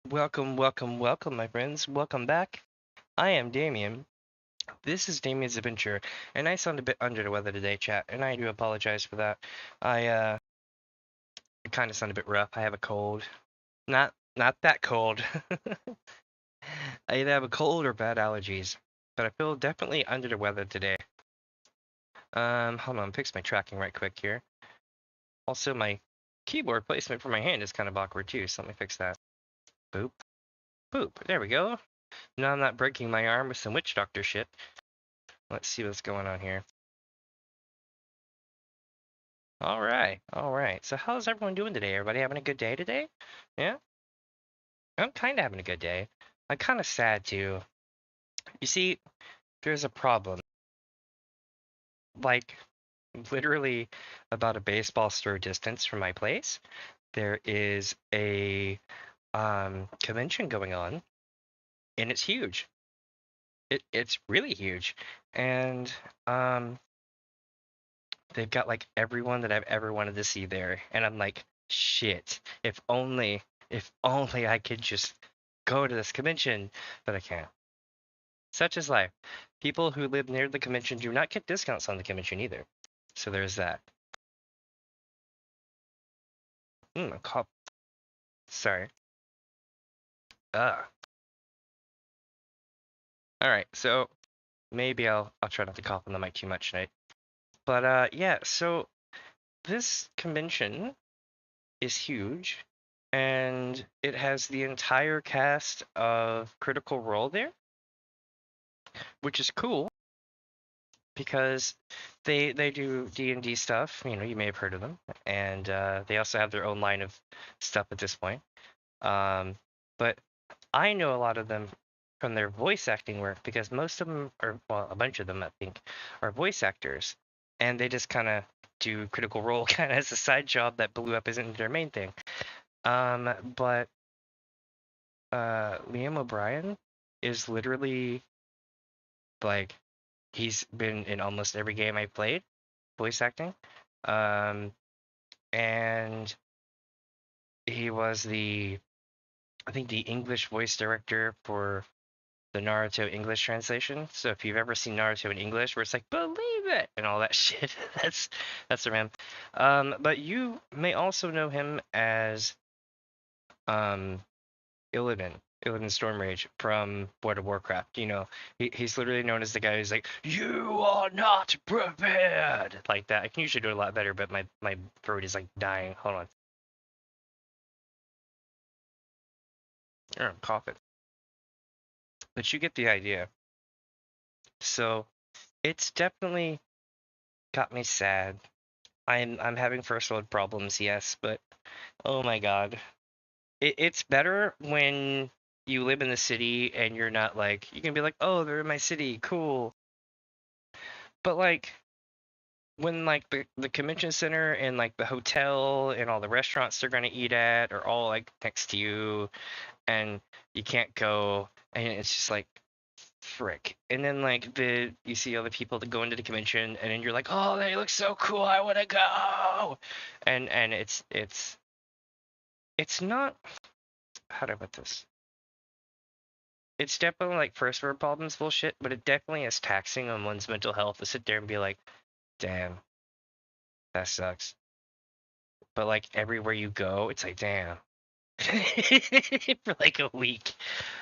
Welcome, welcome, welcome, my friends. Welcome back. I am Damien, This is DamiensAdventure, and I sound a bit under the weather today, chat, and I do apologize for that. I kind of sound a bit rough. I have a cold. Not that cold. I either have a cold or bad allergies, but I feel definitely under the weather today. Hold on, fix my tracking right quick here. Also, my keyboard placement for my hand is kind of awkward too, so let me fix that. Boop. Boop. There we go. Now I'm not breaking my arm with some witch doctor shit. Let's see what's going on here. All right. So how's everyone doing today? Everybody having a good day today? Yeah? I'm kind of having a good day. I'm kind of sad too. You see, there's a problem. Like, literally about a baseball throw distance from my place, there is a convention going on, and it's huge. It's really huge. And they've got like everyone that I've ever wanted to see there, and I'm like, shit, if only I could just go to this convention, but I can't. Such is life. People who live near the convention do not get discounts on the convention either. So there's that. A cop. Sorry. All right, so maybe I'll try not to cough on the mic too much tonight. But yeah, so this convention is huge, and it has the entire cast of Critical Role there, which is cool because they do D&D stuff. You know, you may have heard of them, and they also have their own line of stuff at this point. But I know a lot of them from their voice acting work because most of them are, well, a bunch of them I think, are voice actors, and they just kind of do Critical Role kind of as a side job that blew up isn't their main thing. But Liam O'Brien is literally like, he's been in almost every game I've played, voice acting. And he was I think the English voice director for the Naruto English translation. So if you've ever seen Naruto in English, where it's like, believe it, and all that shit, that's from him. But you may also know him as Illidan Stormrage from World of Warcraft. You know, he's literally known as the guy who's like, "You are not prepared," like that. I can usually do it a lot better, but my throat is like dying. Hold on. I'm coughing. But you get the idea. So it's definitely got me sad. I'm having first world problems, yes, but oh my god. It's better when you live in the city and you're not like, you can be like, oh, they're in my city, cool. But like, when like the convention center and like the hotel and all the restaurants they're gonna eat at are all like next to you, and you can't go, and it's just like, frick. And then like you see other people that go into the convention, and then you're like, oh, they look so cool, I want to go. And it's not, how do I put this? It's definitely like first world problems bullshit, but it definitely is taxing on one's mental health to sit there and be like, damn, that sucks. But like everywhere you go, it's like, damn. For like a week.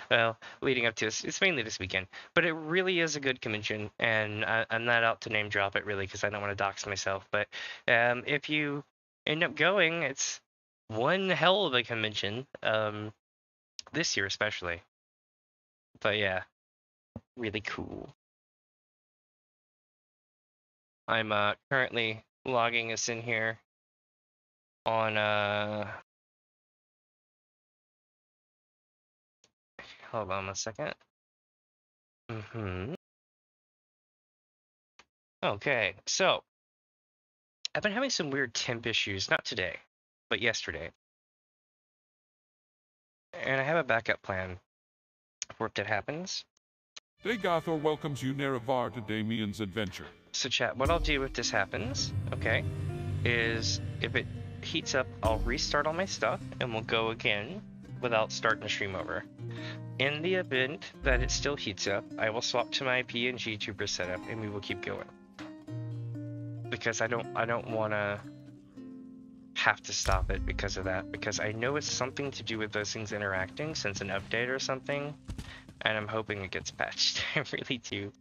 Well, leading up to it's mainly this weekend, but it really is a good convention, and I'm not out to name drop it really because I don't want to dox myself. But if you end up going, it's one hell of a convention. This year especially. But yeah, really cool. I'm currently logging us in here on hold on a second. Okay, so I've been having some weird temp issues, not today, but yesterday. And I have a backup plan for if that happens. Daggerfall welcomes you Nerevar to DamiensAdventure. So chat, what I'll do if this happens, okay, is if it heats up, I'll restart all my stuff and we'll go again. without starting the stream over. In the event that it still heats up, I will swap to my PNG tuber setup and we will keep going. Because I don't want to have to stop it because of that, because I know it's something to do with those things interacting since an update or something, and I'm hoping it gets patched. I really do.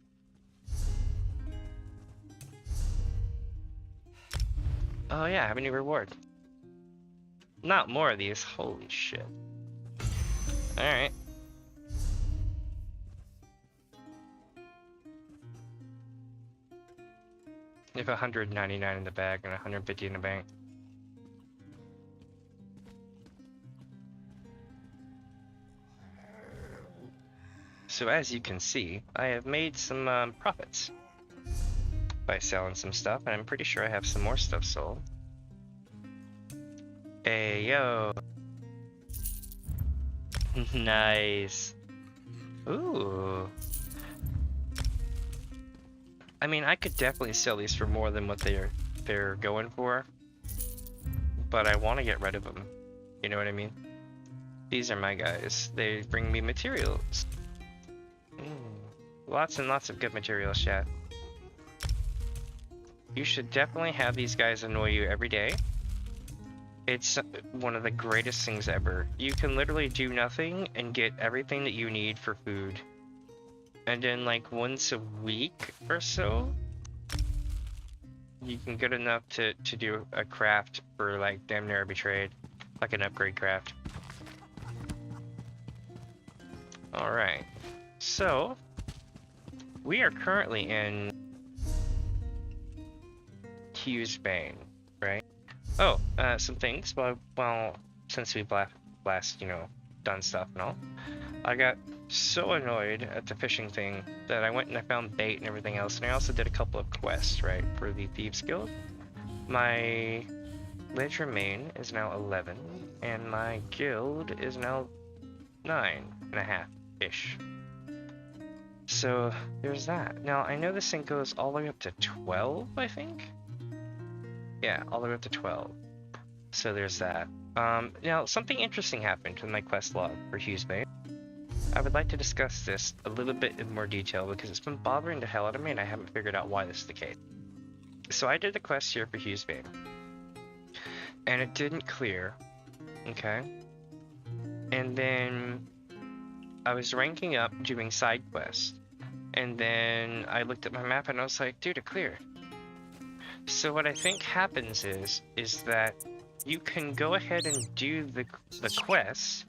Oh yeah, I have a new reward. Not more of these, holy shit. Alright. I have 199 in the bag and 150 in the bank. So as you can see, I have made some profits by selling some stuff, and I'm pretty sure I have some more stuff sold. Hey, yo. Nice. Ooh. I mean, I could definitely sell these for more than what they're going for, but I want to get rid of them. You know what I mean? These are my guys. They bring me materials. Lots and lots of good materials, chat. You should definitely have these guys annoy you every day. It's one of the greatest things ever. You can literally do nothing and get everything that you need for food. And then like once a week or so, you can get enough to do a craft for like damn near every trade. Like an upgrade craft. Alright. So, we are currently in Hugh's Bane, right? Oh, some things. Well, since we've last, you know, done stuff and all, I got so annoyed at the fishing thing that I went and I found bait and everything else, and I also did a couple of quests, right, for the Thieves Guild. My ledger main is now 11, and my guild is now 9.5-ish. So there's that. Now I know this thing goes all the way up to 12, I think. Yeah, all the way up to 12. So there's that. Now something interesting happened in my quest log for Hugh's Bane. I would like to discuss this a little bit in more detail because it's been bothering the hell out of me and I haven't figured out why this is the case. So I did a quest here for Hugh's Bane, and it didn't clear. Okay. And then I was ranking up doing side quests, and then I looked at my map and I was like, dude, it cleared. So what I think happens is that you can go ahead and do the quests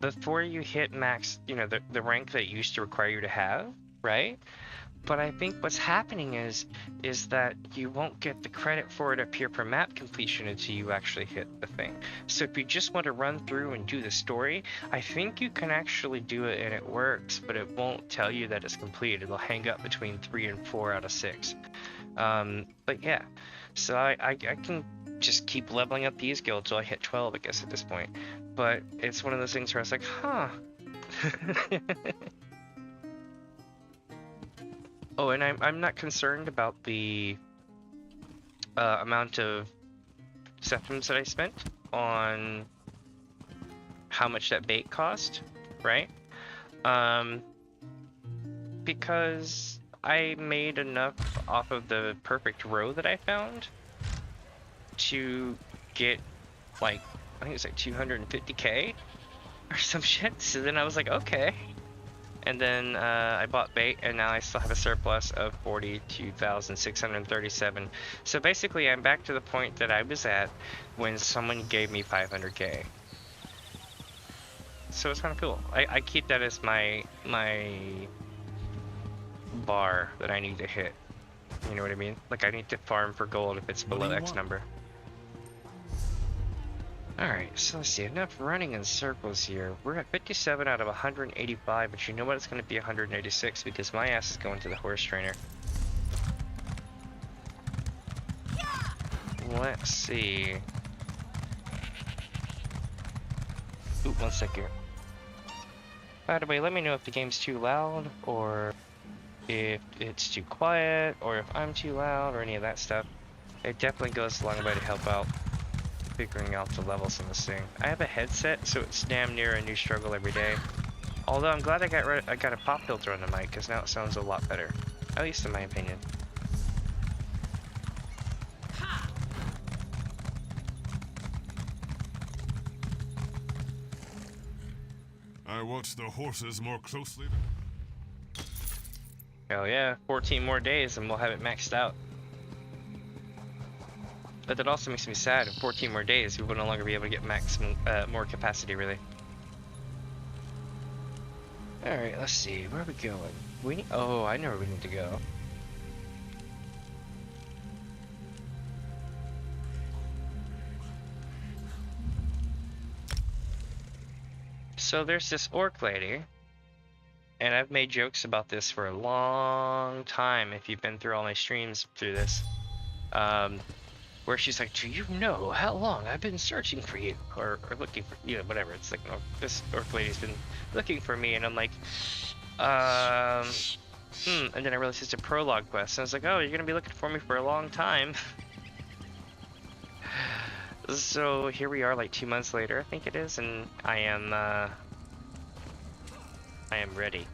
before you hit max, you know, the rank that it used to require you to have, right? But I think what's happening is that you won't get the credit for it up here for map completion until you actually hit the thing. So if you just want to run through and do the story, I think you can actually do it and it works, but it won't tell you that it's complete. It'll hang up between 3 and 4 out of 6. But yeah, so I can just keep leveling up these guilds till I hit 12, I guess, at this point. But it's one of those things where I was like, huh. Oh, and I'm not concerned about the amount of septims that I spent on how much that bait cost, right? Because I made enough off of the perfect row that I found to get like, I think it's like 250k or some shit. So then I was like, okay. And then I bought bait, and now I still have a surplus of 42,637. So basically, I'm back to the point that I was at when someone gave me 500k. So it's kind of cool. I keep that as my bar that I need to hit. You know what I mean? Like, I need to farm for gold if it's below X number. Alright, so let's see, enough running in circles here. We're at 57 out of 185, but you know what? It's going to be 186 because my ass is going to the horse trainer. Let's see. Ooh, 1 second. By the way, let me know if the game's too loud, or if it's too quiet, or if I'm too loud, or any of that stuff. It definitely goes a long way to help out. figuring out the levels on this thing. I have a headset, so it's damn near a new struggle every day. Although I'm glad I got a pop filter on the mic, because now it sounds a lot better. At least in my opinion. I watch the horses more closely. Hell yeah, 14 more days and we'll have it maxed out. But that also makes me sad. In 14 more days, we will no longer be able to get more capacity, really. Alright, let's see. Where are we going? Oh, I know where we need to go. So there's this orc lady. And I've made jokes about this for a long time, if you've been through all my streams through this. Where she's like, do you know how long I've been searching for you? Or looking for you, know, whatever. It's like, oh, this orc lady's been looking for me, and I'm like, and then I realized it's a prologue quest, and I was like, oh, you're gonna be looking for me for a long time. So here we are, like 2 months later, I think it is, and I am ready.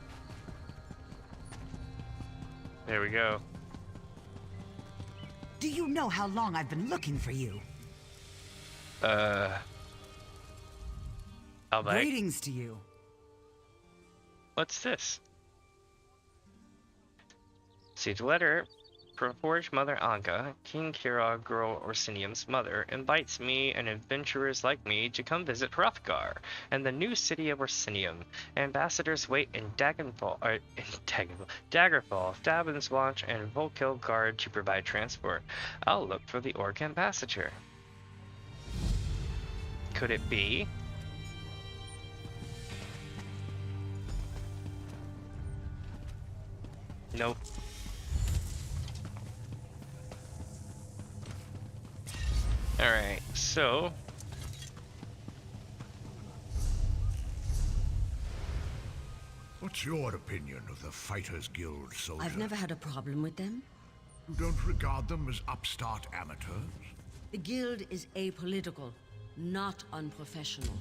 There we go. Do you know how long I've been looking for you? How about Greetings to you. What's this? See, the letter from Forge Mother Anka, King Kira Girl Orsinium's mother, invites me and adventurers like me to come visit Wrothgar and the new city of Orsinium. Ambassadors wait in Daggerfall, Davin's Watch, and Volkill Guard to provide transport. I'll look for the Orc Ambassador. Could it be? Nope. Alright, so... What's your opinion of the Fighters Guild soldiers? I've never had a problem with them. You don't regard them as upstart amateurs? The guild is apolitical, not unprofessional.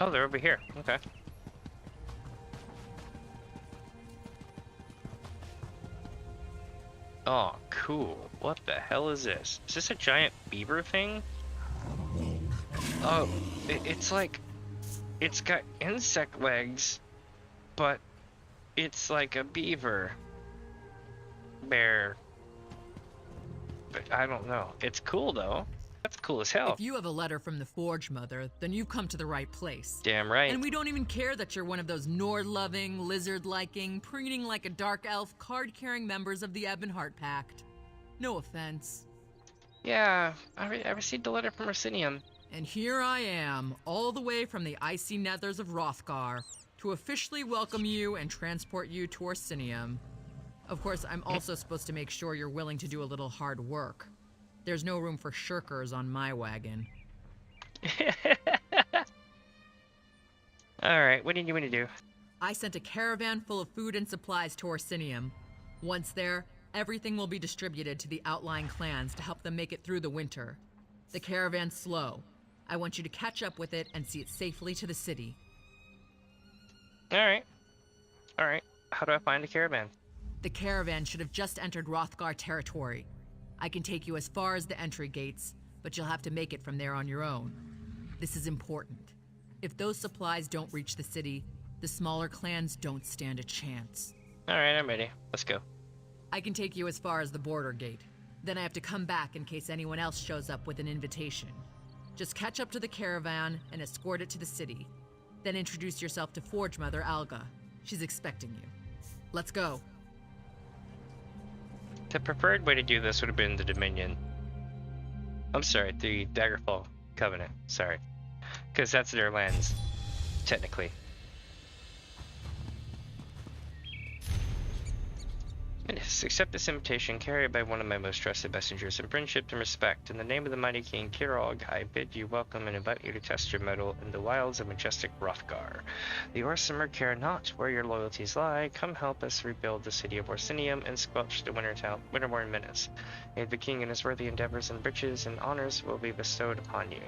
Oh, they're over here. Okay. Oh, cool. What the hell is this? Is this a giant beaver thing? Oh, it's like... It's got insect legs, but it's like a beaver. Bear. But I don't know. It's cool, though. That's cool as hell. If you have a letter from the Forge Mother, then you've come to the right place. Damn right. And we don't even care that you're one of those Nord-loving, lizard-liking, preening like a dark elf, card-carrying members of the Ebonheart Pact. No offense. Yeah, I received a letter from Orsinium. And here I am, all the way from the icy nethers of Wrothgar, to officially welcome you and transport you to Orsinium. Of course, I'm also supposed to make sure you're willing to do a little hard work. There's no room for shirkers on my wagon. Alright, what do you want to do? I sent a caravan full of food and supplies to Orsinium. Once there, everything will be distributed to the outlying clans to help them make it through the winter. The caravan's slow. I want you to catch up with it and see it safely to the city. Alright. Alright. How do I find a caravan? The caravan should have just entered Wrothgar territory. I can take you as far as the entry gates, but you'll have to make it from there on your own. This is important. If those supplies don't reach the city, the smaller clans don't stand a chance. Alright, I'm ready. Let's go. I can take you as far as the border gate. Then I have to come back in case anyone else shows up with an invitation. Just catch up to the caravan and escort it to the city. Then introduce yourself to Forge Mother Alga. She's expecting you. Let's go. The preferred way to do this would have been the Dominion. I'm sorry, the Daggerfall Covenant. Sorry. Because that's their lands, technically. Highness, accept this invitation carried by one of my most trusted messengers in friendship and respect. In the name of the mighty King Kirog, I bid you welcome and invite you to test your mettle in the wilds of majestic Wrothgar. The Orsimer care not where your loyalties lie. Come help us rebuild the city of Orsinium and squelch the Winterborn menace. May the King and his worthy endeavors and riches and honors will be bestowed upon you.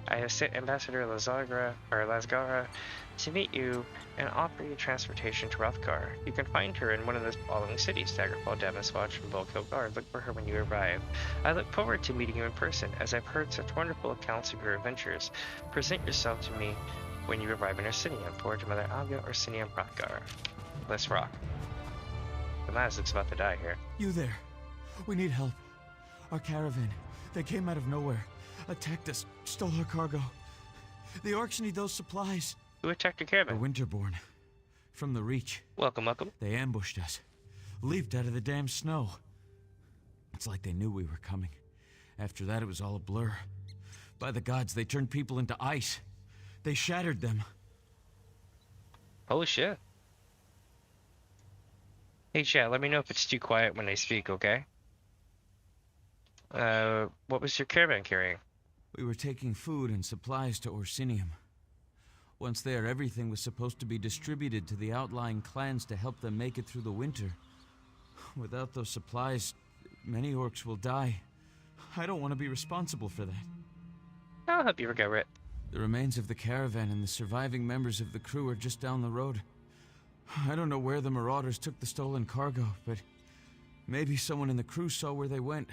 I have sent Ambassador Lasgara to meet you and offer you transportation to Wrothgar. You can find her in one of the following cities: Daggerfall, Damenswatch, and Volkilgard. Look for her when you arrive. I look forward to meeting you in person, as I've heard such wonderful accounts of your adventures. Present yourself to me when you arrive in Orsinium. Forward to Mother Alga, Orsinium, Wrothgar. Let's rock. The Maz looks about to die here. You there. We need help. Our caravan. They came out of nowhere. Attacked us. Stole our cargo. The Orcs need those supplies. Who attacked your The caravan? Winterborn. From the Reach. Welcome, welcome. They ambushed us. Leaped out of the damn snow. It's like they knew we were coming. After that, it was all a blur. By the gods, they turned people into ice. They shattered them. Holy shit. Hey chat, let me know if it's too quiet when I speak, okay? What was your caravan carrying? We were taking food and supplies to Orsinium. Once there, everything was supposed to be distributed to the outlying clans to help them make it through the winter. Without those supplies, many orcs will die. I don't want to be responsible for that. I'll help you recover it. The remains of the caravan and the surviving members of the crew are just down the road. I don't know where the marauders took the stolen cargo, but maybe someone in the crew saw where they went.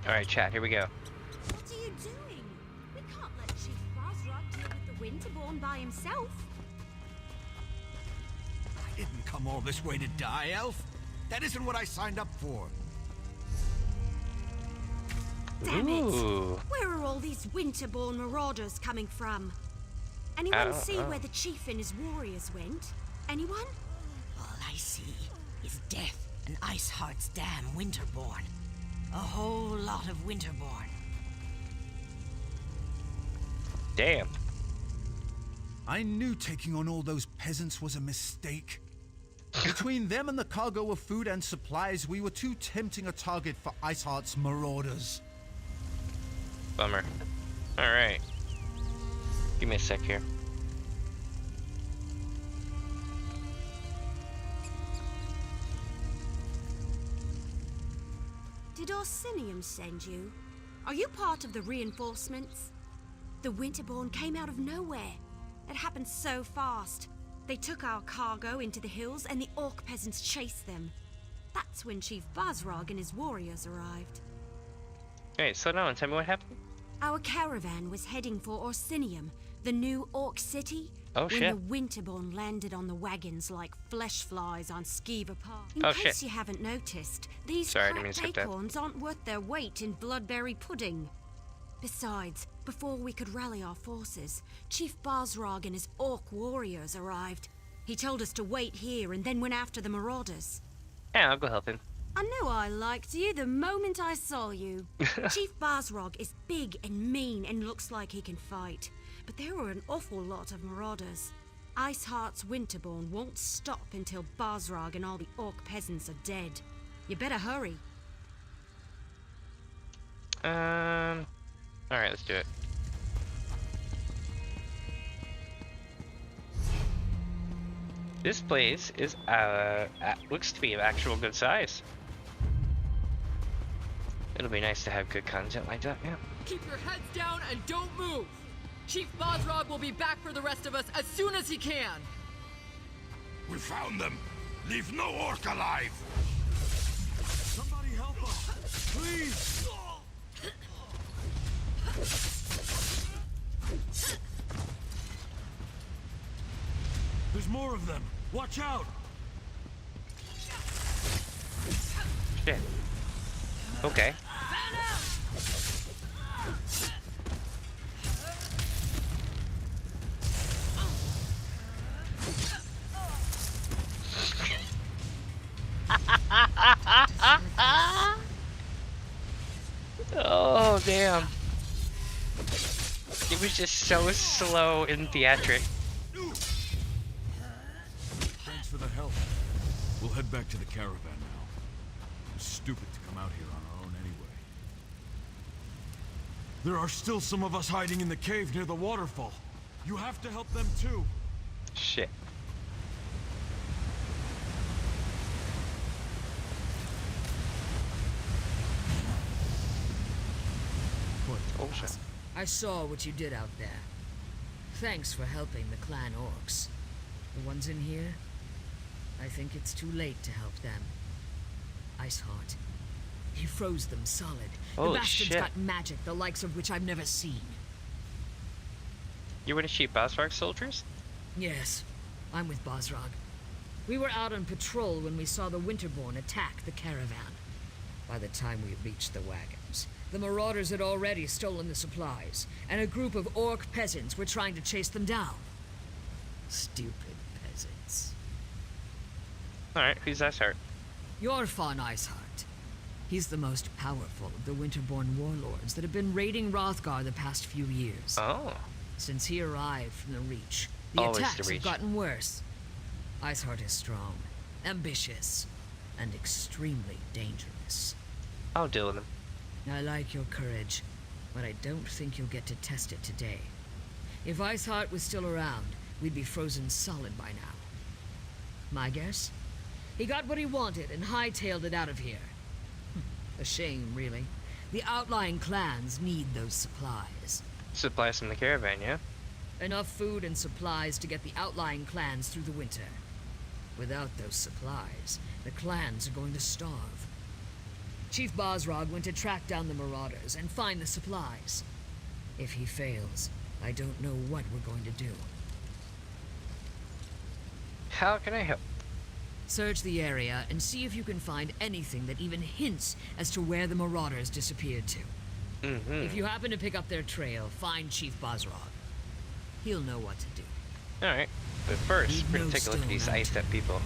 Alright chat, here we go. What are you doing? We can't let Chief Basrog deal with the Winterborn by himself. I didn't come all this way to die, Elf. That isn't what I signed up for. Damn it! Ooh. Where are all these Winterborn marauders coming from? I Anyone don't see know. where the chief and his warriors went? Anyone? All I see is death and Iceheart's damn Winterborn. A whole lot of Winterborn. Damn. I knew taking on all those peasants was a mistake. Between them and the cargo of food and supplies, we were too tempting a target for Iceheart's marauders. Bummer. Alright. Give me a sec here. Did Orsinium send you? Are you part of the reinforcements? The Winterborn came out of nowhere. It happened so fast. They took our cargo into the hills and the orc peasants chased them. That's when Chief Basrog and his warriors arrived. Alright, slow down and tell me what happened. Our caravan was heading for Orsinium, the new orc city, Oh, when shit. the Winterborn landed on the wagons like flesh flies on Skeever Park. In Oh, case shit. you haven't noticed, these Sorry, I didn't mean cracked to skip that. acorns aren't worth their weight in bloodberry pudding. Besides, before we could rally our forces, Chief Basrog and his orc warriors arrived. He told us to wait here and then went after the marauders. Yeah, I'll go help him. I knew I liked you the moment I saw you. Chief Basrog is big and mean and looks like he can fight. But there were an awful lot of marauders. Iceheart's Winterborn won't stop until Basrog and all the orc peasants are dead. You better hurry. Alright, let's do it. This place is, looks to be of actual good size. It'll be nice to have good content like that, yeah. Keep your heads down and don't move. Chief Basrog will be back for the rest of us as soon as he can. We found them. Leave no orc alive. Somebody help us, please! There's more of them. Watch out! Shit. Okay. Oh, damn. It was just so slow and theatric. that help. We'll head back to the caravan now. It's stupid to come out here on our own anyway. There are still some of us hiding in the cave near the waterfall. You have to help them too. Shit. Oh shit. I saw what you did out there. Thanks for helping the clan Orcs. The ones in here, I think it's too late to help them. Iceheart. He froze them solid. The Holy bastards shit. got magic the likes of which I've never seen. You want to shoot Bosvarg soldiers? Yes, I'm with Bosrog. We were out on patrol when we saw the Winterborn attack the caravan. By the time we reached the wagons, the marauders had already stolen the supplies, and a group of orc peasants were trying to chase them down. Stupid peasants. Alright, who's Iceheart? You're Fawn Iceheart. He's the most powerful of the Winterborn warlords that have been raiding Wrothgar the past few years. Oh. Since he arrived from the Reach, the Always the attacks have Reach. gotten worse. Iceheart is strong, ambitious, and extremely dangerous. I'll deal with him. I like your courage, but I don't think you'll get to test it today. If Iceheart was still around, we'd be frozen solid by now. My guess? He got what he wanted and hightailed it out of here. A shame, really. The outlying clans need those supplies. Supplies from the caravan, yeah? Enough food and supplies to get the outlying clans through the winter. Without those supplies, the clans are going to starve. Chief Bosrog went to track down the marauders and find the supplies. If he fails, I don't know what we're going to do. How can I help? Search the area and see if you can find anything that even hints as to where the marauders disappeared to. Mm-hmm. If you happen to pick up their trail, find Chief Bosrog. He'll know what to do. Alright. But first, Leave we're gonna no take a look at stone these iced up people.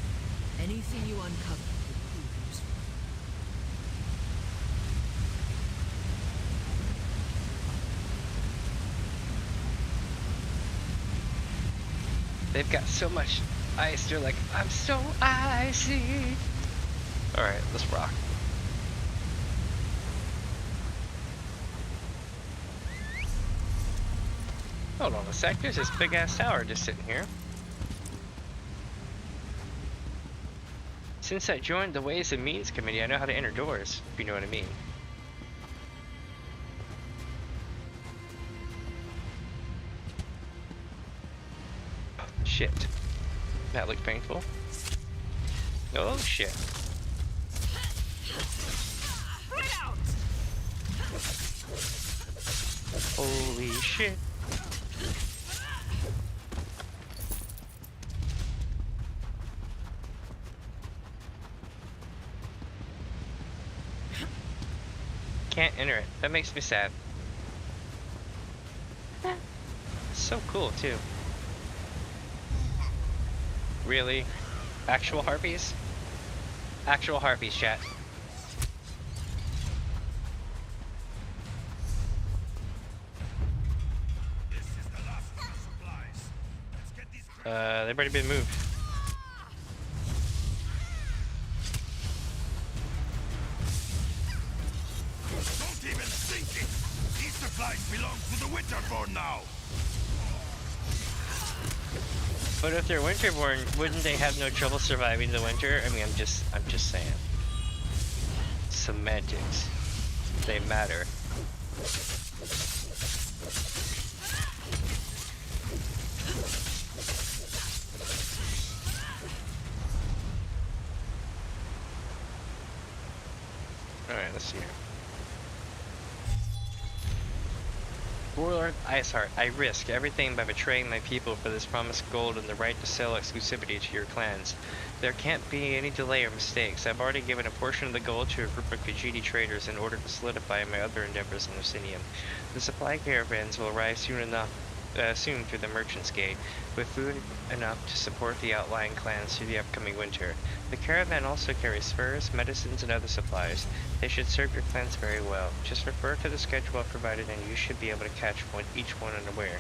Anything you uncover will prove useful. They've got so much ice, they're like, I'm so icy. Alright, let's rock. Hold on a sec, there's this big ass tower just sitting here. Since I joined the Ways and Means Committee, I know how to enter doors, if you know what I mean. Shit. That looked painful. Oh shit. Holy shit. Can't enter it. That makes me sad. So cool too. Really? Actual harpies? Actual harpies, chat. They've already been moved. Don't even think it! These supplies belong to the Winterborn now! But if they're Winterborn, wouldn't they have no trouble surviving the winter? I mean, I'm just saying. Semantics. They matter. Alright, let's see here. Warlord Iceheart, I risk everything by betraying my people for this promised gold and the right to sell exclusivity to your clans. There can't be any delay or mistakes. I've already given a portion of the gold to a group of Khajiit traders in order to solidify my other endeavors in Orsinium. The supply caravans will arrive soon through the Merchant's Gate, with food enough to support the outlying clans through the upcoming winter. The caravan also carries furs, medicines, and other supplies. They should serve your clans very well. Just refer to the schedule I've provided and you should be able to catch each one unaware.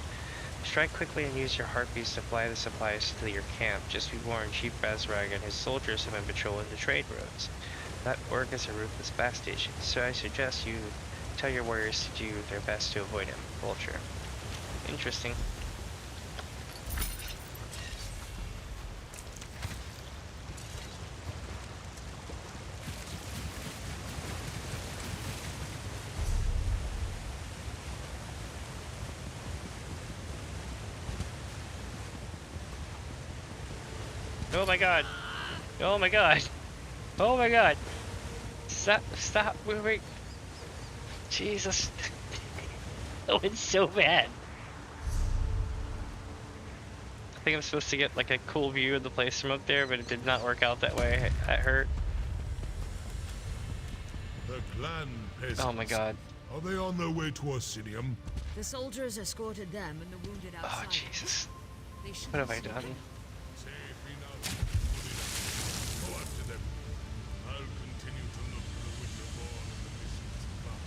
Strike quickly and use your heartbeats to fly the supplies to your camp. Just be warned, Chief Bazrag and his soldiers have been patrolling the trade roads. That orc is a ruthless bastard, so I suggest you tell your warriors to do their best to avoid him. Vulture. Interesting. Oh my god. Oh my god. Oh my god. Stop moving. Jesus. Oh, it's so bad. I think I'm supposed to get like a cool view of the place from up there, but it did not work out that way. That hurt. The clan peasants. Oh my god. Are they on their way to Orsinium? The soldiers escorted them and the wounded outside. Oh Jesus. They should What have be I done? Safe enough. Good enough. Go after them. I'll continue to look for the Winterborn and the missing supply.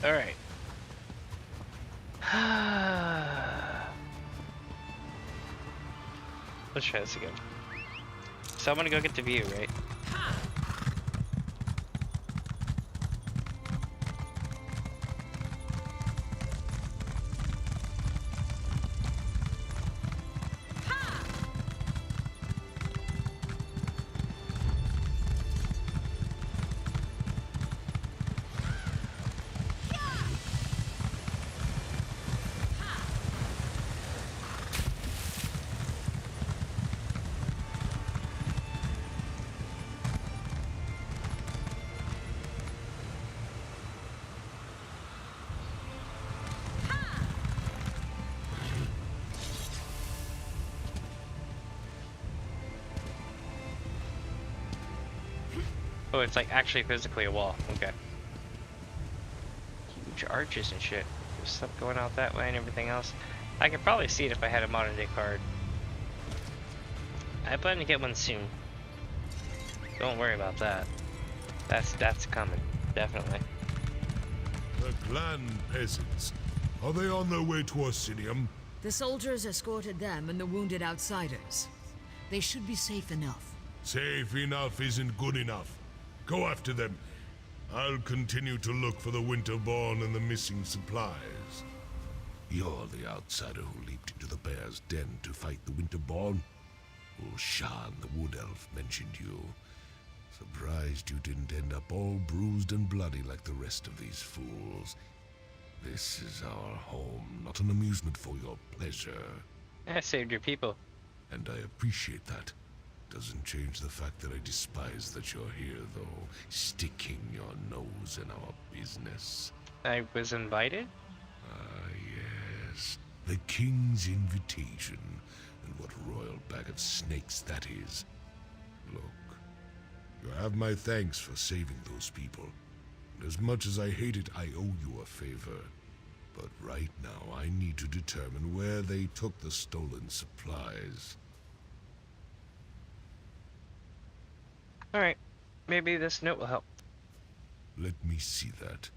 Alright. Let's try this again. So I'm gonna go get the view, right? Oh, it's like actually physically a wall. Okay. Huge arches and shit. There's stuff going out that way and everything else. I could probably see it if I had a modern day card. I plan to get one soon. Don't worry about that. That's coming. Definitely. The clan peasants. Are they on their way to Orsinium? The soldiers escorted them and the wounded outsiders. They should be safe enough. Safe enough isn't good enough. Go after them. I'll continue to look for the Winterborn and the missing supplies. You're the outsider who leaped into the bear's den to fight the Winterborn? Shan, the wood elf, mentioned you. Surprised you didn't end up all bruised and bloody like the rest of these fools. This is our home, not an amusement for your pleasure. I saved your people. And I appreciate that. Doesn't change the fact that I despise that you're here, though, sticking your nose in our business. I was invited? Ah, yes. The king's invitation. And what royal bag of snakes that is. Look, you have my thanks for saving those people. And as much as I hate it, I owe you a favor. But right now, I need to determine where they took the stolen supplies. Alright. Maybe this note will help. Let me see that.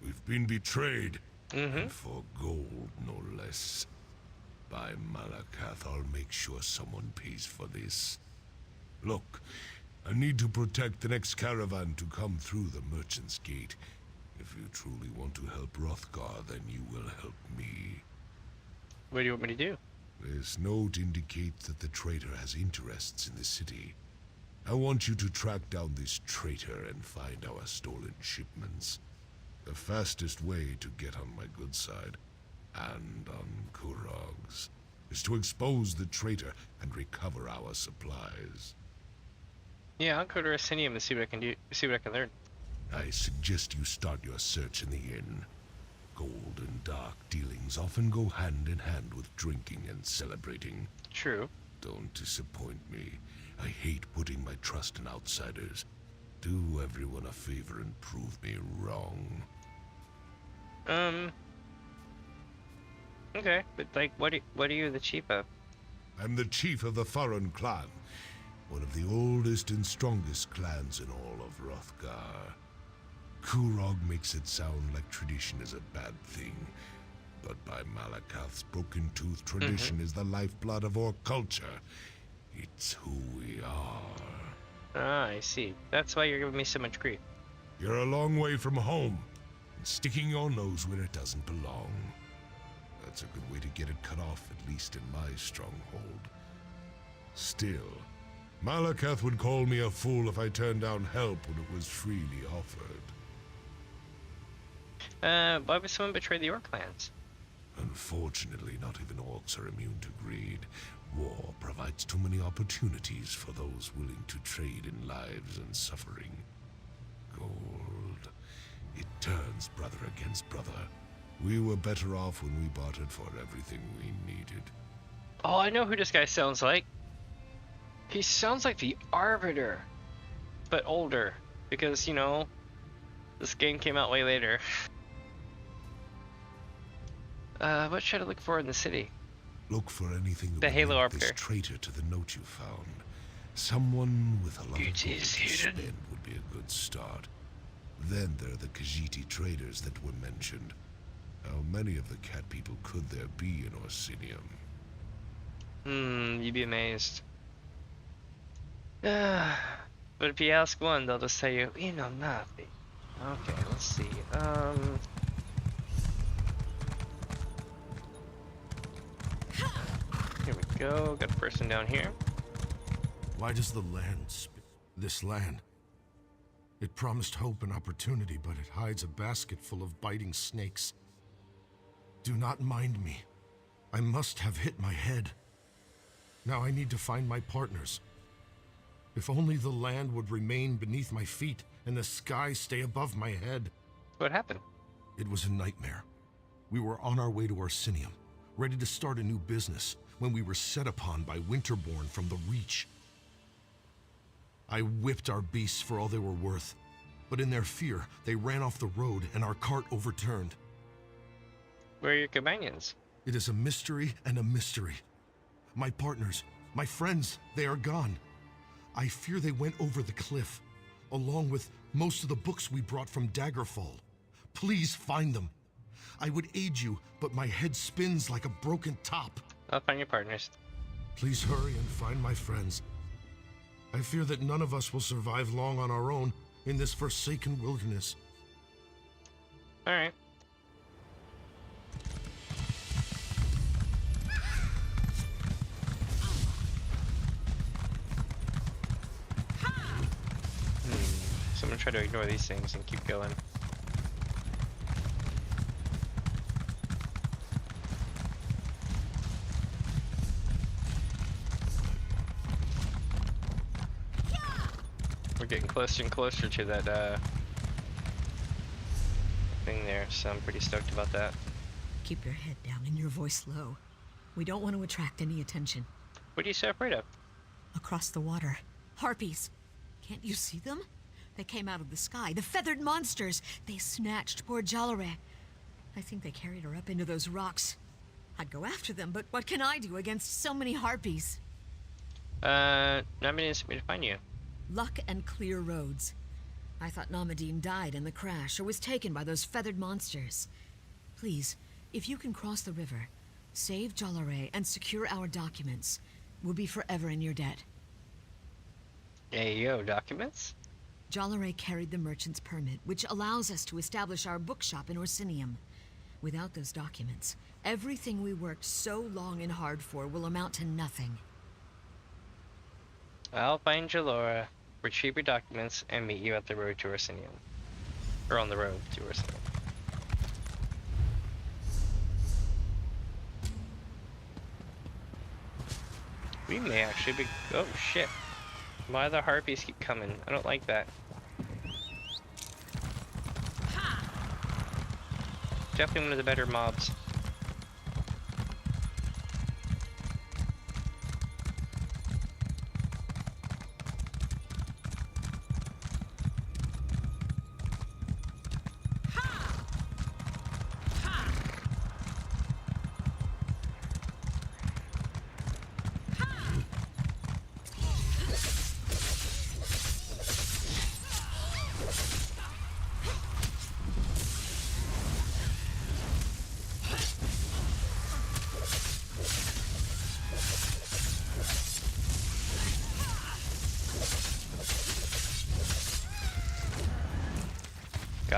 We've been betrayed. And for gold, no less. By Malakath, I'll make sure someone pays for this. Look, I need to protect the next caravan to come through the Merchant's Gate. If you truly want to help Wrothgar, then you will help me. What do you want me to do? This note indicates that the traitor has interests in the city. I want you to track down this traitor and find our stolen shipments. The fastest way to get on my good side, and on Kurog's, is to expose the traitor and recover our supplies. Yeah, I'll go to Orsinium and see what I can do. See what I can learn. I suggest you start your search in the inn. Gold and dark dealings often go hand in hand with drinking and celebrating. True. Don't disappoint me. I hate putting my trust in outsiders. Do everyone a favor and prove me wrong. Okay, but like, what are you the chief of? I'm the chief of the Faran clan. one of the oldest and strongest clans in all of Wrothgar. Kurog makes it sound like tradition is a bad thing, but by Malakath's broken-tooth, tradition is the lifeblood of Orc culture. It's who we are. Ah, I see. That's why you're giving me so much grief. You're a long way from home, and sticking your nose where it doesn't belong. That's a good way to get it cut off, at least in my stronghold. Still, Malakath would call me a fool if I turned down help when it was freely offered. Why would someone betray the Orc clans? Unfortunately, not even orcs are immune to greed. War provides too many opportunities for those willing to trade in lives and suffering. Gold. It turns brother against brother. We were better off when we bartered for everything we needed. Oh, I know who this guy sounds like. He sounds like the Arbiter, but older, because, you know, this game came out way later. What should I look for in the city? Look for anything that The would Halo link Arbiter. this traitor to the note you found. Someone with a lot of It gold is to hidden. spend would be a good start. Then there are the Khajiiti traders that were mentioned. How many of the cat people could there be in Orsinium? You'd be amazed. But if you ask one, they'll just tell you, you know nothing. Okay, let's see. Here we go. Got a person down here. Why does the land this land? It promised hope and opportunity, but it hides a basket full of biting snakes. Do not mind me. I must have hit my head. Now I need to find my partners. If only the land would remain beneath my feet and the sky stay above my head. What happened? It was a nightmare. We were on our way to Orsinium, ready to start a new business, when we were set upon by Winterborn from the Reach. I whipped our beasts for all they were worth, but in their fear, they ran off the road and our cart overturned. Where are your companions? It is a mystery and a mystery. My partners, my friends, they are gone. I fear they went over the cliff, along with most of the books we brought from Daggerfall. Please find them. I would aid you, but my head spins like a broken top. I'll find your partners. Please hurry and find my friends. I fear that none of us will survive long on our own in this forsaken wilderness. Alright. So I'm gonna try to ignore these things and keep going. We're getting closer and closer to that thing there, so I'm pretty stoked about that. Keep your head down and your voice low. We don't want to attract any attention. What are you so afraid of? Across the water. Harpies. Can't you see them? They came out of the sky. The feathered monsters. They snatched poor Jalare. I think they carried her up into those rocks. I'd go after them, but what can I do against so many harpies? Damien needs me to find you. Luck and clear roads. I thought Namadine died in the crash or was taken by those feathered monsters. Please, if you can cross the river, save Jalare and secure our documents, we'll be forever in your debt. Hey, yo, documents? Jalare carried the merchant's permit, which allows us to establish our bookshop in Orsinium. Without those documents, everything we worked so long and hard for will amount to nothing. I'll find Jalora, retrieve your documents, and meet you at the road to Orsinium. Or on the road to Orsinium. We may actually be... Oh, shit. Why the harpies keep coming? I don't like that. Definitely one of the better mobs.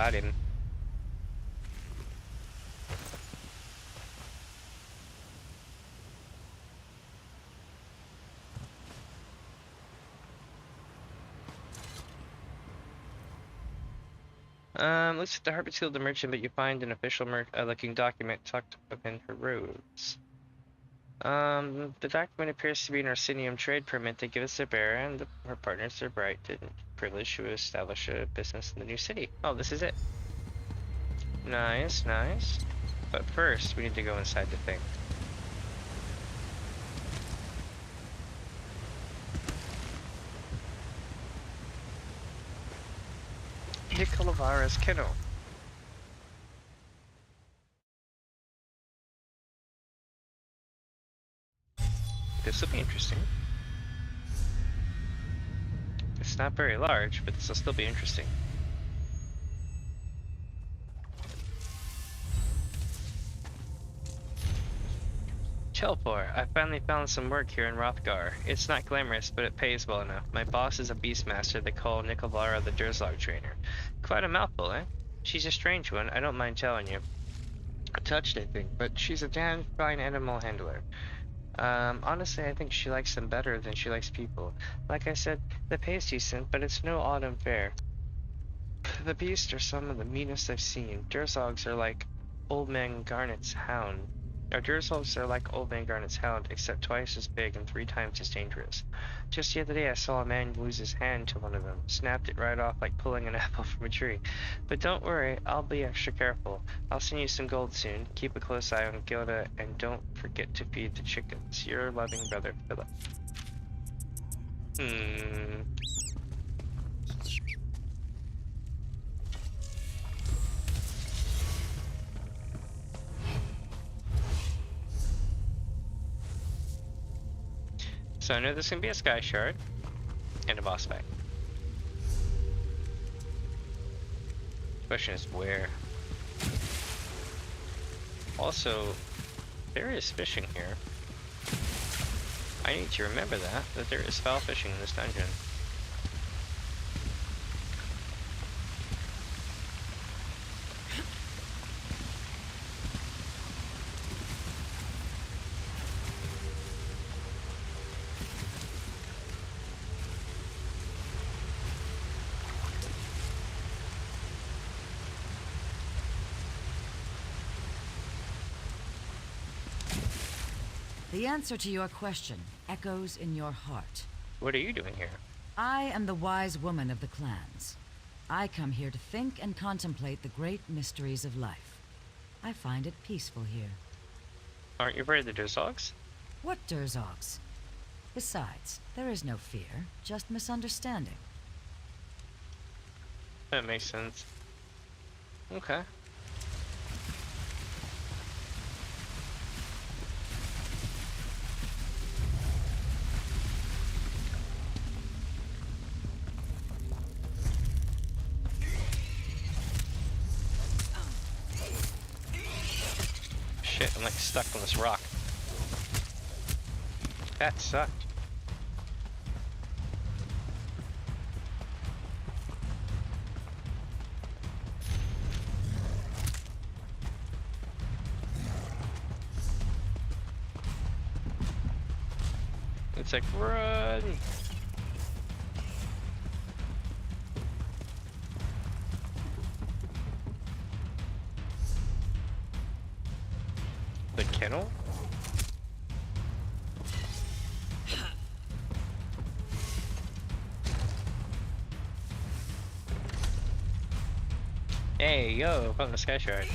got him. Looks like the Harpy killed the merchant, but you find an official looking document tucked up in her robes. The document appears to be an Orsinium trade permit that gives the bearer and her partners their right and privilege to establish a business in the new city. Oh, this is it. Nice, nice. But first, we need to go inside the thing. Nicolavara's kennel. This will be interesting. It's not very large, but this will still be interesting. Chelpor, I finally found some work here in Wrothgar. It's not glamorous, but it pays well enough. My boss is a beastmaster they call Nicolavara the Durzog trainer. Quite a mouthful, eh? She's a strange one, I don't mind telling you. Touched, I think, but she's a damn fine animal handler. Honestly, I think she likes them better than she likes people. Like I said, the pay's decent, but it's no autumn fare. The beasts are some of the meanest I've seen. Durzogs are like Old Man Garnet's hound. Durzogs are like Old Man Garnet's hound, except twice as big and 3 times as dangerous. Just the other day I saw a man lose his hand to one of them. Snapped it right off like pulling an apple from a tree. But don't worry, I'll be extra careful. I'll send you some gold soon. Keep a close eye on Gilda, and don't forget to feed the chickens. Your loving brother, Philip. So I know there's gonna be a sky shard and a boss fight. Question is where. Also, there is fishing here. I need to remember that there is foul fishing in this dungeon. The answer to your question echoes in your heart. What are you doing here? I am the wise woman of the clans. I come here to think and contemplate the great mysteries of life. I find it peaceful here. Aren't you afraid of the Durzogs? What Durzogs? Besides, there is no fear, just misunderstanding. That makes sense. Okay. Shit, I'm like stuck on this rock. That sucked. It's like, run! The kennel? Hey, yo, found the sky shard.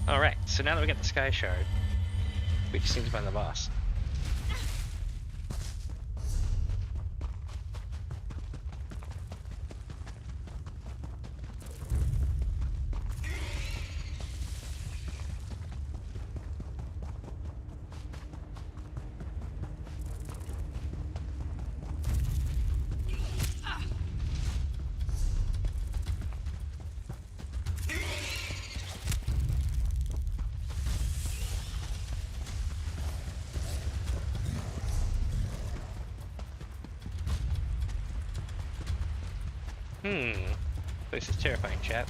Alright, so now that we got the sky shard, we just need to find the boss. Place is terrifying, chap.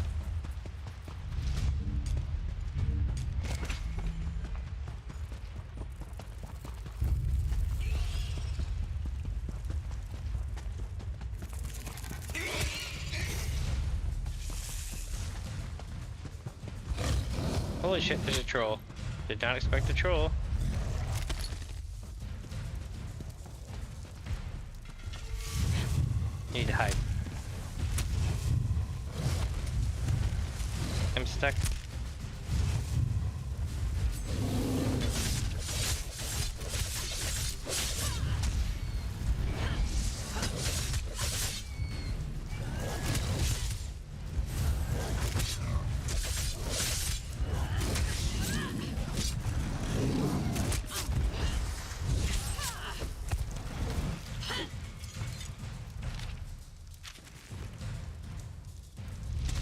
Holy shit, there's a troll. Did not expect a troll. Need to hide. I'm stuck.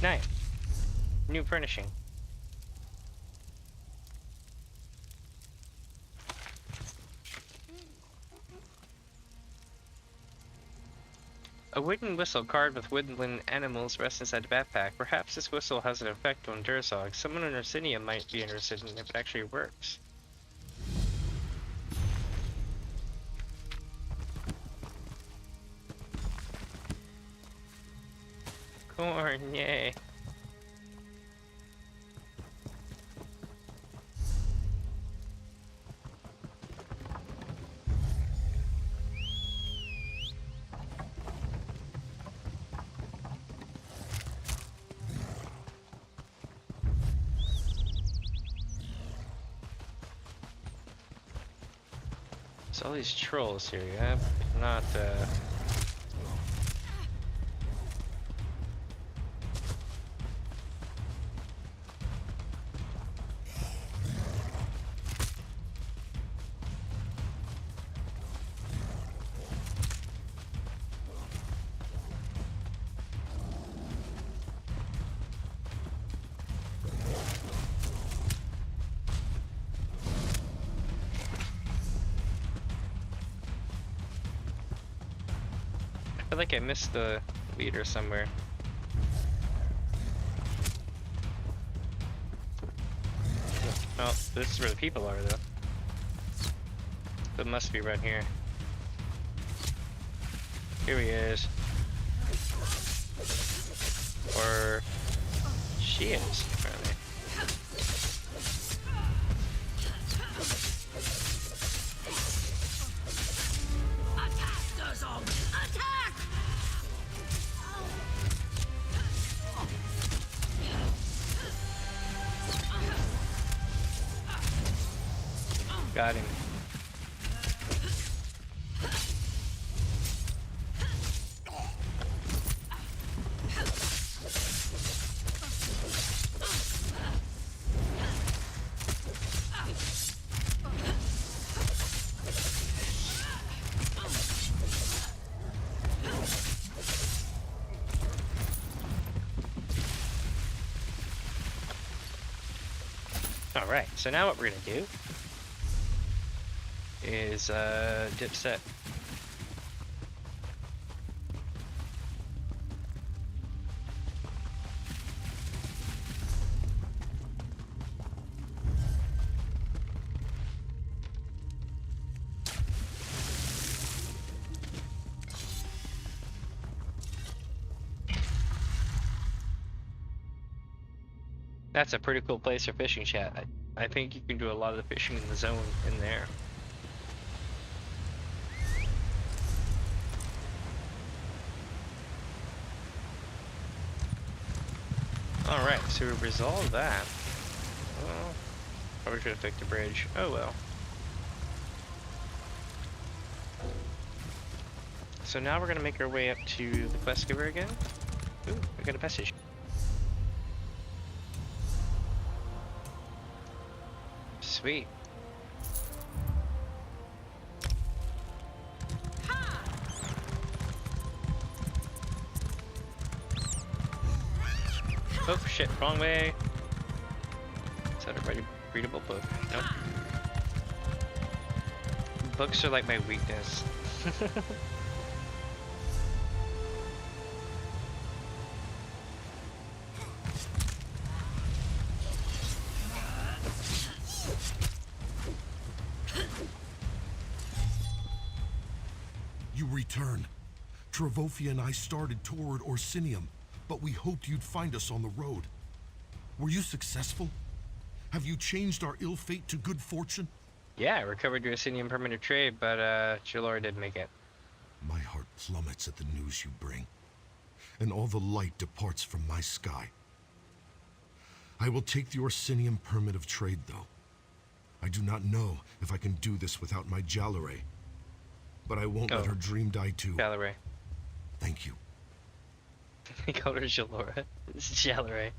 Nice. New furnishing. A wooden whistle carved with woodland animals rests inside the backpack. Perhaps this whistle has an effect on Dursog. Someone in Orsinium might be interested in if it actually works. Corn, yay. So all these trolls here, yeah? Not, I feel like I missed the leader somewhere. Oh, this is where the people are, though. It must be right here. Here he is. Or she is, apparently. Got him. Alright, so now what we're gonna do is dipset. That's a pretty cool place for fishing, chat. I think you can do a lot of the fishing in the zone in there. Alright, so we resolved that. Well, probably should have fixed the bridge. Oh well. So now we're gonna make our way up to the quest giver again. Ooh, I got a message. Sweet. Oh shit, wrong way. Is that a readable book? Nope. Books are like my weakness. You return. Travofia and I started toward Orsinium, but we hoped you'd find us on the road. Were you successful? Have you changed our ill fate to good fortune? Yeah, I recovered your Orsinium permit of trade, but Jalora didn't make it. My heart plummets at the news you bring, and all the light departs from my sky. I will take the Orsinium permit of trade, though. I do not know if I can do this without my Jalore, but I won't let her dream die too. Jalore. Thank you. He called her Jalora. It's Jalore.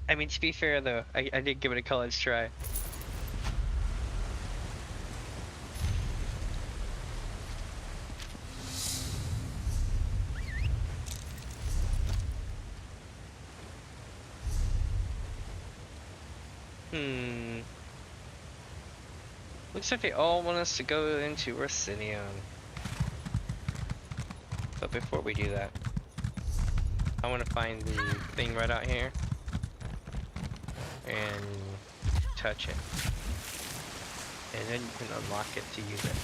I mean, to be fair though, I did give it a college try. Looks like they all want us to go into Orsinium. But before we do that, I want to find the thing right out here and touch it. And then you can unlock it to use it.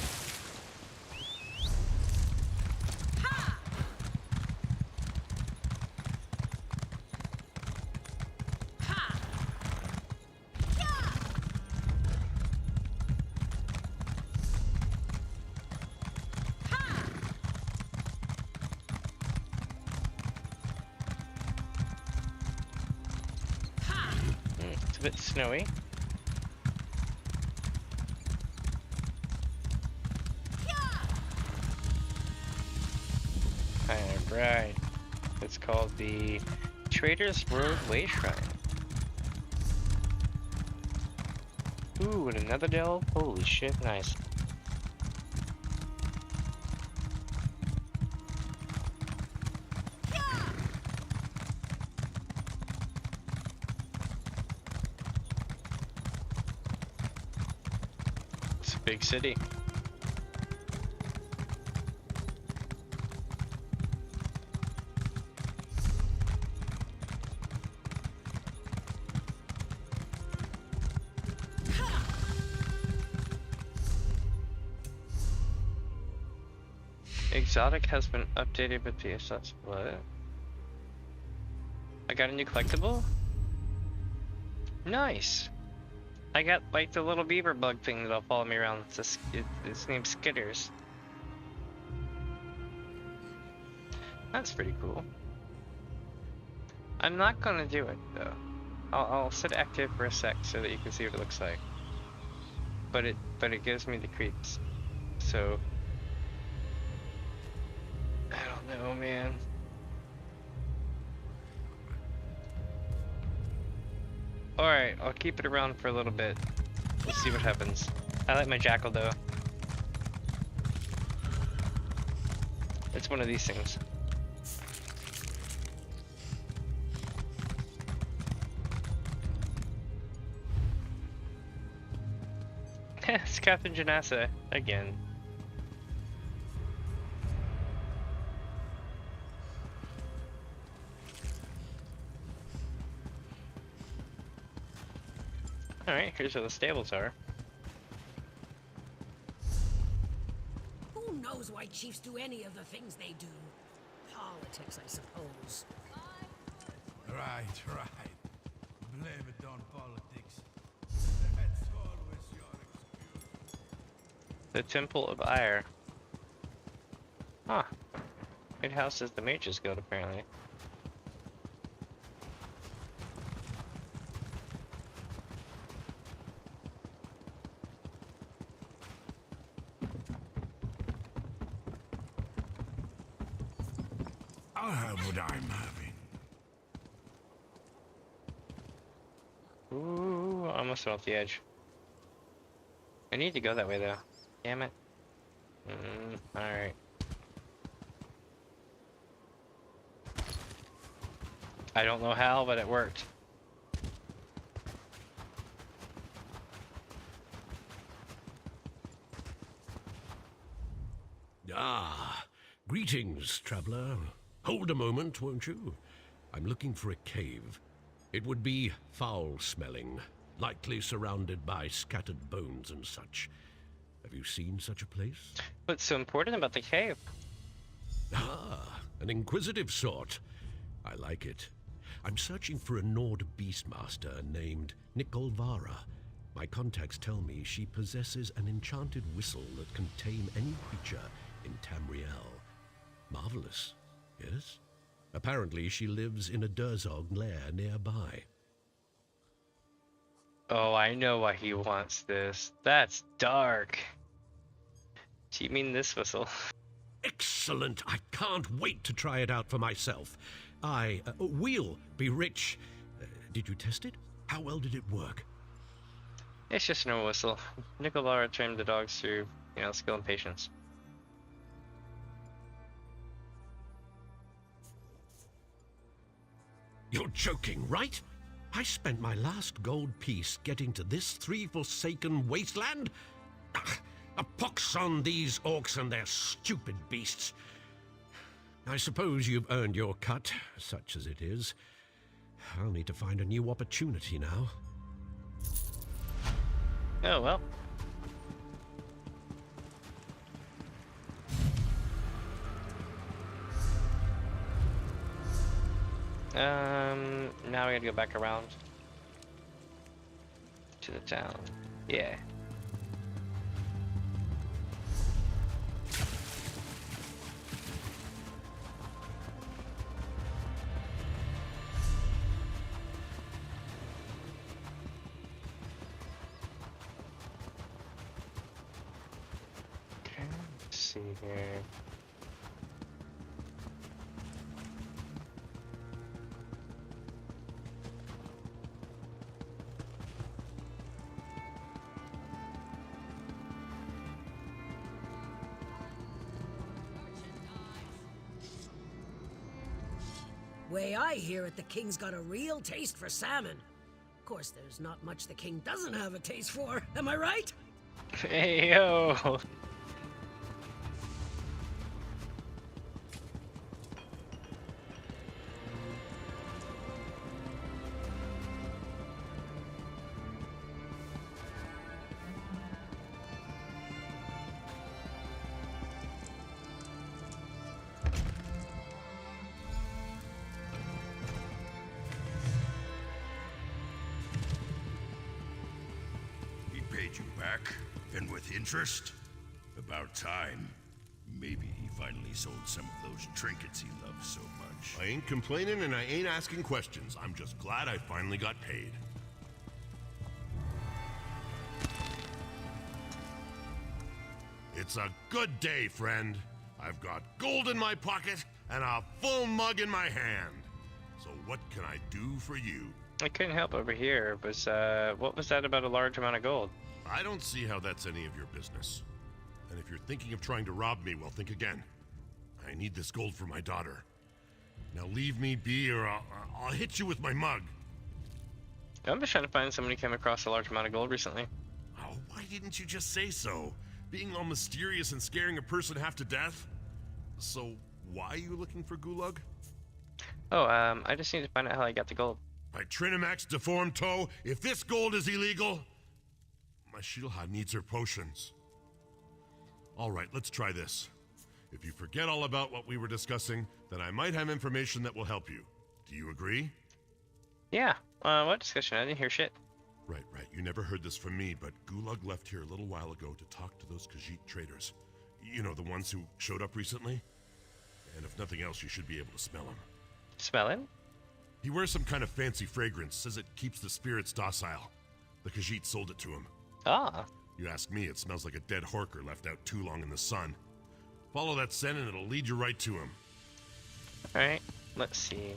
It's a bit snowy. Alright. It's called the Trader's Road Way Shrine. Ooh, and another delve? Holy shit, nice. It's a big city. Exotic has been updated with PSS. What? I got a new collectible? Nice! I got like the little beaver bug thing that'll follow me around. It's named Skitters. That's pretty cool. I'm not gonna do it though. I'll set it active for a sec so that you can see what it looks like. But it gives me the creeps. So I don't know, man. Alright, I'll keep it around for a little bit. We'll see what happens. I like my jackal though. It's one of these things. It's Captain Janassa again. Alright, here's where the stables are. Who knows why chiefs do any of the things they do? Politics, I suppose. Right. Blame it on politics. That's always your excuse. The Temple of Ire. Huh. It houses the Mages Guild, apparently. I'll have what I'm having. Ooh, almost off the edge. I need to go that way though. Damn it. Alright. I don't know how, but it worked. Ah, greetings, traveler. Hold a moment, won't you? I'm looking for a cave. It would be foul-smelling, likely surrounded by scattered bones and such. Have you seen such a place? What's so important about the cave? Ah, an inquisitive sort. I like it. I'm searching for a Nord beastmaster named Nikolvara. My contacts tell me she possesses an enchanted whistle that can tame any creature in Tamriel. Marvelous, yes? Apparently she lives in a Durzog lair nearby. Oh, I know why he wants this. That's dark. Do you mean this whistle? Excellent! I can't wait to try it out for myself. We'll be rich. Did you test it? How well did it work? It's just no whistle. Nicolara trained the dogs through, skill and patience. You're joking, right? I spent my last gold piece getting to this three-forsaken wasteland? A pox on these orcs and their stupid beasts. I suppose you've earned your cut, such as it is. I'll need to find a new opportunity now. Oh, well. Now we gotta go back around to the town. Yeah. Okay, let's see here. Way I hear it, the king's got a real taste for salmon. Of course, there's not much the king doesn't have a taste for, am I right? Hey, yo! You back, and with interest? About time. Maybe he finally sold some of those trinkets he loves so much. I ain't complaining and I ain't asking questions. I'm just glad I finally got paid. It's a good day, friend. I've got gold in my pocket and a full mug in my hand. So what can I do for you? I couldn't help over here, but what was that about a large amount of gold? I don't see how that's any of your business. And if you're thinking of trying to rob me, well, think again. I need this gold for my daughter. Now leave me be or I'll hit you with my mug. I'm just trying to find somebody who came across a large amount of gold recently. Oh, why didn't you just say so? Being all mysterious and scaring a person half to death? So, why are you looking for Gulag? Oh, I just need to find out how I got the gold. By Trinamax deformed toe, if this gold is illegal, my Shilha needs her potions. Alright, let's try this. If you forget all about what we were discussing, then I might have information that will help you. Do you agree? Yeah, what discussion? I didn't hear shit. Right. You never heard this from me, but Gulag left here a little while ago to talk to those Khajiit traders. You know, the ones who showed up recently? And if nothing else, you should be able to smell him. Smell him? He wears some kind of fancy fragrance, says it keeps the spirits docile. The Khajiit sold it to him. Ah. You ask me, it smells like a dead horker left out too long in the sun. Follow that scent and it'll lead you right to him. Alright, let's see.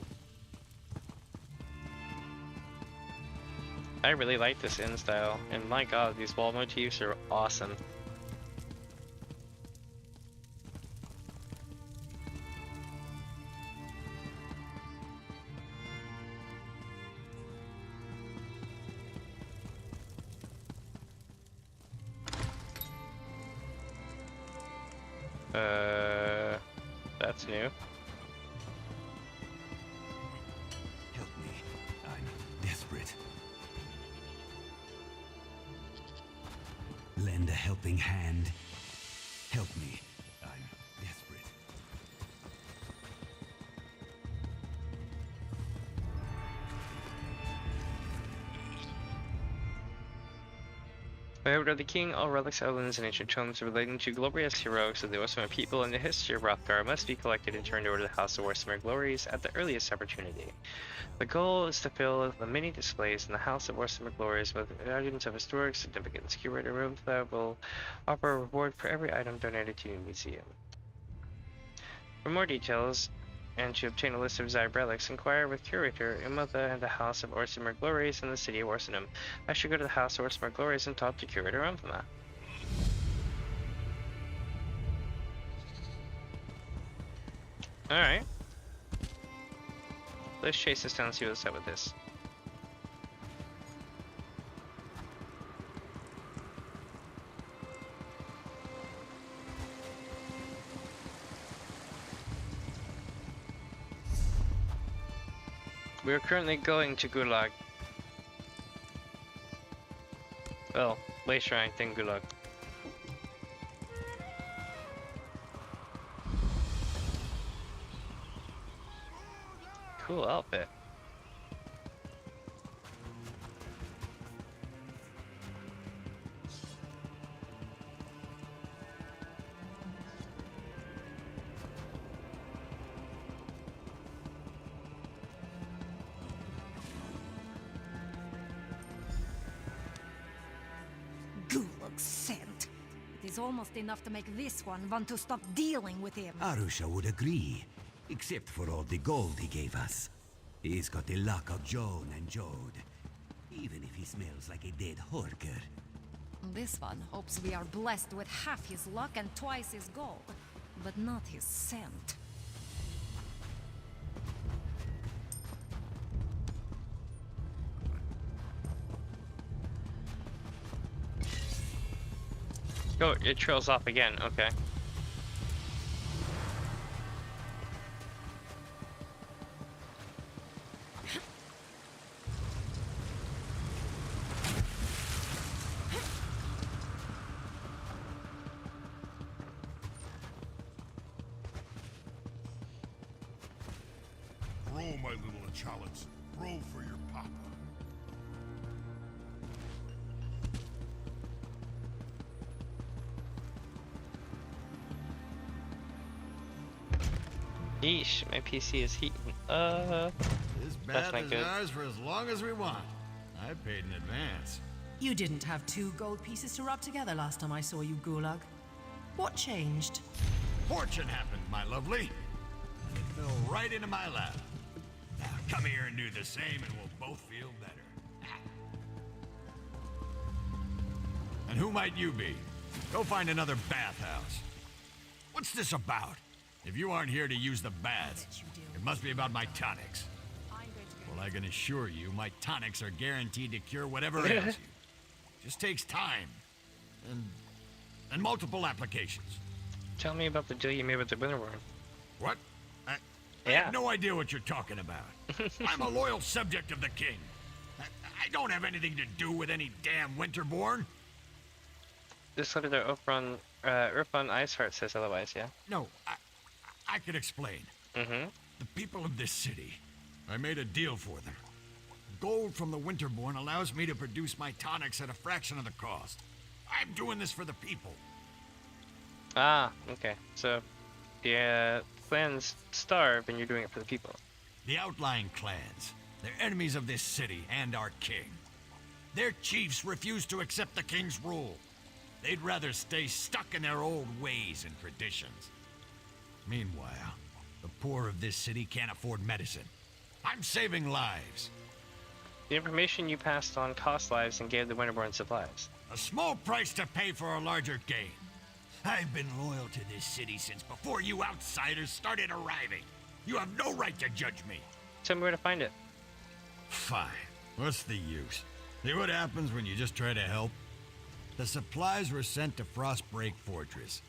I really like this inn style, and my god, these wall motifs are awesome. That's new. Help me. I'm desperate. Lend a helping hand? Help me. I'm desperate. Wherever the king, all relics, islands, and ancient tomes relating to glorious heroes of the Orsimer people and the history of Wrothgar must be collected and turned over to the House of Orsimer Glories at the earliest opportunity. The goal is to fill the many displays in the House of Orsimer Glories with items of historic significance. Curator Wrothgar will offer a reward for every item donated to the museum. For more details, and to obtain a list of desired relics, inquire with Curator Umotha and the House of Orsimer Glories in the city of Orsinum. I should go to the House of Orsimer Glories and talk to Curator Umotha. Alright. Let's chase this down and see what's up with this. We are currently going to Gulag. Well, later ranked in Gulag. Cool outfit. Gulag's scent. It is almost enough to make this one want to stop dealing with him. Arusha would agree, except for all the gold he gave us. He's got the luck of Joan and Jode, even if he smells like a dead Horker. This one hopes we are blessed with half his luck and twice his gold, but not his scent. Oh, it trails off again, okay. Row, my little Chalice. Row for your papa. Yeesh, my PC is heating. This That's bath not is good. ours for as long as we want. I paid in advance. You didn't have 2 gold pieces to rub together last time I saw you, Gulag. What changed? Fortune happened, my lovely. It fell right into my lap. Now come here and do the same and we'll both feel better. And who might you be? Go find another bathhouse. What's this about? If you aren't here to use the baths, it must be about my tonics. Well, I can assure you, my tonics are guaranteed to cure whatever ails you. Just takes time. And multiple applications. Tell me about the deal you made with the Winterborn. What? I have no idea what you're talking about. I'm a loyal subject of the king. I don't have anything to do with any damn Winterborn. This letter to Urfon Iceheart says otherwise, yeah? No, I can explain. Mm-hmm. The people of this city, I made a deal for them. Gold from the Winterborn allows me to produce my tonics at a fraction of the cost. I'm doing this for the people. Ah, okay. So, the clans starve and you're doing it for the people. The outlying clans, they're enemies of this city and our king. Their chiefs refuse to accept the king's rule. They'd rather stay stuck in their old ways and traditions. Meanwhile, the poor of this city can't afford medicine. I'm saving lives. The information you passed on cost lives and gave the Winterborn supplies. A small price to pay for a larger gain. I've been loyal to this city since before you outsiders started arriving. You have no right to judge me. Tell me where to find it. Fine. What's the use? See what happens when you just try to help? The supplies were sent to Frostbreak Fortress.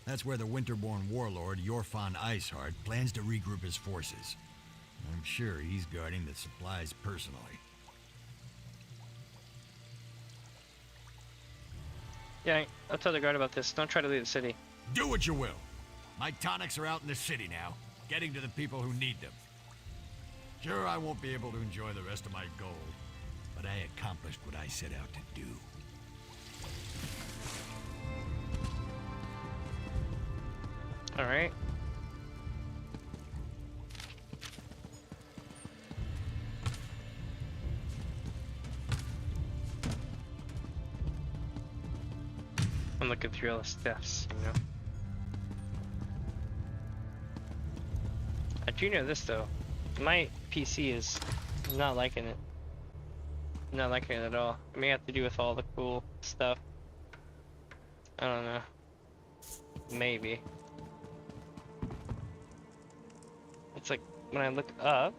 That's where the Winterborn warlord, Yorfon Iceheart, plans to regroup his forces. I'm sure he's guarding the supplies personally. Yeah, I'll tell the guard about this. Don't try to leave the city. Do what you will. My tonics are out in the city now, getting to the people who need them. Sure, I won't be able to enjoy the rest of my gold, but I accomplished what I set out to do. Alright. I'm looking through all the stuffs, you know. I do know this though. My PC is not liking it. Not liking it at all. It may have to do with all the cool stuff. I don't know. Maybe. It's like when I look up,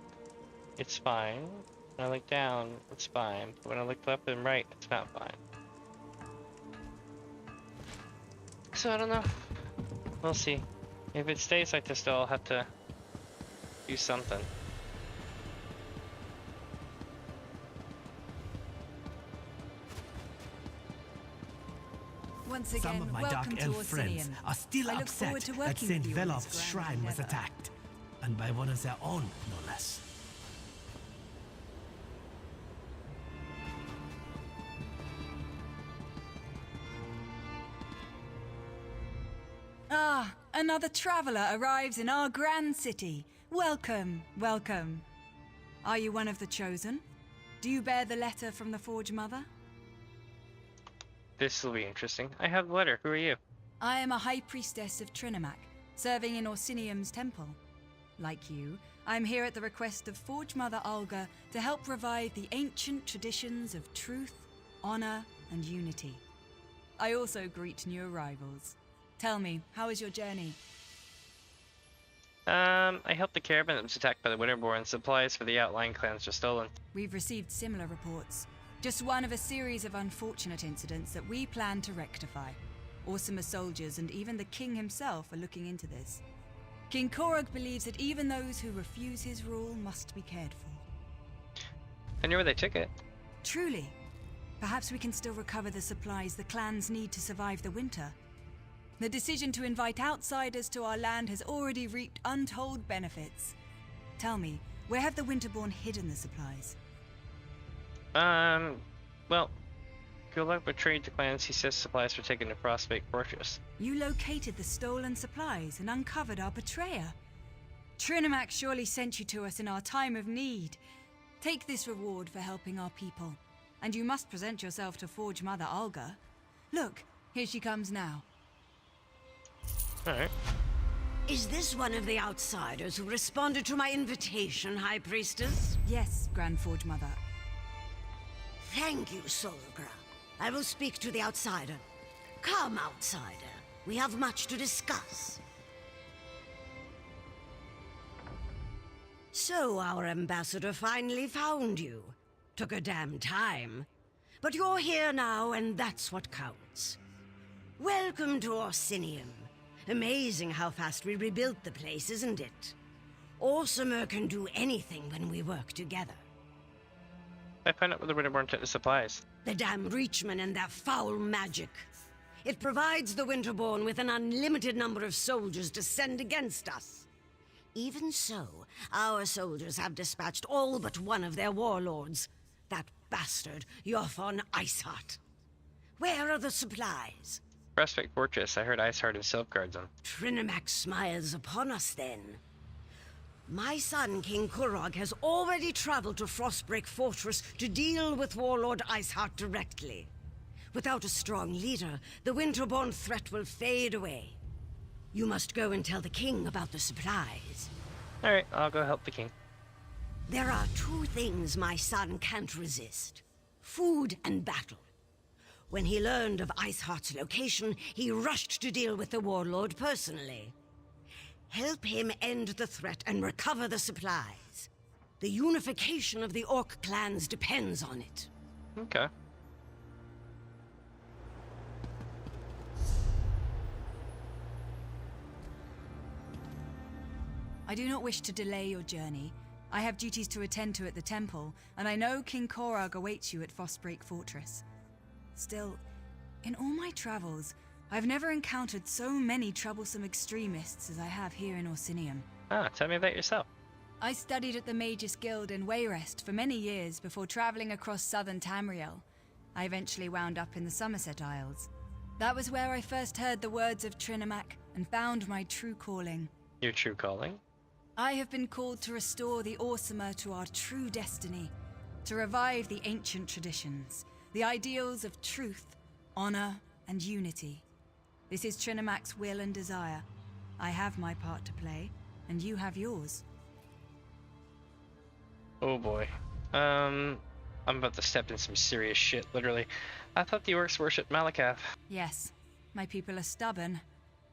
it's fine. When I look down, it's fine. But when I look left and right, it's not fine. So I don't know. We'll see. If it stays like this though, I'll have to do something. Once again, Some of my welcome Dark to Elf friends Orsinium. are still I look upset forward to that working St. with you on Velof's this shrine was grand attacked, and by one of their own, no less. Ah, another traveler arrives in our grand city. Welcome, welcome. Are you one of the chosen? Do you bear the letter from the Forge Mother? This will be interesting. I have the letter. Who are you? I am a high priestess of Trinimac, serving in Orsinium's temple. Like you, I'm here at the request of Forge Mother Alga to help revive the ancient traditions of truth, honor, and unity. I also greet new arrivals. Tell me, how is your journey? I helped the caravan that was attacked by the Winterborn. Supplies for the outlying clans were stolen. We've received similar reports. Just one of a series of unfortunate incidents that we plan to rectify. Orsimer soldiers and even the king himself are looking into this. King Korog believes that even those who refuse his rule must be cared for. I knew where they took it. Truly. Perhaps we can still recover the supplies the clans need to survive the winter. The decision to invite outsiders to our land has already reaped untold benefits. Tell me, where have the Winterborn hidden the supplies? Well, Gulag betrayed the clans. He says supplies were taken to Frostbake Fortress. You located the stolen supplies and uncovered our betrayer. Trinimac surely sent you to us in our time of need. Take this reward for helping our people. And you must present yourself to Forge Mother Alga. Look, here she comes now. Alright. Is this one of the outsiders who responded to my invitation, High Priestess? Yes, Grand Forge Mother. Thank you, Solgra. I will speak to the outsider. Come, outsider. We have much to discuss. So our ambassador finally found you. Took a damn time. But you're here now, and that's what counts. Welcome to Orsinium. Amazing how fast we rebuilt the place, isn't it? Orsimer can do anything when we work together. I found out where the Winterborn took the supplies. The damn Reachmen and their foul magic. It provides the Winterborn with an unlimited number of soldiers to send against us. Even so, our soldiers have dispatched all but one of their warlords. That bastard, Yothon Iceheart. Where are the supplies? Frostbake Fortress. I heard Iceheart and safeguards them. Trinimac smiles upon us then. My son, King Korog, has already traveled to Frostbreak Fortress to deal with Warlord Iceheart directly. Without a strong leader, the Winterborn threat will fade away. You must go and tell the king about the supplies. Alright, I'll go help the king. There are two things my son can't resist. Food and battle. When he learned of Iceheart's location, he rushed to deal with the warlord personally. Help him end the threat and recover the supplies. The unification of the Orc clans depends on it. Okay. I do not wish to delay your journey. I have duties to attend to at the temple, and I know King Korog awaits you at Frostbreak Fortress. Still, In all my travels, I've never encountered so many troublesome extremists as I have here in Orsinium. Ah, tell me about yourself. I studied at the Magus Guild in Wayrest for many years before traveling across southern Tamriel. I eventually wound up in the Somerset Isles. That was where I first heard the words of Trinimac and found my true calling. Your true calling? I have been called to restore the Orsimer to our true destiny, to revive the ancient traditions, the ideals of truth, honor, and unity. This is Trinimac's will and desire. I have my part to play, and you have yours. Oh boy. I'm about to step in some serious shit, literally. I thought the Orcs worshipped Malakath. Yes, my people are stubborn.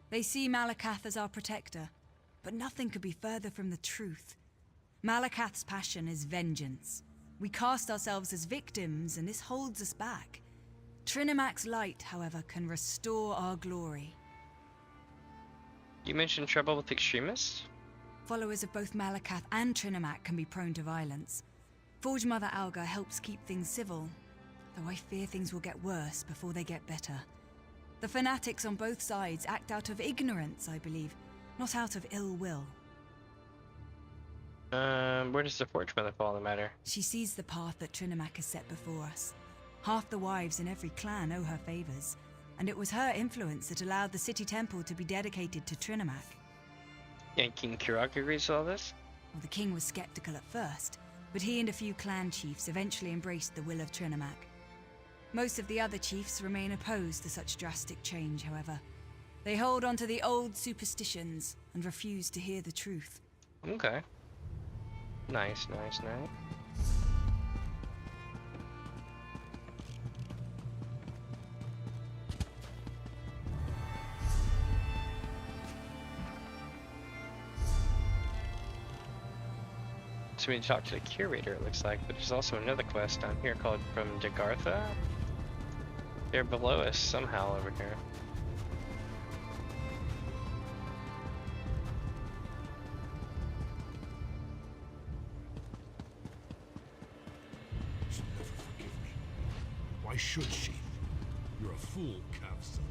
They see Malakath as our protector, but nothing could be further from the truth. Malakath's passion is vengeance. We cast ourselves as victims, and this holds us back. Trinimac's light, however, can restore our glory. You mentioned trouble with extremists? Followers of both Malakath and Trinimac can be prone to violence. Forge Mother Alga helps keep things civil, though I fear things will get worse before they get better. The fanatics on both sides act out of ignorance, I believe, not out of ill will. Where does the Forge Mother fall in the matter? She sees the path that Trinimac has set before us. Half the wives in every clan owe her favors, and it was her influence that allowed the city temple to be dedicated to Trinimac. And King Kirog agrees with all this? Well, the king was skeptical at first, but he and a few clan chiefs eventually embraced the will of Trinimac. Most of the other chiefs remain opposed to such drastic change, however. They hold onto the old superstitions and refuse to hear the truth. Okay. Nice. So we need to talk to the curator, it looks like, but there's also another quest down here called From Dagartha. They're below us somehow over here. She'll never forgive me. Why should she? You're a fool, Kavsa.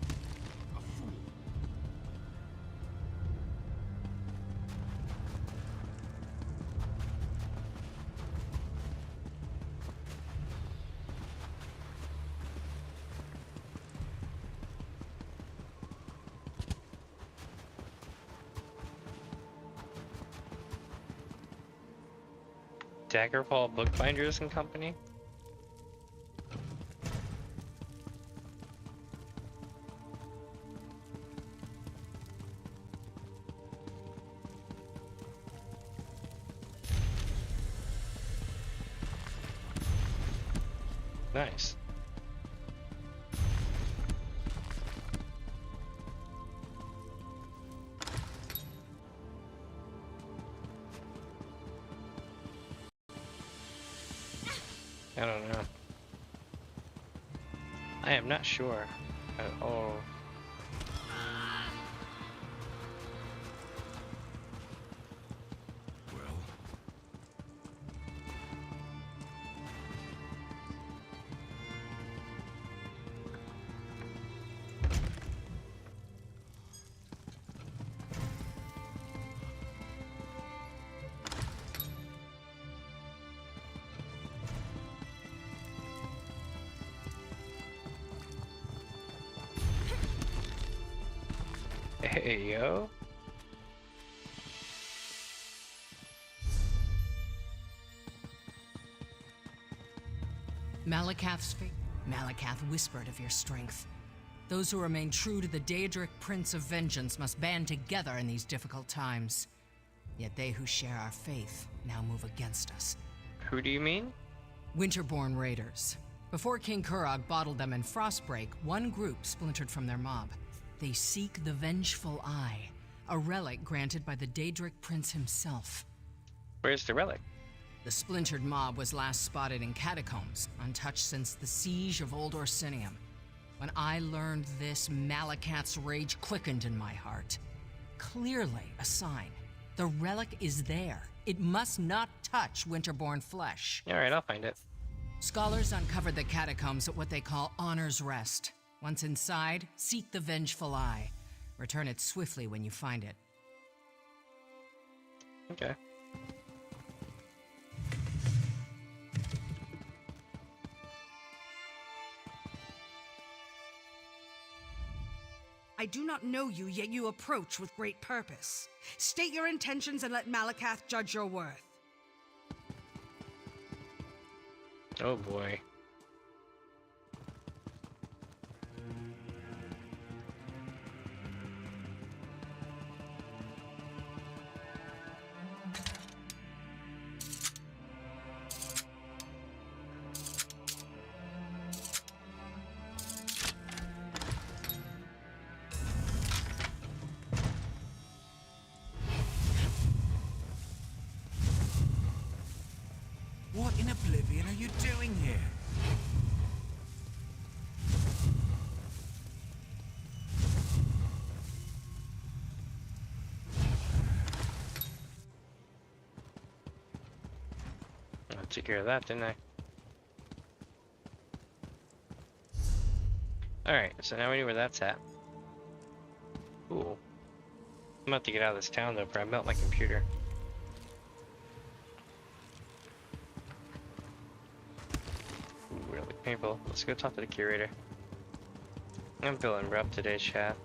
A fool. Daggerfall Bookbinders and Company? Nice. I don't know. I am not sure. Oh. Well, Hey, yo. Malakath's fate. Malakath whispered of your strength. Those who remain true to the Daedric Prince of Vengeance must band together in these difficult times. Yet they who share our faith now move against us. Who do you mean? Winterborn Raiders. Before King Kurog bottled them in Frostbreak, one group splintered from their mob. They seek the Vengeful Eye, a relic granted by the Daedric Prince himself. Where's the relic? The splintered mob was last spotted in catacombs, untouched since the siege of Old Orsinium. When I learned this, Malakath's rage quickened in my heart. Clearly a sign. The relic is there. It must not touch Winterborn flesh. Alright, I'll find it. Scholars uncovered the catacombs at what they call Honor's Rest. Once inside, seek the Vengeful Eye. Return it swiftly when you find it. Okay. I do not know you, yet you approach with great purpose. State your intentions and let Malakath judge your worth. Oh boy. What in oblivion are you doing here? I took care of that, didn't I? Alright, so now we know where that's at. Cool. I'm about to get out of this town though, but I melt my computer. Ooh, really painful. Let's go talk to the curator. I'm feeling rough today, chat.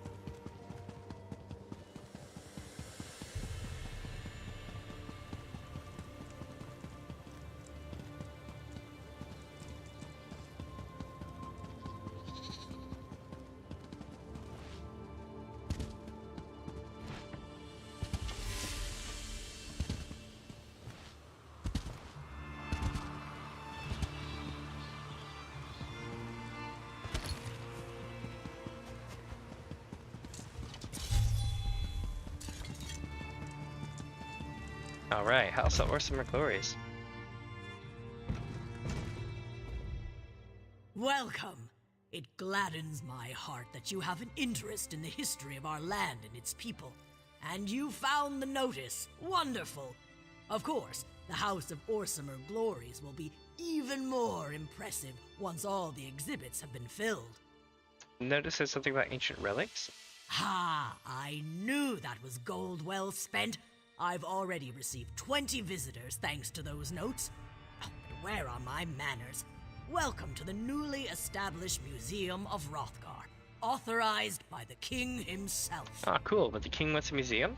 Alright, House of Orsimer Glories. Welcome. It gladdens my heart that you have an interest in the history of our land and its people. And you found the notice. Wonderful. Of course, the House of Orsimer Glories will be even more impressive once all the exhibits have been filled. Notice there's something about ancient relics? Ha! I knew that was gold well spent. I've already received 20 visitors thanks to those notes. Oh, but where are my manners? Welcome to the newly established Museum of Wrothgar, authorized by the king himself. Ah, cool, but the king wants a museum?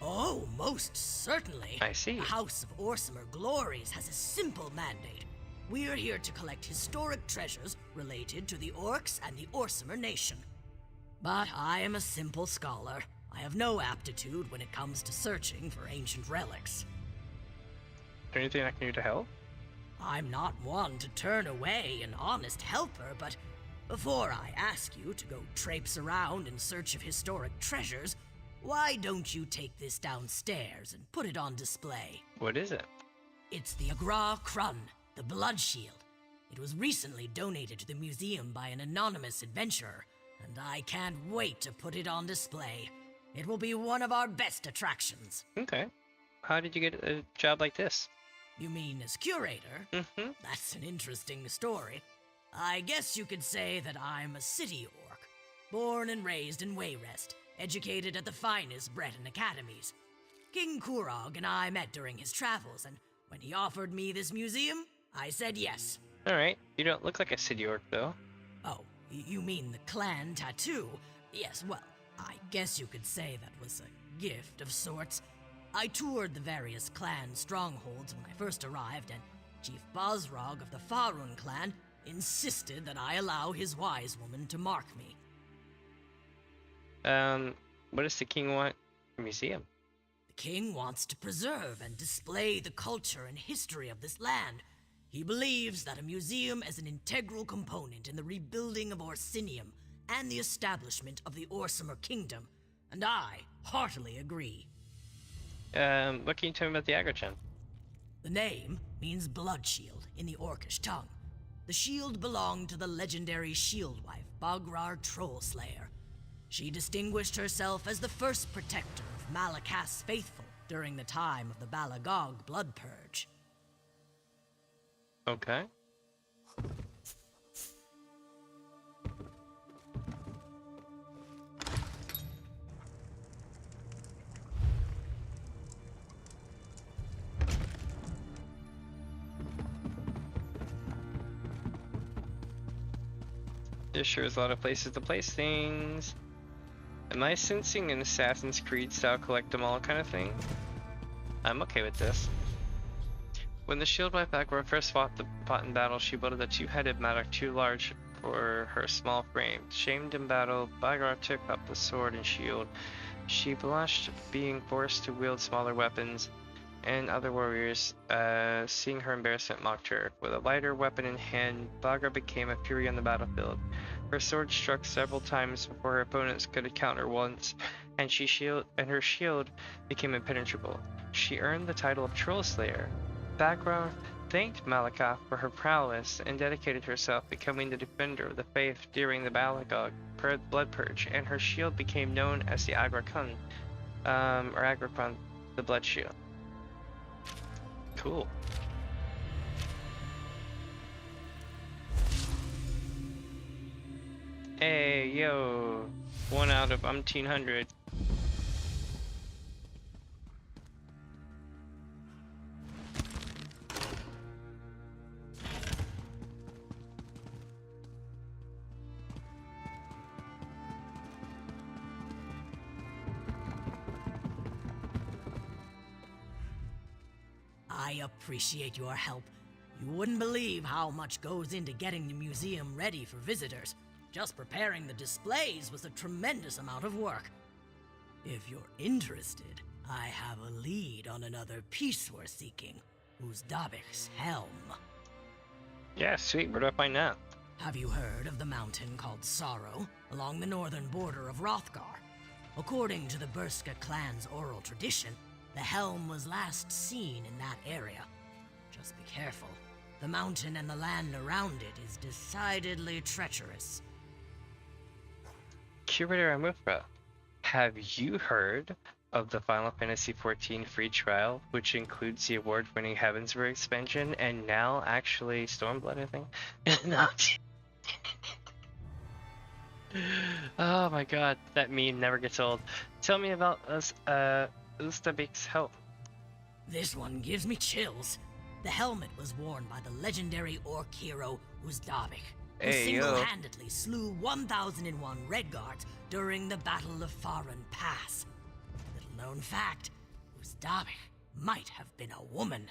Oh, most certainly. I see. The House of Orsimer Glories has a simple mandate. We're here to collect historic treasures related to the Orcs and the Orsimer nation. But I am a simple scholar. I have no aptitude when it comes to searching for ancient relics. Is there anything I can do to help? I'm not one to turn away an honest helper, but before I ask you to go traipse around in search of historic treasures, why don't you take this downstairs and put it on display? What is it? It's the Agra Krun, the Blood Shield. It was recently donated to the museum by an anonymous adventurer, and I can't wait to put it on display. It will be one of our best attractions. Okay. How did you get a job like this? You mean as curator? Mm-hmm. That's an interesting story. I guess you could say that I'm a city orc. Born and raised in Wayrest, educated at the finest Breton academies. King Kurog and I met during his travels, and when he offered me this museum, I said yes. Alright, you don't look like a city orc though. Oh, you mean the clan tattoo? Yes, well, I guess you could say that was a gift of sorts. I toured the various clan strongholds when I first arrived, and Chief Bosrog of the Farun clan insisted that I allow his wise woman to mark me. What does the king want in a museum? The king wants to preserve and display the culture and history of this land. He believes that a museum is an integral component in the rebuilding of Orsinium and the establishment of the Orsimer kingdom, and I heartily agree. What can you tell me about the Agrochan? The name means blood shield in the Orcish tongue. The shield belonged to the legendary shield wife, Bagrar Trollslayer. She distinguished herself as the first protector of Malakath's faithful during the time of the Balagog blood purge. Okay. There sure is a lot of places to place things. Am I sensing an Assassin's Creed style collect them all kind of thing? I'm okay with this. When the shield wife Bagwar first fought in battle, she wielded a two-headed mattock too large for her small frame. Shamed in battle, Bagwar took up the sword and shield. She blushed, being forced to wield smaller weapons, and other warriors, seeing her embarrassment, mocked her. With a lighter weapon in hand, Bagwar became a fury on the battlefield. Her sword struck several times before her opponents could counter once, and her shield became impenetrable. She earned the title of Troll Slayer. Bagwar thanked Malakath for her prowess and dedicated herself, becoming the defender of the faith during the Balagog blood purge, and her shield became known as the Agrakhan, or Agrakhan, the Blood Shield. Cool. Hey, yo, 1 out of 1,800. I appreciate your help. You wouldn't believe how much goes into getting the museum ready for visitors. Just preparing the displays was a tremendous amount of work. If you're interested, I have a lead on another piece we're seeking, Uzdabik's helm. Yeah, sweet. Where do I find that? Have you heard of the mountain called Sorrow, along the northern border of Wrothgar? According to the Burska clan's oral tradition, the helm was last seen in that area. Just be careful. The mountain and the land around it is decidedly treacherous. Curator Amufra, have you heard of the Final Fantasy XIV free trial, which includes the award-winning Heavensward expansion and now actually Stormblood, I think? Not. Oh my god, that meme never gets old. Tell me about Uzdabik's helm. This one gives me chills. The helmet was worn by the legendary orc hero Uzdabik, who single-handedly slew 1001 Redguards during the Battle of Faran Pass. Little known fact, Uzdabik might have been a woman.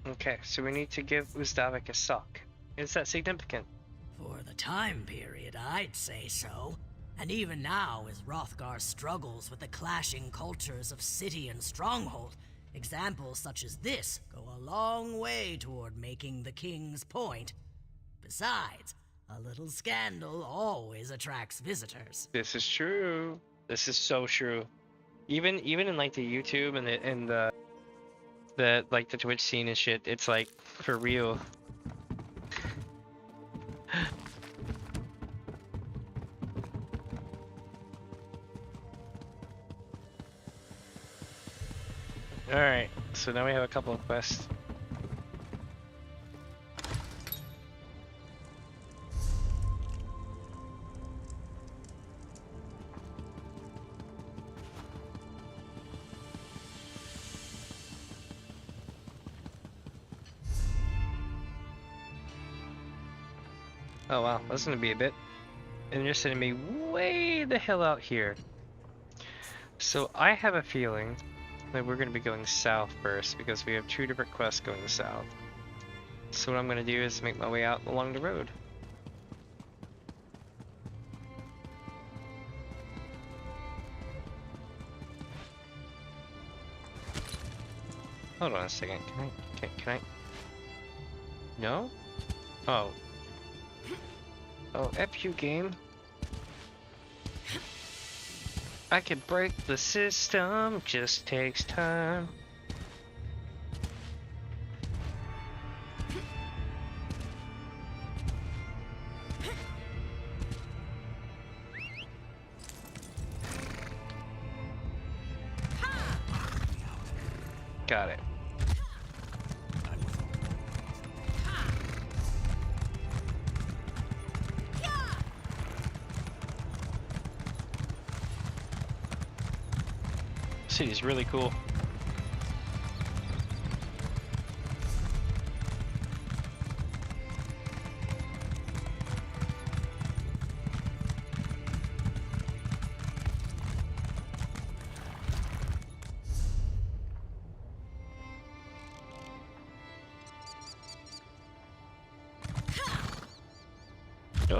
Okay, so we need to give Uzdabik a sock. Is that significant? For the time period, I'd say so. And even now, as Wrothgar struggles with the clashing cultures of city and stronghold, examples such as this go a long way toward making the king's point. Besides, a little scandal always attracts visitors. This is true. This is so true. Even in like the YouTube and the like the Twitch scene and shit, it's like for real. Alright, so now we have a couple of quests. Oh wow, that's gonna be a bit. And you're sending me way the hell out here. So I have a feeling that we're going to be going south first because we have 2 different quests going south. So what I'm going to do is make my way out along the road. Hold on a second. Can I? No? Oh. Oh, F you, game. I can break the system, just takes time. Got it. City's really cool.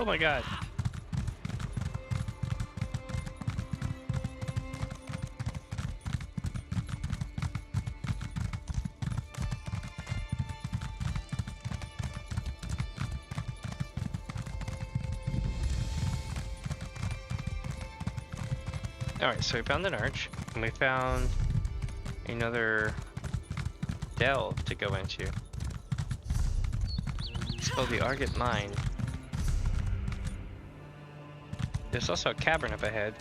Oh my god. Alright, so we found an arch, and we found another delve to go into. It's called the Argot Mine. There's also a cavern up ahead.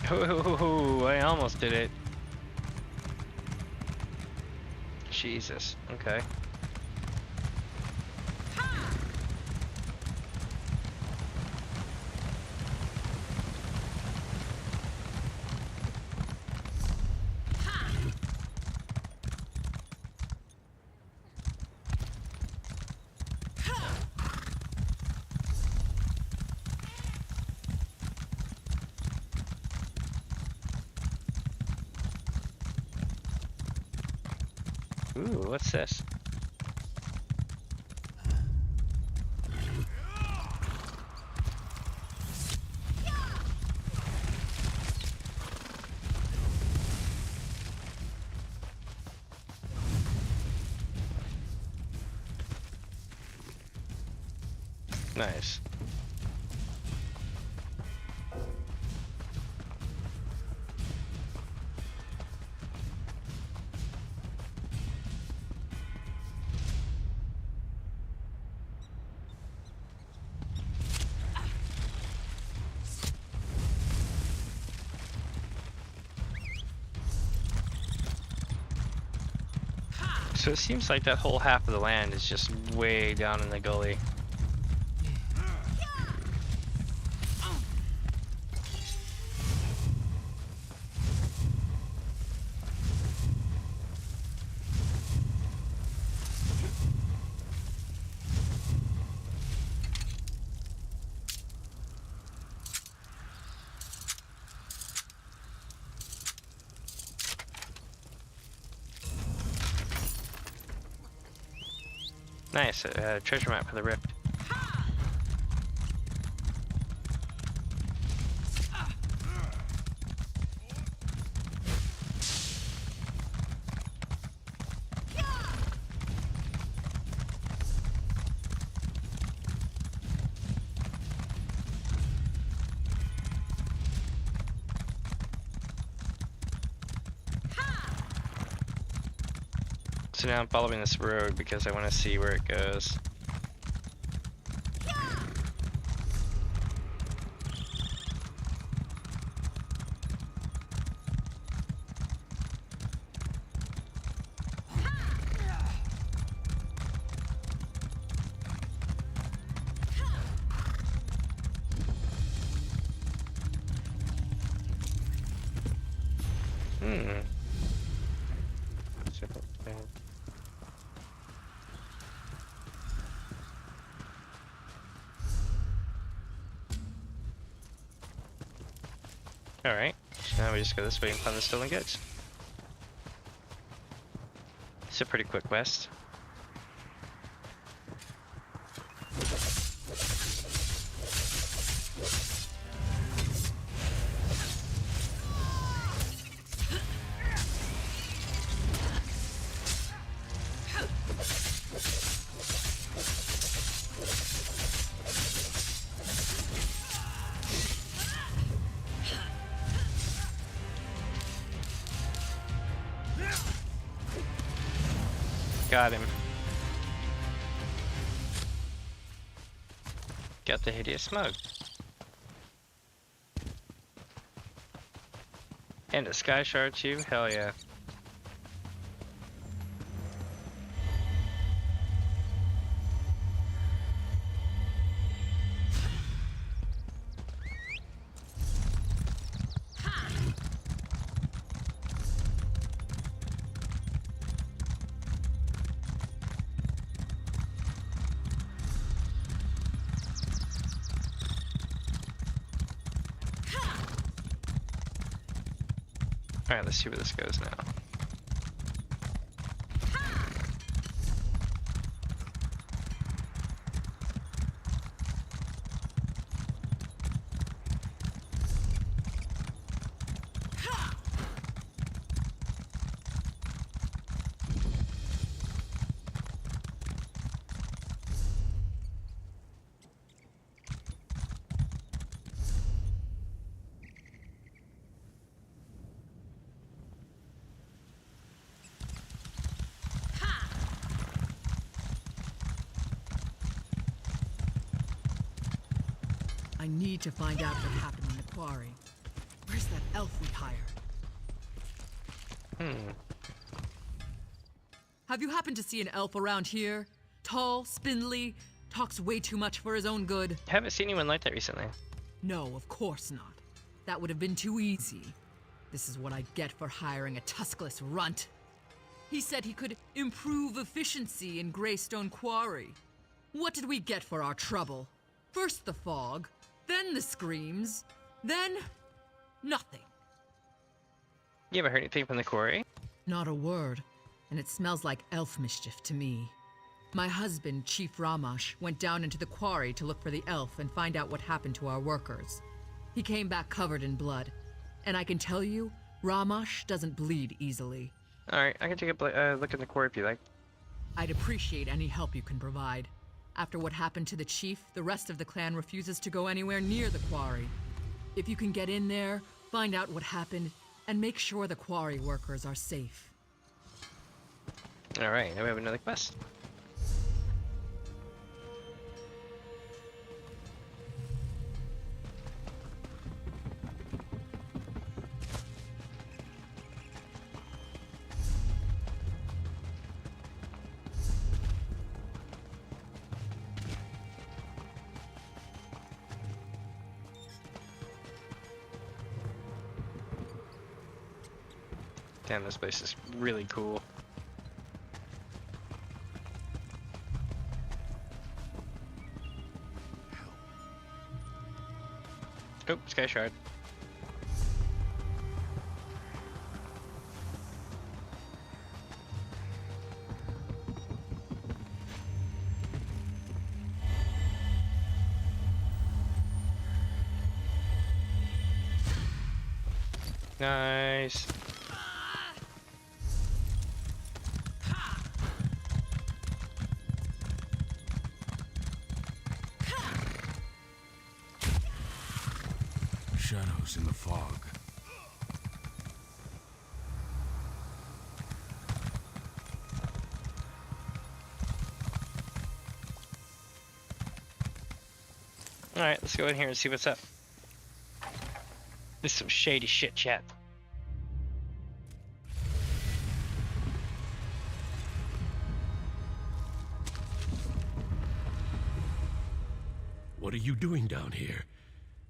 Oh, I almost did it. Jesus, okay. Ooh, what's this? Nice. So it seems like that whole half of the land is just way down in the gully. Nice, treasure map for the rift. So now I'm following this road because I want to see where it goes. Alright, so now we just go this way and find the stolen goods. It's a pretty quick quest. Got him. Got the hideous smug. And a sky shard too? Hell yeah. Alright, let's see where this goes now. I need to find out what happened in the quarry. Where's that elf we hired? Have you happened to see an elf around here? Tall, spindly, talks way too much for his own good. Haven't seen anyone like that recently. No, of course not. That would have been too easy. This is what I get for hiring a tuskless runt. He said he could improve efficiency in Greystone Quarry. What did we get for our trouble? First the fog, then the screams, then nothing. You ever heard anything from the quarry? Not a word, and it smells like elf mischief to me. My husband, Chief Ramash, went down into the quarry to look for the elf and find out what happened to our workers. He came back covered in blood, and I can tell you, Ramash doesn't bleed easily. Alright, I can take a look in the quarry if you like. I'd appreciate any help you can provide. After what happened to the chief, the rest of the clan refuses to go anywhere near the quarry. If you can get in there, find out what happened, and make sure the quarry workers are safe. Alright, now we have another quest. Damn, this place is really cool. Oh, Sky Shard. Nice. Shadows in the fog. Alright, let's go in here and see what's up. This is some shady shit, chat. What are you doing down here?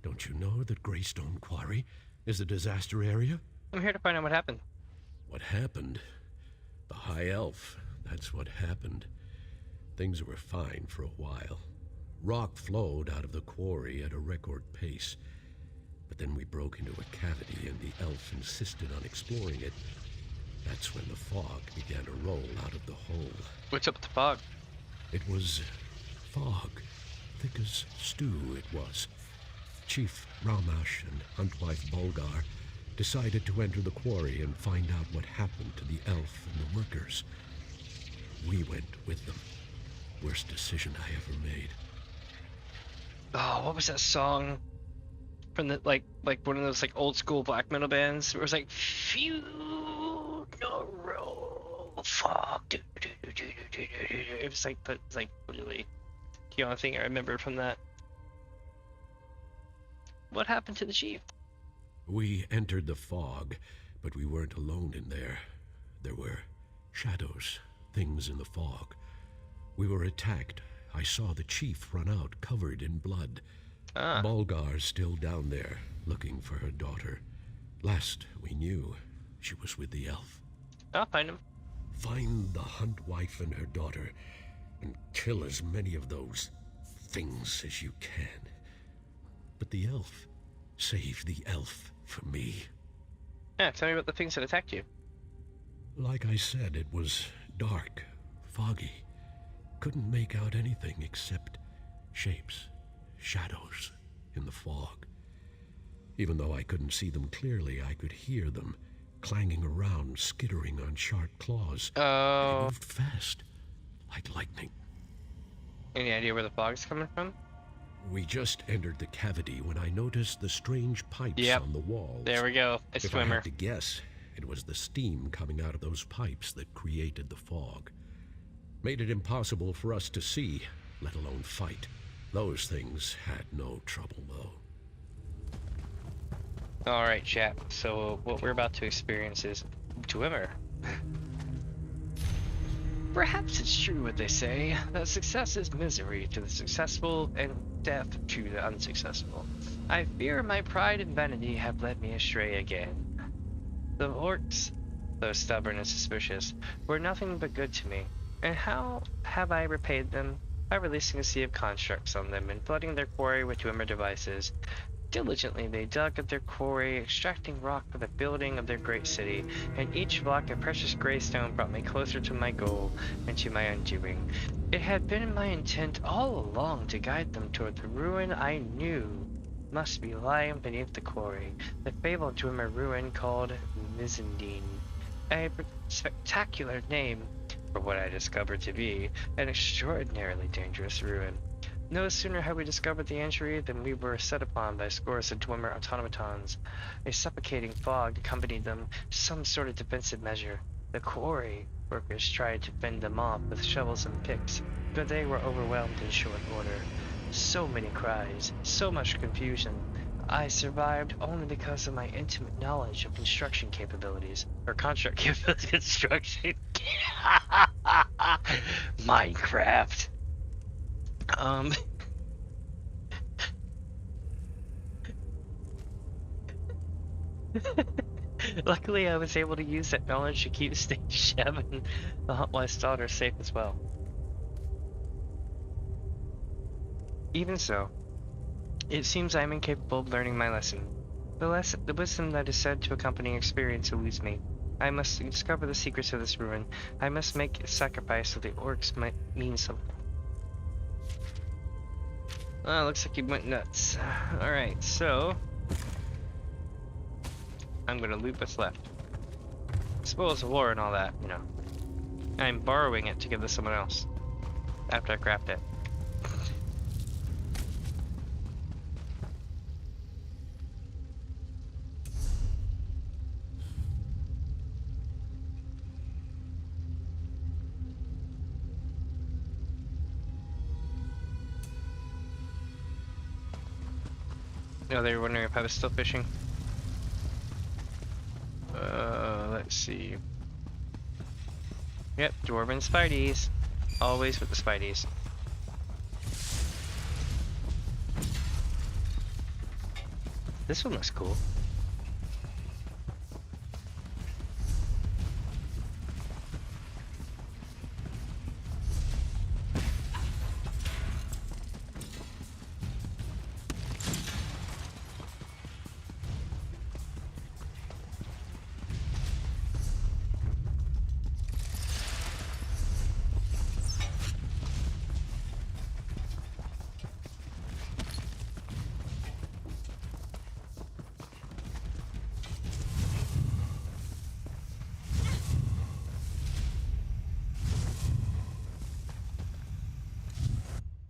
Don't you know that Greystone Quarry is a disaster area? I'm here to find out what happened. What happened? The High Elf, that's what happened. Things were fine for a while. Rock flowed out of the quarry at a record pace. But then we broke into a cavity and the elf insisted on exploring it. That's when the fog began to roll out of the hole. What's up with the fog? It was fog. Thick as stew it was. Chief Ramash and huntwife Bulgar decided to enter the quarry and find out what happened to the elf and the workers. We went with them. Worst decision I ever made. Oh, what was that song? From the like one of those like old school black metal bands where it was like funeral fog. It was like really the only thing I remember from that. What happened to the chief? We entered the fog, but we weren't alone in there. There were shadows, things in the fog. We were attacked. I saw the chief run out, covered in blood. Bulgar's still down there, looking for her daughter. Last we knew, she was with the elf. I'll find him. Find the huntwife and her daughter, and kill as many of those things as you can. But the elf, save the elf for me. Yeah, tell me about the things that attacked you. Like I said, it was dark, foggy. Couldn't make out anything except shapes, shadows in the fog. Even though I couldn't see them clearly, I could hear them clanging around, skittering on sharp claws. Oh. They moved fast, like lightning. Any idea where the fog's coming from? We just entered the cavity when I noticed the strange pipes on the walls. There we go. A If swimmer. I had to guess, it was the steam coming out of those pipes that created the fog. Made it impossible for us to see, let alone fight. Those things had no trouble, though. Alright, chat. So what we're about to experience is Dwemer. Perhaps it's true what they say, that success is misery to the successful and death to the unsuccessful. I fear my pride and vanity have led me astray again. The Orcs, though stubborn and suspicious, were nothing but good to me. And how have I repaid them? By releasing a sea of constructs on them and flooding their quarry with Dwemer devices. Diligently they dug at their quarry, extracting rock for the building of their great city, and each block of precious gray stone brought me closer to my goal and to my undoing. It had been my intent all along to guide them toward the ruin I knew must be lying beneath the quarry, the fabled Dwemer ruin called Mizendine. A spectacular name for what I discovered to be an extraordinarily dangerous ruin. No sooner had we discovered the entry than we were set upon by scores of Dwemer automatons. A suffocating fog accompanied them, some sort of defensive measure. The quarry workers tried to fend them off with shovels and picks, but they were overwhelmed in short order. So many cries, so much confusion. I survived only because of my intimate knowledge of construction capabilities, or construct capabilities, construction. Minecraft. Luckily, I was able to use that knowledge to keep Stage 7, the Huntwise daughter, safe as well. Even so, it seems I am incapable of learning my lesson. The wisdom that is said to accompany experience eludes me. I must discover the secrets of this ruin. I must make a sacrifice so the Orcs might mean something. Oh, looks like he went nuts. Alright, so I'm gonna loot what's left. Spoils of war and all that, you know. I'm borrowing it to give to someone else after I craft it. Oh, they were wondering if I was still fishing. Let's see. Yep, Dwarven Spideys. Always with the Spideys. This one looks cool.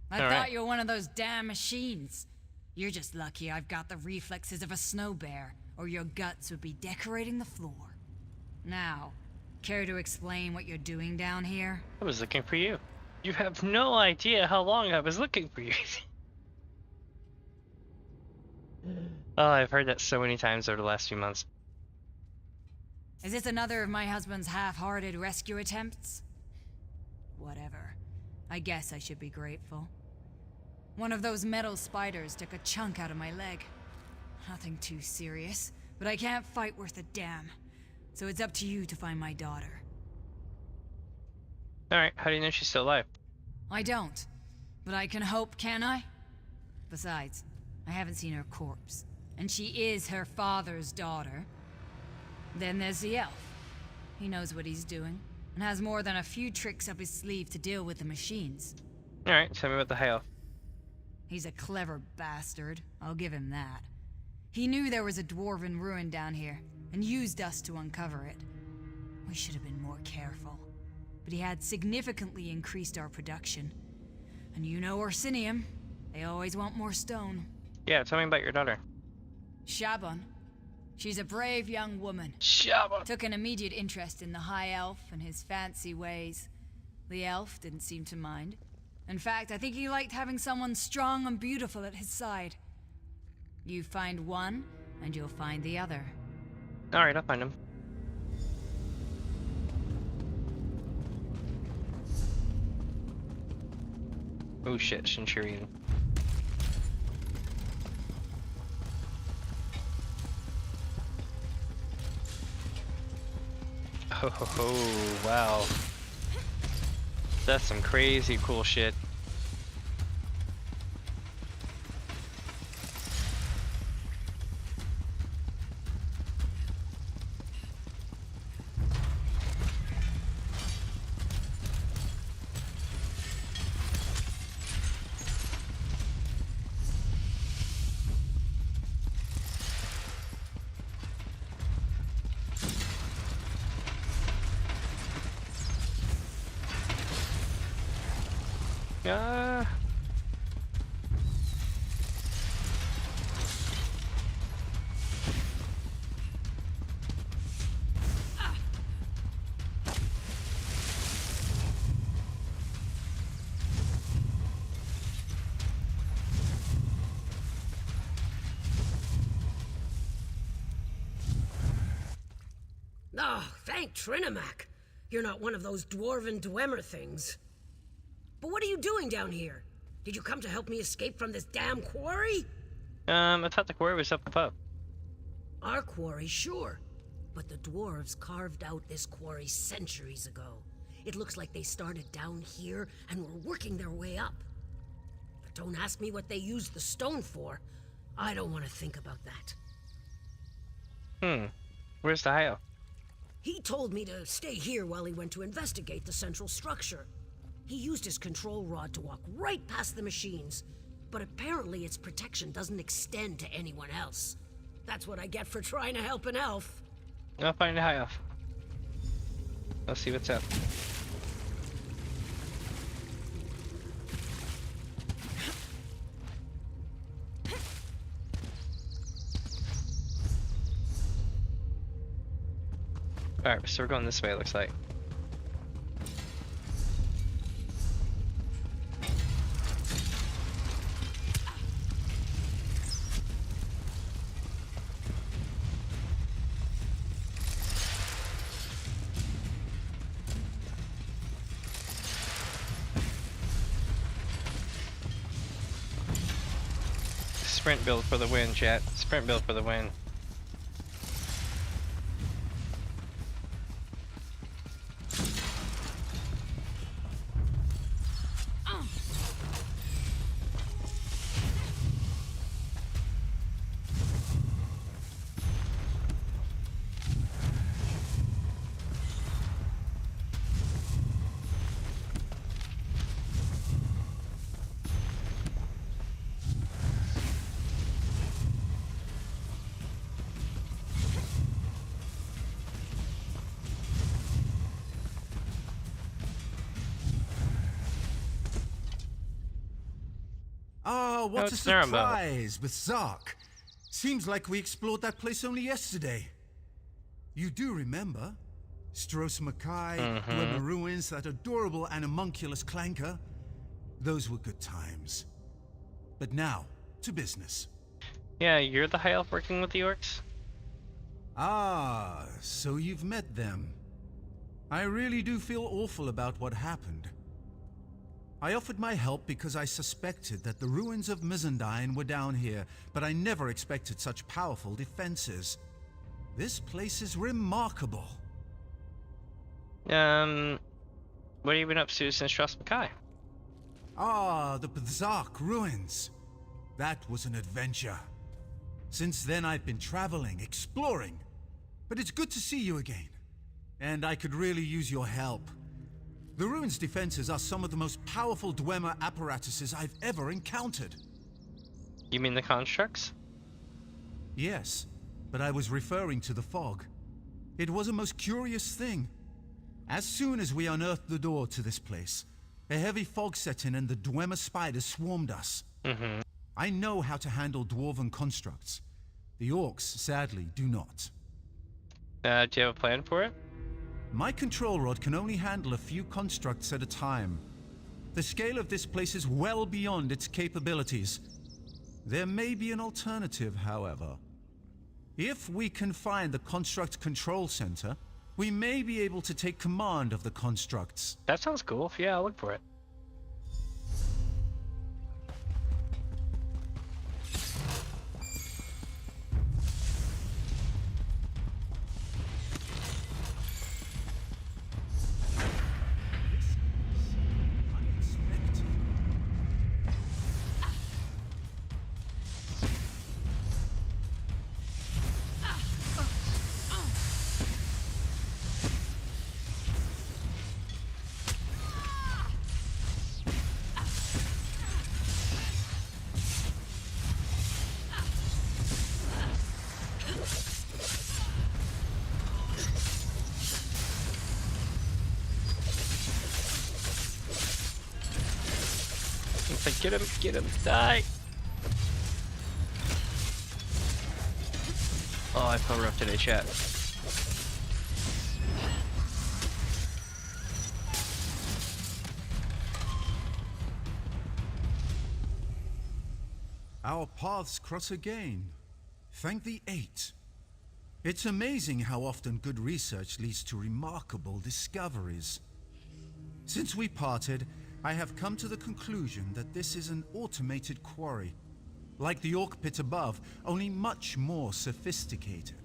I thought you were one of those damn machines. You're just lucky I've got the reflexes of a snow bear, or your guts would be decorating the floor. Now, care to explain what you're doing down here? I was looking for you. You have no idea how long I was looking for you. Oh, I've heard that so many times over the last few months. Is this another of my husband's half-hearted rescue attempts? Whatever. I guess I should be grateful. One of those metal spiders took a chunk out of my leg. Nothing too serious, but I can't fight worth a damn. So it's up to you to find my daughter. Alright, how do you know she's still alive? I don't. But I can hope, can I? Besides, I haven't seen her corpse. And she is her father's daughter. Then there's the elf. He knows what he's doing, and has more than a few tricks up his sleeve to deal with the machines. Alright, tell me about the high elf. He's a clever bastard, I'll give him that. He knew there was a dwarven ruin down here, and used us to uncover it. We should have been more careful, but he had significantly increased our production. And you know Orsinium, they always want more stone. Yeah, tell me about your daughter. Shaban. She's a brave young woman. Shaban! Took an immediate interest in the High Elf and his fancy ways. The elf didn't seem to mind. In fact, I think he liked having someone strong and beautiful at his side. You find one, and you'll find the other. Alright, I'll find him. Oh shit, Centurion. Oh, wow. That's some crazy cool shit. Oh, thank Trinimac. You're not one of those dwarven dwemer things. But what are you doing down here? Did you come to help me escape from this damn quarry? I thought the quarry was up above. Our quarry, sure. But the dwarves carved out this quarry centuries ago. It looks like they started down here and were working their way up. But don't ask me what they used the stone for. I don't want to think about that. Where's the high elf? He told me to stay here while he went to investigate the central structure. He used his control rod to walk right past the machines, but apparently its protection doesn't extend to anyone else. That's what I get for trying to help an elf. I'll find the high elf. Let's see what's up. Alright, so we're going this way, it looks like. Sprint build for the win, chat. Sprint build for the win. What a surprise with Zark. Seems like we explored that place only yesterday. You do remember? Stros Mackay, Dwemer Ruins, that adorable animunculus clanker. Those were good times. But now, to business. Yeah, you're the high elf working with the orcs? Ah, so you've met them. I really do feel awful about what happened. I offered my help because I suspected that the ruins of Mizandine were down here, but I never expected such powerful defenses. This place is remarkable. What have you been up to since Stros Mackay? Ah, the Zark ruins. That was an adventure. Since then I've been traveling, exploring. but it's good to see you again. And I could really use your help. The ruins' defenses are some of the most powerful Dwemer apparatuses I've ever encountered. You mean the constructs? Yes, but I was referring to the fog. It was a most curious thing. As soon as we unearthed the door to this place, a heavy fog set in and the Dwemer spiders swarmed us. I know how to handle dwarven constructs. The Orcs, sadly, do not. Do you have a plan for it? My control rod can only handle a few constructs at a time. The scale of this place is well beyond its capabilities. There may be an alternative, however. If we can find the construct control center, we may be able to take command of the constructs. That sounds cool. Yeah, I'll look for it. Get him, die! Oh, I felt rough today, chat. Our paths cross again. Thank the Eight. It's amazing how often good research leads to remarkable discoveries. Since we parted, I have come to the conclusion that this is an automated quarry. Like the Orc pit above, only much more sophisticated.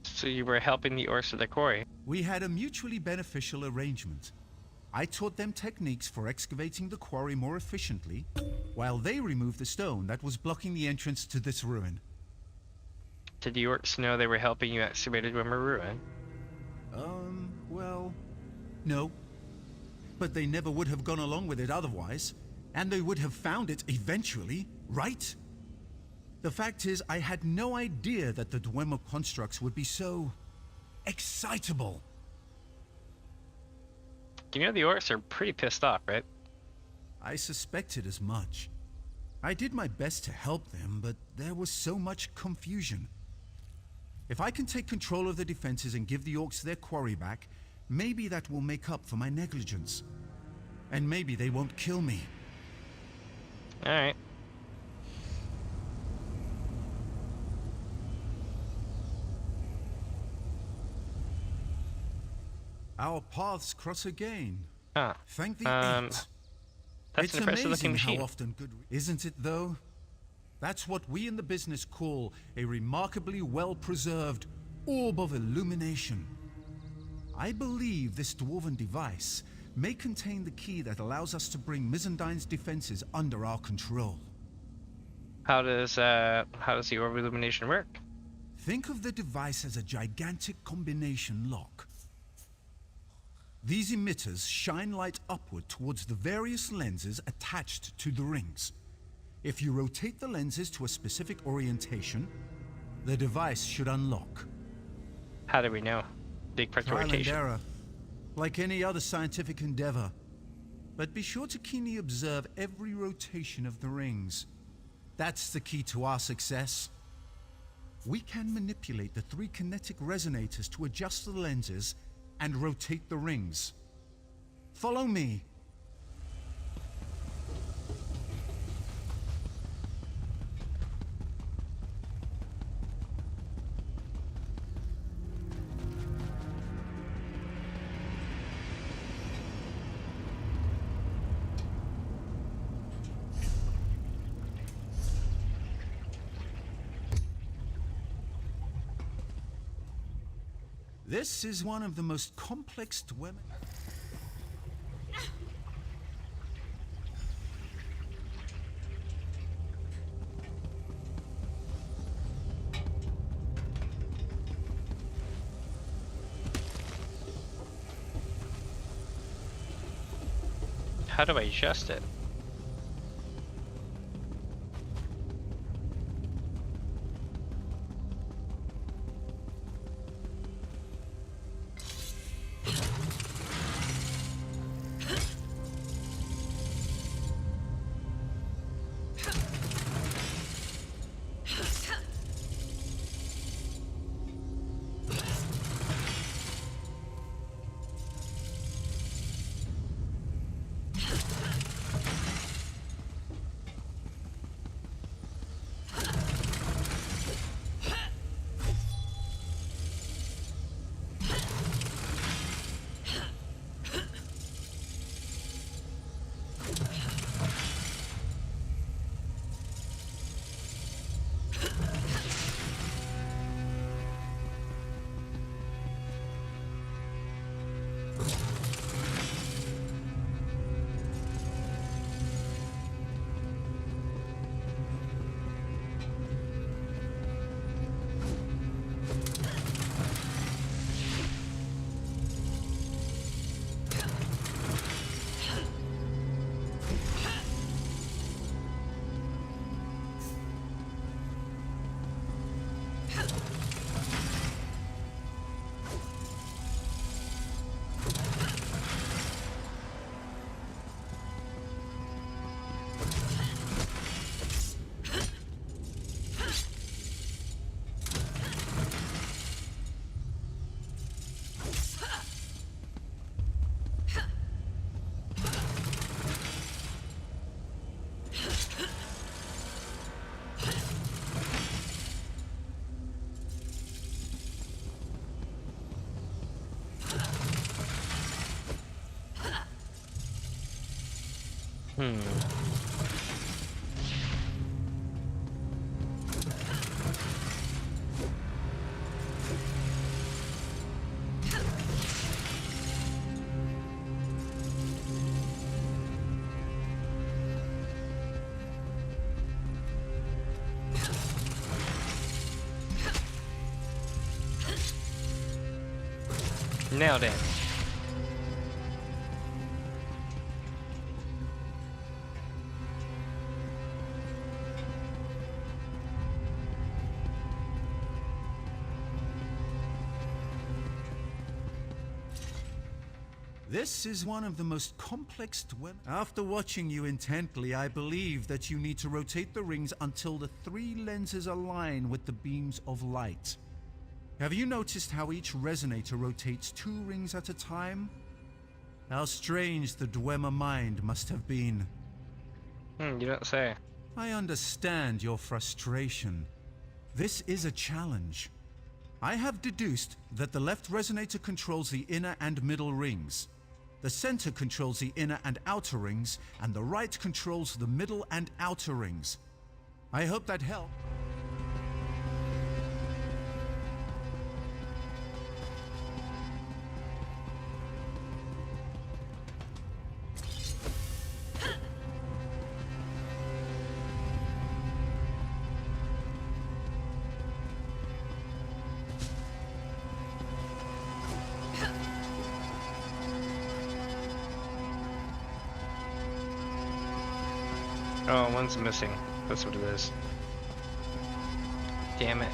So you were helping the Orcs with their quarry? We had a mutually beneficial arrangement. I taught them techniques for excavating the quarry more efficiently, while they removed the stone that was blocking the entrance to this ruin. Did the Orcs know they were helping you excavate a Dwemer ruin? Well, no. But they never would have gone along with it otherwise, and they would have found it eventually, right? The fact is, I had no idea that the Dwemer constructs would be so excitable. You know the Orcs are pretty pissed off, right? I suspected as much. I did my best to help them, but there was so much confusion. If I can take control of the defenses and give the Orcs their quarry back, maybe that will make up for my negligence. And maybe they won't kill me. Alright. Our paths cross again. Ah. Thank the Eight. That's It's an impressive looking amazing machine. how often good, isn't it though? That's what we in the business call a remarkably well-preserved orb of illumination. I believe this dwarven device may contain the key that allows us to bring Mizandine's defenses under our control. How does the orb illumination work? Think of the device as a gigantic combination lock. These emitters shine light upward towards the various lenses attached to the rings. If you rotate the lenses to a specific orientation, the device should unlock. How do we know? Big pressure Trial and rotation. error, like any other scientific endeavor. But be sure to keenly observe every rotation of the rings. That's the key to our success. We can manipulate the 3 kinetic resonators to adjust the lenses and rotate the rings. Follow me. This is one of the most complex Dwemer. How do I adjust it? Nailed it. This is one of the most complex dwellings. After watching you intently, I believe that you need to rotate the rings until the 3 lenses align with the beams of light. Have you noticed how each resonator rotates 2 rings at a time? How strange the Dwemer mind must have been. You don't say. I understand your frustration. This is a challenge. I have deduced that the left resonator controls the inner and middle rings. The center controls the inner and outer rings, and the right controls the middle and outer rings. I hope that helped. Oh, one's missing. That's what it is. Damn it.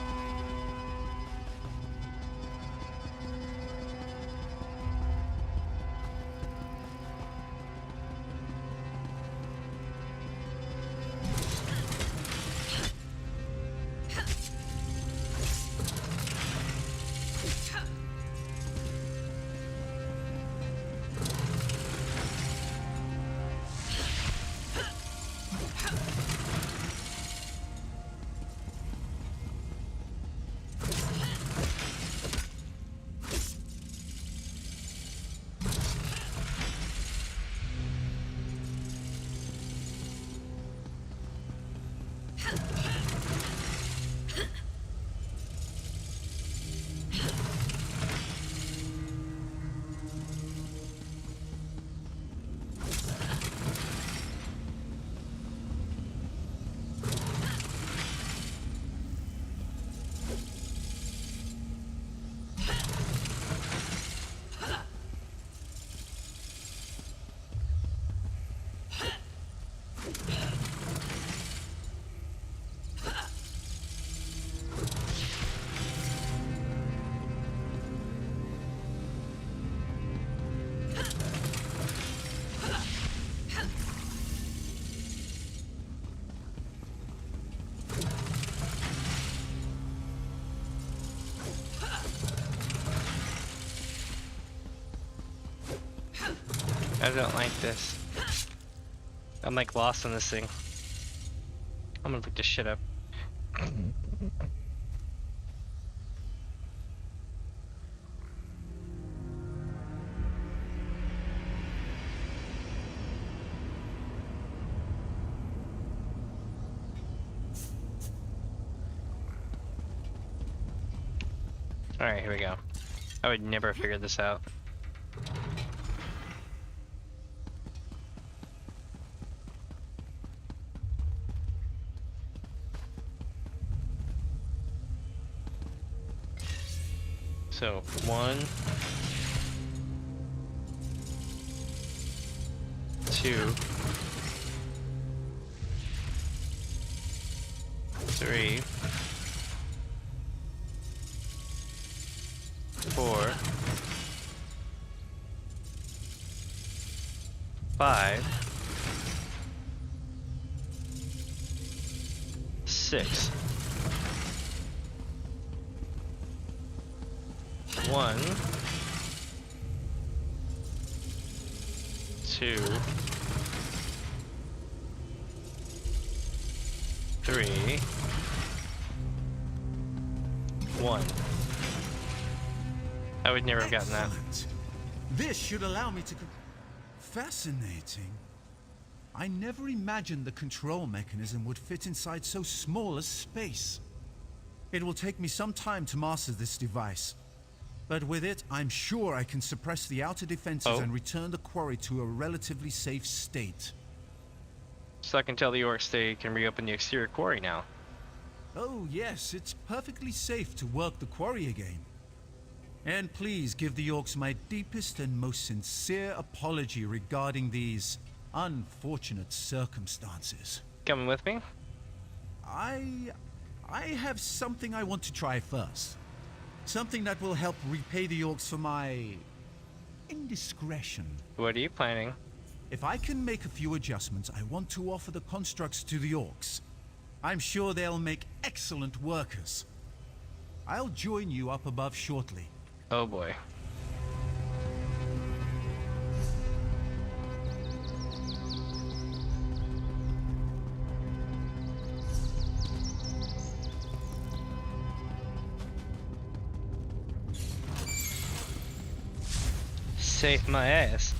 I don't like this. I'm like lost on this thing. I'm gonna pick this shit up. Alright, here we go. I would never figure this out. So, 1, 2, 3, 4, 5, 6. 1, 2, 3, 1. I would never have gotten that. Excellent. This should allow me to... Fascinating. I never imagined the control mechanism would fit inside so small a space. It will take me some time to master this device. But with it, I'm sure I can suppress the outer defenses and return the quarry to a relatively safe state. So I can tell the Orcs they can reopen the exterior quarry now. Oh yes, it's perfectly safe to work the quarry again. And please give the Orcs my deepest and most sincere apology regarding these unfortunate circumstances. Coming with me? I have something I want to try first. Something that will help repay the Orcs for my indiscretion. What are you planning? If I can make a few adjustments, I want to offer the constructs to the Orcs. I'm sure they'll make excellent workers. I'll join you up above shortly. Oh boy. Save my ass.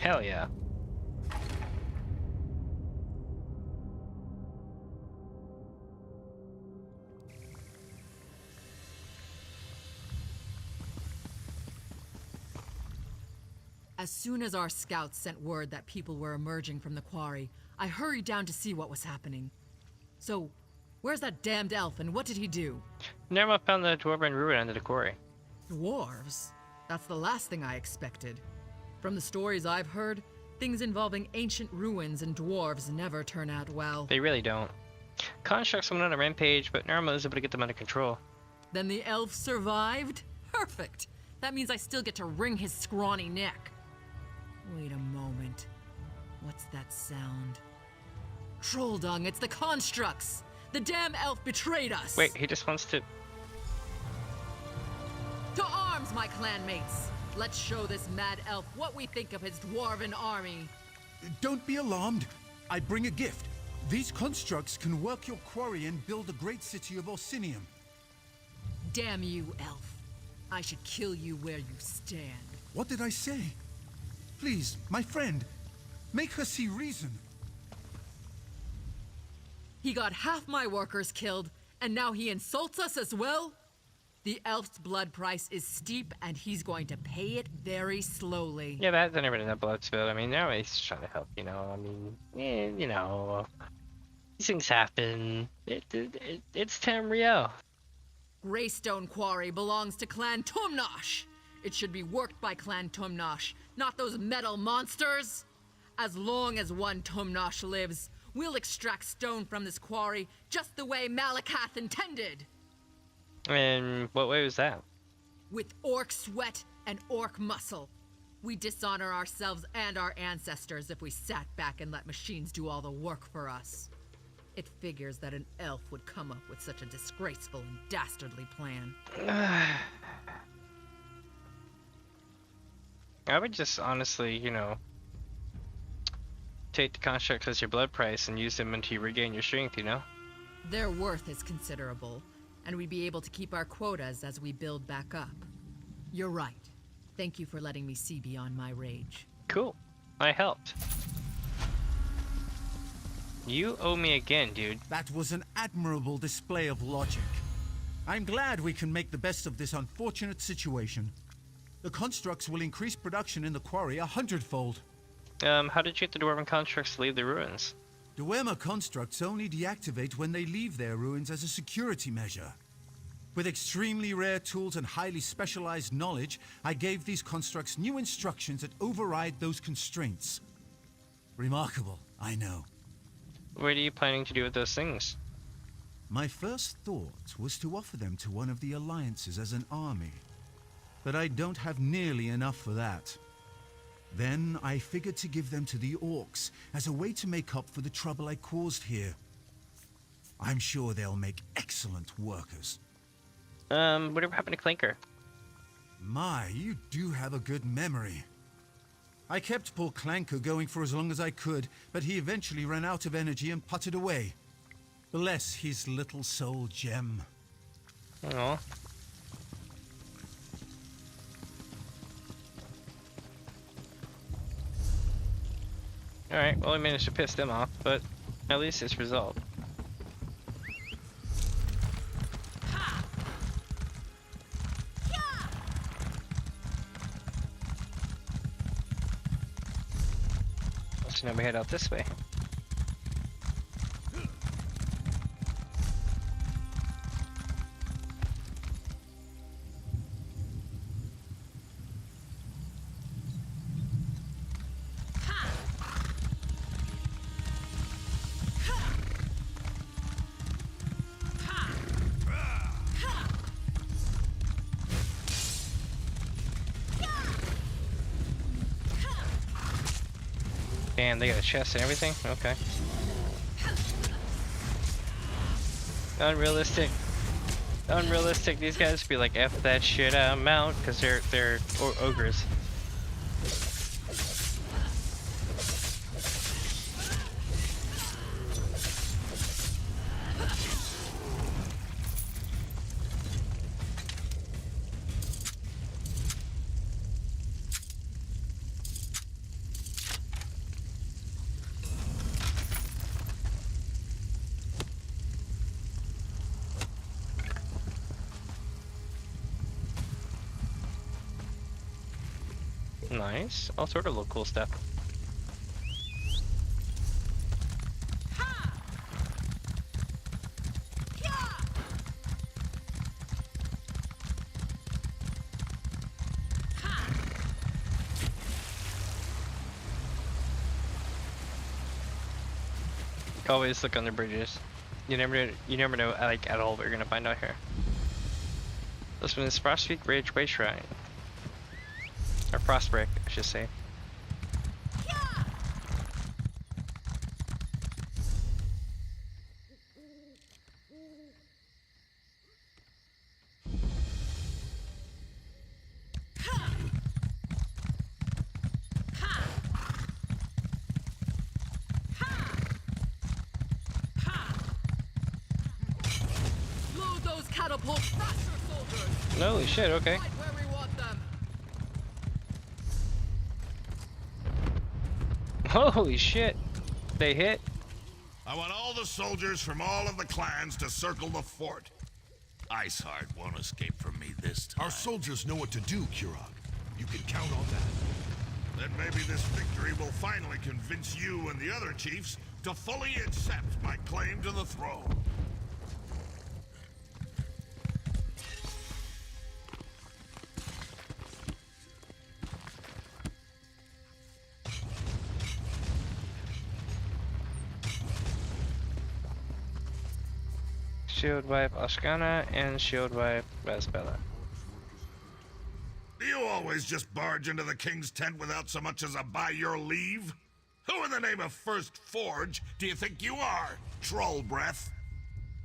Hell yeah. As soon as our scouts sent word that people were emerging from the quarry, I hurried down to see what was happening. So, where's that damned elf and what did he do? Nerma found the dwarven ruin under the quarry. Dwarves? That's the last thing I expected. From the stories I've heard, things involving ancient ruins and dwarves never turn out well. They really don't. Constructs went on a rampage, but Nerma was able to get them under control. Then the elf survived? Perfect! That means I still get to wring his scrawny neck. Wait a moment. What's that sound? Troll dung, it's the constructs! The damn elf betrayed us! Wait, he just wants to... To arms, my clanmates! Let's show this mad elf what we think of his dwarven army. Don't be alarmed. I bring a gift. These constructs can work your quarry and build a great city of Orsinium. Damn you, elf. I should kill you where you stand. What did I say? Please, my friend, make her see reason. He got half my workers killed, and now he insults us as well? The elf's blood price is steep, and he's going to pay it very slowly. Yeah, that's never been a blood spill. I mean, now he's trying to help, you know. I mean, you know, these things happen. It's Tamriel. Greystone Quarry belongs to Clan Tumnosh. It should be worked by Clan Tumnosh, not those metal monsters. As long as one Tumnosh lives, we'll extract stone from this quarry just the way Malakath intended. And what way was that? With orc sweat and orc muscle. We dishonor ourselves and our ancestors if we sat back and let machines do all the work for us. It figures that an elf would come up with such a disgraceful and dastardly plan. I would just honestly, you know, take the constructs as your blood price and use them until you regain your strength, you know? Their worth is considerable, and we'd be able to keep our quotas as we build back up. You're right. Thank you for letting me see beyond my rage. Cool. I helped. You owe me again, dude. That was an admirable display of logic. I'm glad we can make the best of this unfortunate situation. The constructs will increase production in the quarry 100-fold. How did you get the Dwarven constructs to leave the ruins? Dwemer constructs only deactivate when they leave their ruins as a security measure. With extremely rare tools and highly specialized knowledge, I gave these constructs new instructions that override those constraints. Remarkable, I know. What are you planning to do with those things? My first thought was to offer them to one of the alliances as an army, but I don't have nearly enough for that. Then I figured to give them to the Orcs as a way to make up for the trouble I caused here. I'm sure they'll make excellent workers. Whatever happened to Clinker? My, you do have a good memory. I kept poor Clanker going for as long as I could, but he eventually ran out of energy and puttered away. Bless his little soul gem. Aww. Alright, well I managed to piss them off, but at least it's resolved. So now we head out this way. Damn, they got a chest and everything? Okay. Unrealistic. Unrealistic. These guys be like, F that shit, I'm out, because they're ogres. Nice. All sort of little cool stuff. Always look on the bridges. You never know like at all what you're gonna find out here. This one is Frostpeak Ridge Way Shrine. Or Frostbreak, I should say. Load those catapults faster, soldiers! Holy shit, okay. Right where we want them. Holy shit. They hit. I want all the soldiers from all of the clans to circle the fort. Iceheart won't escape from me this time. Our soldiers know what to do, Kurog. You can count on that. Then maybe this victory will finally convince you and the other chiefs to fully accept my claim to the throne. Shield wipe Ashkana and shield wipe Vesbella. Do you always just barge into the king's tent without so much as a by your leave? Who in the name of First Forge do you think you are, troll breath?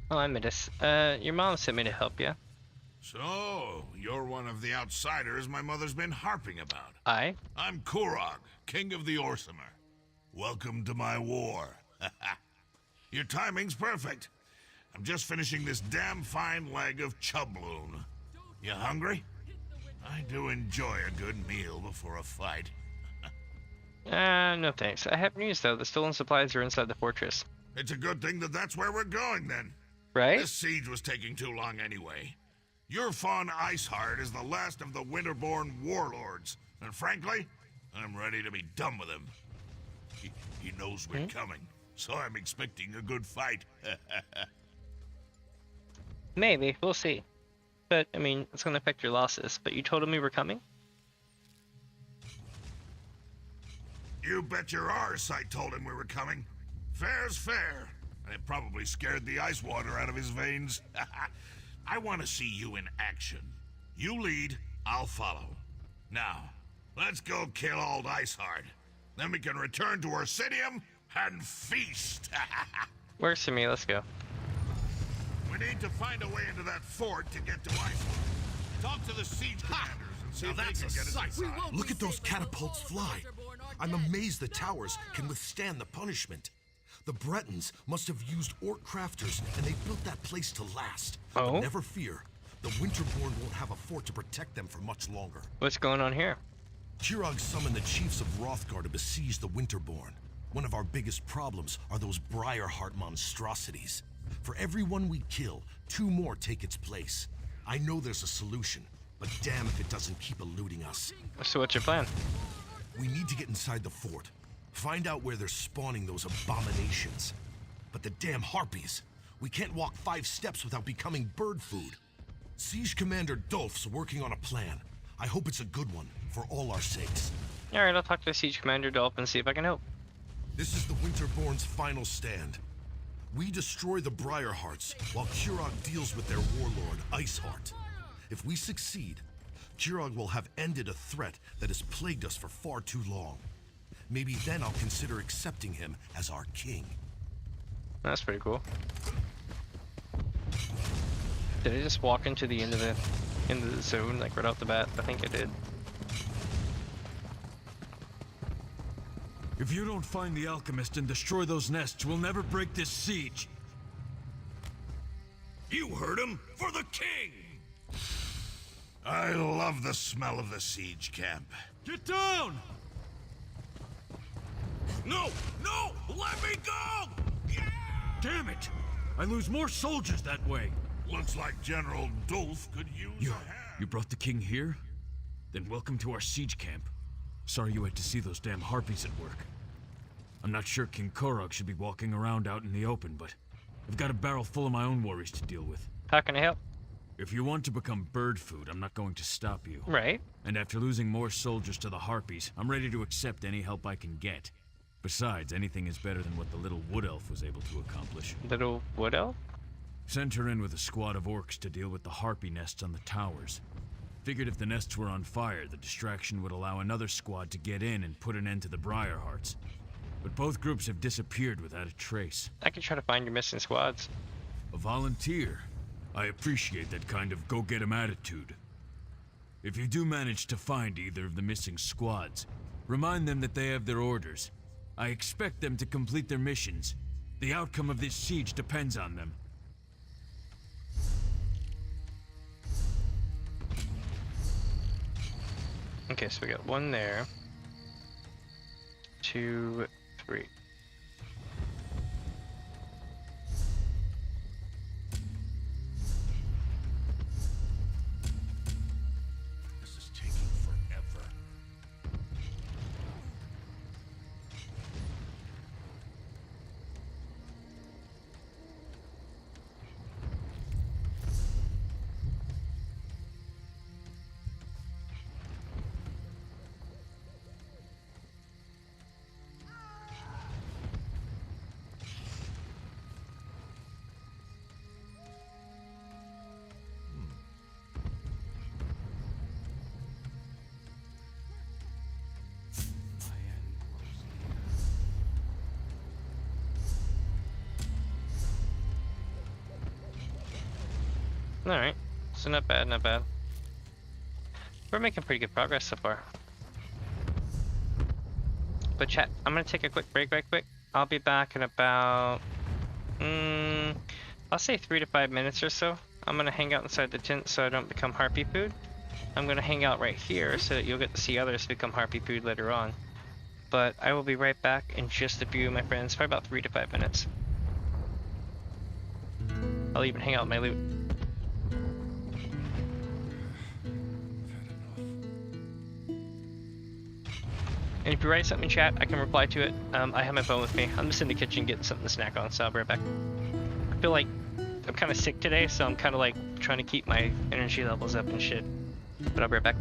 Oh, I'm Midas. Your mom sent me to help you. So, you're one of the outsiders my mother's been harping about. I? I'm Kurog, king of the Orsimer. Welcome to my war. Your timing's perfect. I'm just finishing this damn fine leg of chubloon. You hungry? I do enjoy a good meal before a fight. No thanks. I have news though. The stolen supplies are inside the fortress. It's a good thing that that's where we're going then. Right? This siege was taking too long anyway. Your fawn Iceheart is the last of the Winterborn warlords. And frankly, I'm ready to be done with him. He knows we're coming, so I'm expecting a good fight. Maybe. We'll see. But, I mean, it's going to affect your losses. But you told him we were coming? You bet your arse I told him we were coming. Fair's fair. And it probably scared the ice water out of his veins. I want to see you in action. You lead, I'll follow. Now, let's go kill old Iceheart. Then we can return to Orsinium and feast. Works for me. Let's go. We need to find a way into that fort to get to Iceheart. Talk to the siege commanders and see if they can get us inside. Look at those catapults fly. I'm amazed the towers can withstand the punishment. The Bretons must have used orc crafters, and they built that place to last. Oh? But never fear. The Winterborn won't have a fort to protect them for much longer. What's going on here? Kurog summoned the chiefs of Wrothgar to besiege the Winterborn. One of our biggest problems are those Briarheart monstrosities. For every one we kill, 2 more take its place. I know there's a solution, but damn if it doesn't keep eluding us. So what's your plan? We need to get inside the fort. Find out where they're spawning those abominations. But the damn harpies! We can't walk 5 steps without becoming bird food. Siege Commander Dolph's working on a plan. I hope it's a good one, for all our sakes. Alright, I'll talk to Siege Commander Dolph and see if I can help. This is the Winterborn's final stand. We destroy the Briarhearts, while Kurog deals with their warlord, Iceheart. If we succeed, Kurog will have ended a threat that has plagued us for far too long. Maybe then I'll consider accepting him as our king. That's pretty cool. Did I just walk into the end of the zone, like right off the bat? I think I did. If you don't find the alchemist and destroy those nests, we'll never break this siege. You heard him! For the king! I love the smell of the siege camp. Get down! No! No! Let me go! Yeah! Damn it! I lose more soldiers that way. Looks like General Dolph could use a hand. You brought the king here? Then welcome to our siege camp. Sorry you had to see those damn harpies at work. I'm not sure King Kurog should be walking around out in the open, but I've got a barrel full of my own worries to deal with. How can I help? If you want to become bird food, I'm not going to stop you. Right. And after losing more soldiers to the harpies, I'm ready to accept any help I can get. Besides, anything is better than what the little wood elf was able to accomplish. Little wood elf? Sent her in with a squad of orcs to deal with the harpy nests on the towers. Figured if the nests were on fire, the distraction would allow another squad to get in and put an end to the Briarhearts. But both groups have disappeared without a trace. I can try to find your missing squads. A volunteer? I appreciate that kind of go-get-'em attitude. If you do manage to find either of the missing squads, remind them that they have their orders. I expect them to complete their missions. The outcome of this siege depends on them. Okay, so we got 1 there. 2, 3. Alright. So not bad, not bad. We're making pretty good progress so far. But chat, I'm gonna take a quick break right quick. I'll be back in about, I'll say 3 to 5 minutes or so. I'm gonna hang out inside the tent so I don't become harpy food. I'm gonna hang out right here so that you'll get to see others become harpy food later on. But I will be right back in just a few, my friends, probably about 3 to 5 minutes. I'll even hang out with my loot. And if you write something in chat, I can reply to it. I have my phone with me. I'm just in the kitchen getting something to snack on, so I'll be right back. I feel like I'm kind of sick today, so I'm kind of like trying to keep my energy levels up and shit. But I'll be right back.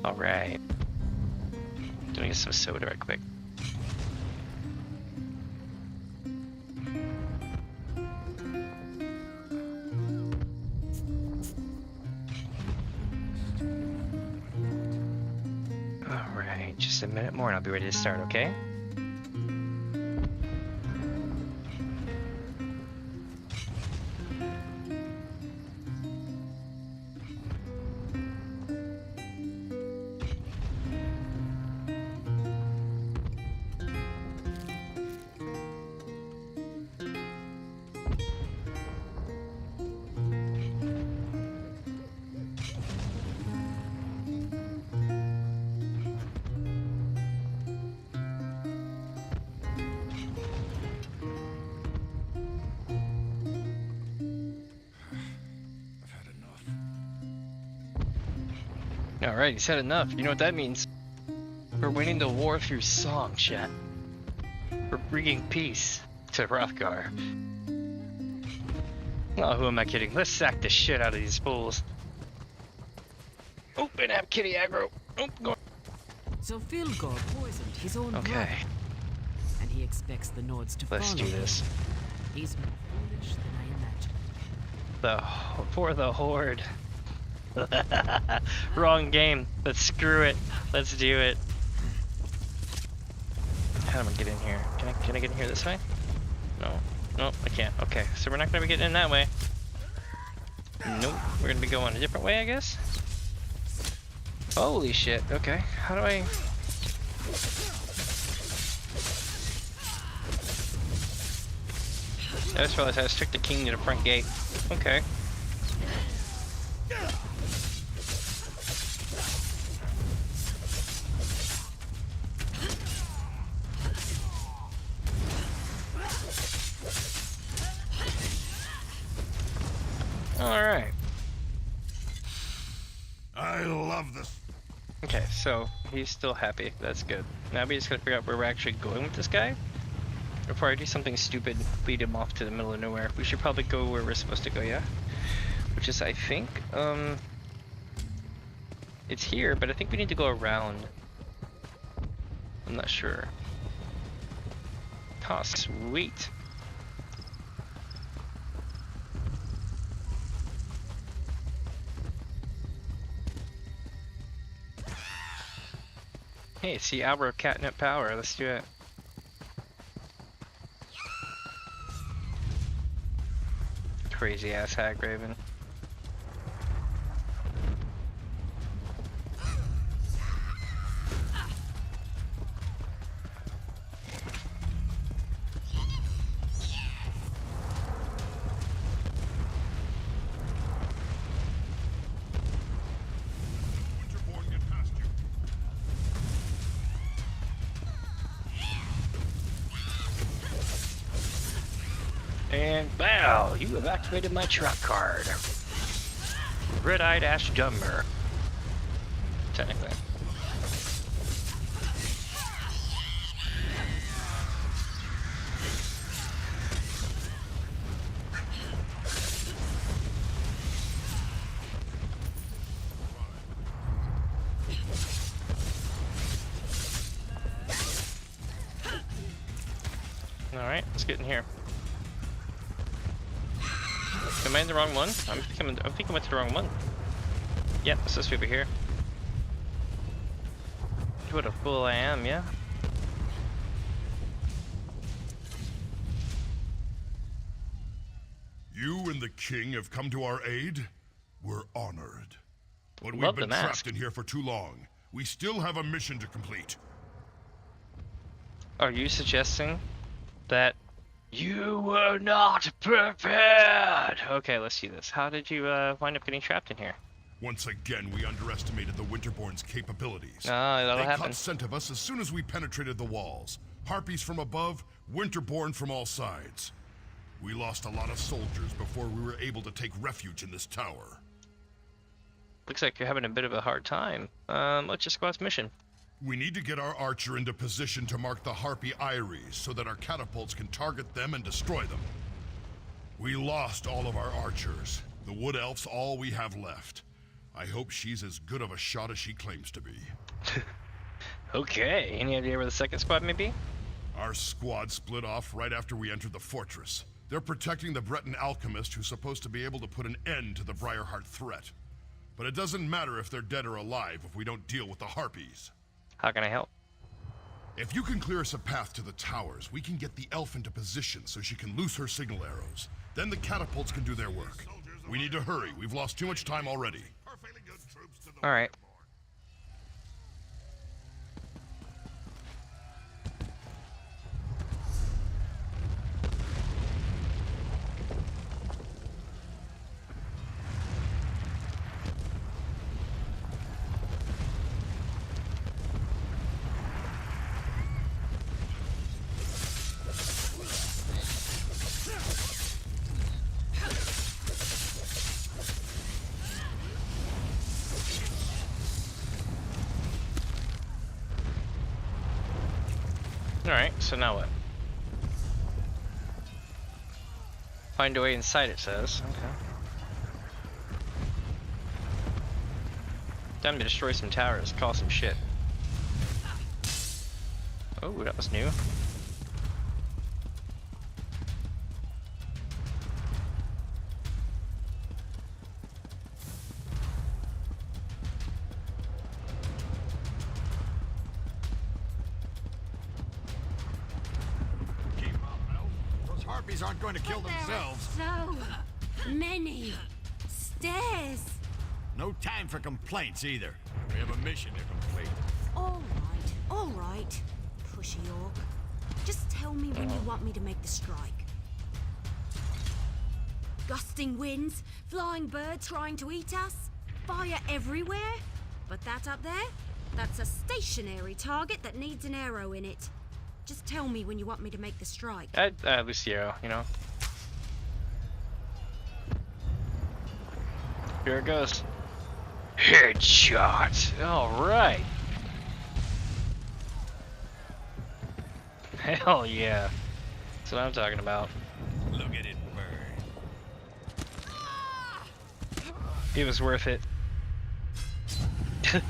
Alright. Gonna get some soda right quick. Alright, just a minute more and I'll be ready to start, okay? Alright, he said enough. You know what that means? We're winning the war through song, chat. We're bringing peace to Wrothgar. Oh, who am I kidding? Let's sack the shit out of these fools. Oh, and have kitty aggro. Oh, go. So Filgor poisoned his own brother, and he expects the Nords to Let's follow do this. him. He's more foolish than I imagined. For the Horde. Wrong game, but screw it. Let's do it. How am I get in here? Can I get in here this way? No, I can't. Okay, so we're not gonna be getting in that way. Nope, we're gonna be going a different way, I guess. Holy shit. Okay, how do I? I just realized I was took the king to the front gate. Okay. Alright. I love this. Okay, so he's still happy. That's good. Now we just gotta figure out where we're actually going with this guy. Before I do something stupid, lead him off to the middle of nowhere. We should probably go where we're supposed to go, yeah? Which is, I think, it's here, but I think we need to go around. I'm not sure. Oh, sweet. Hey, see Albro catnip power. Let's do it. Crazy ass hag raven. And bow, you have activated my trap card. Red-eyed Ash Dumber. Technically. Alright, let's get in here. Am I in the wrong one? I think I went to the wrong one. Yep, it's supposed to be over here. What a fool I am, yeah? You and the king have come to our aid? We're honored. But we've Love been the mask. trapped in here for too long. We still have a mission to complete. Are you suggesting that you were not prepared? Okay, let's see this. How did you wind up getting trapped in here? Once again, we underestimated the Winterborn's capabilities. Ah, that'll they happen. caught scent of us as soon as we penetrated the walls. Harpies from above, Winterborn from all sides. We lost a lot of soldiers before we were able to take refuge in this tower. Looks like you're having a bit of a hard time. Let's just go on this mission. We need to get our archer into position to mark the Harpy Eyries so that our catapults can target them and destroy them. We lost all of our archers. The Wood Elf's all we have left. I hope she's as good of a shot as she claims to be. Okay, any idea where the second squad may be? Our squad split off right after we entered the fortress. They're protecting the Breton alchemist who's supposed to be able to put an end to the Briarheart threat. But it doesn't matter if they're dead or alive if we don't deal with the Harpies. How can I help? If you can clear us a path to the towers, we can get the elf into position so she can loose her signal arrows. Then the catapults can do their work. We need to hurry. We've lost too much time already. Alright. Alright, so now what? Find a way inside, it says. Okay. Time to destroy some towers, cause some shit. Oh, that was new. Harpies aren't going to kill themselves. So many stairs. No time for complaints either. We have a mission to complete. All right, pushy orc. Just tell me when you want me to make the strike. Gusting winds, flying birds trying to eat us, fire everywhere. But that up there, that's a stationary target that needs an arrow in it. Just tell me when you want me to make the strike. Lucio, you know. Here it goes. Headshot! Alright. Hell yeah. That's what I'm talking about. Look at it burn. It was worth it.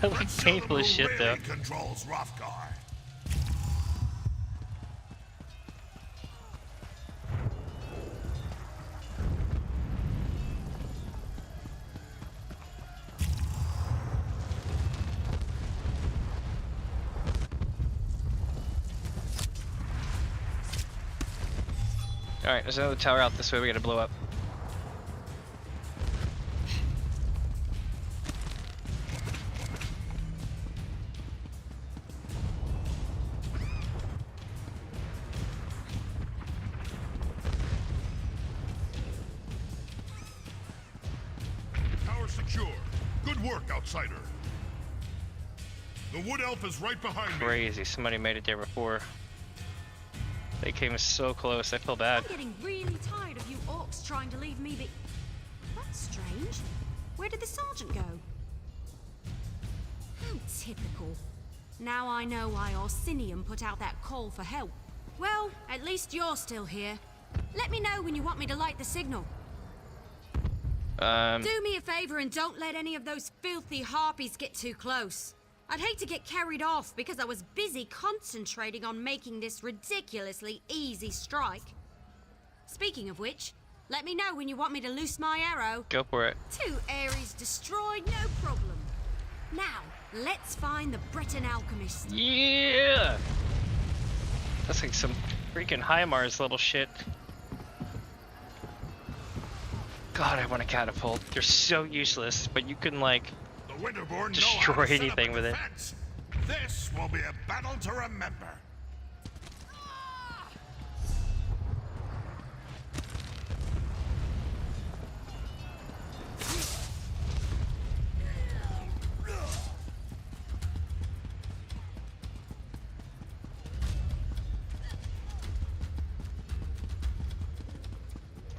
That looks painful as shit though. Controls Wrothgar. Alright, there's another tower out this way we gotta blow up. Tower secure. Good work, outsider. The wood elf is right behind me. Crazy, somebody made it there before. They came so close, I feel bad. I'm getting really tired of you orcs trying to leave me be... That's strange. Where did the sergeant go? How typical. Now I know why Orsinium put out that call for help. Well, at least you're still here. Let me know when you want me to light the signal. Do me a favor and don't let any of those filthy harpies get too close. I'd hate to get carried off because I was busy concentrating on making this ridiculously easy strike. Speaking of which, let me know when you want me to loose my arrow. Go for it. 2 Ares destroyed, no problem. Now, let's find the Breton alchemist. Yeah! That's like some freaking HIMARS level shit. God, I want a catapult. They're so useless, but you can like destroy anything with it. This will be a battle to remember.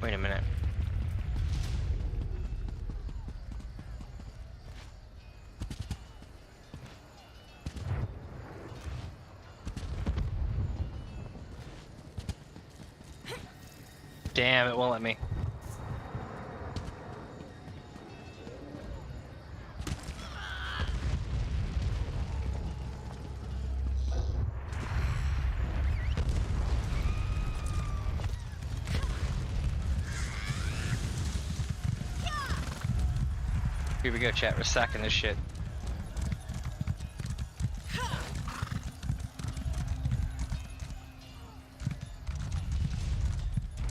Wait a minute. Damn, it won't let me. Here we go, chat. We're sacking this shit.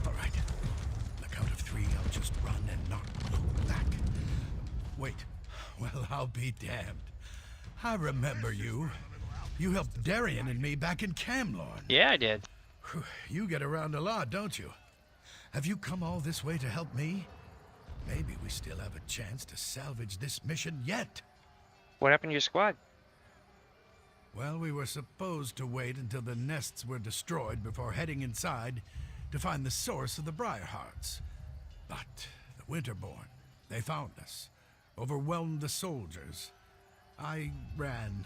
All right. On the count of 3, I'll just run and not look back. Wait. Well, I'll be damned. I remember you. You helped Darien and me back in Camlorn. Yeah, I did. You get around a lot, don't you? Have you come all this way to help me? Maybe we still have a chance to salvage this mission yet. What happened to your squad? Well, we were supposed to wait until the nests were destroyed before heading inside to find the source of the Briarhearts. But the Winterborn, they found us, overwhelmed the soldiers. I ran.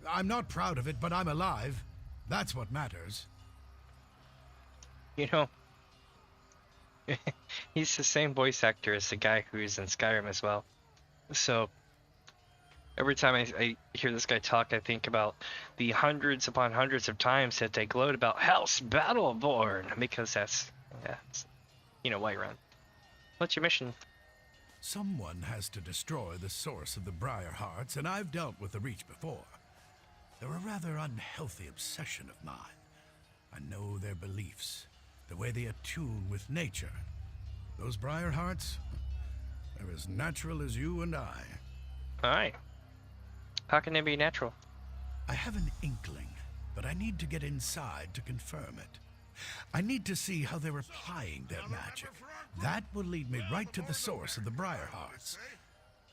I'm not proud of it, but I'm alive. That's what matters. You know, he's the same voice actor as the guy who's in Skyrim as well. So, every time I hear this guy talk, I think about the hundreds upon hundreds of times that they gloat about House Battleborn, because that's, you know, why you run. What's your mission? Someone has to destroy the source of the Briarhearts, and I've dealt with the Reach before. They're a rather unhealthy obsession of mine. I know their beliefs, the way they attune with nature. Those Briarhearts, they're as natural as you and I. Alright. How can they be natural? I have an inkling, but I need to get inside to confirm it. I need to see how they're applying their magic. That will lead me right to the source of the Briarhearts.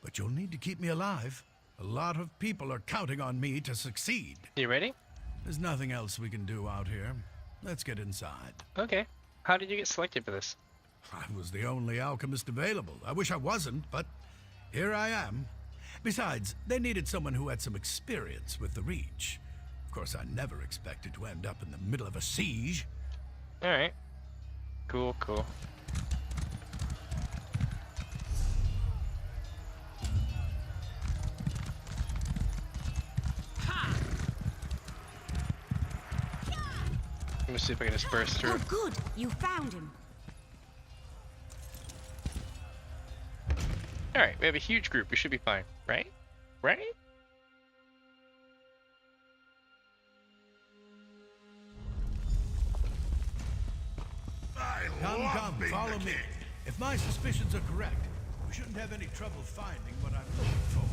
But you'll need to keep me alive. A lot of people are counting on me to succeed. You ready? There's nothing else we can do out here. Let's get inside. Okay. How did you get selected for this? I was the only alchemist available. I wish I wasn't, but here I am. Besides, they needed someone who had some experience with the Reach. Of course, I never expected to end up in the middle of a siege. Alright. Cool, cool. Let me see if I can just burst through. Oh, good. You found him. Alright, we have a huge group. We should be fine, right? Right? Come, follow me. If my suspicions are correct, we shouldn't have any trouble finding what I'm looking for.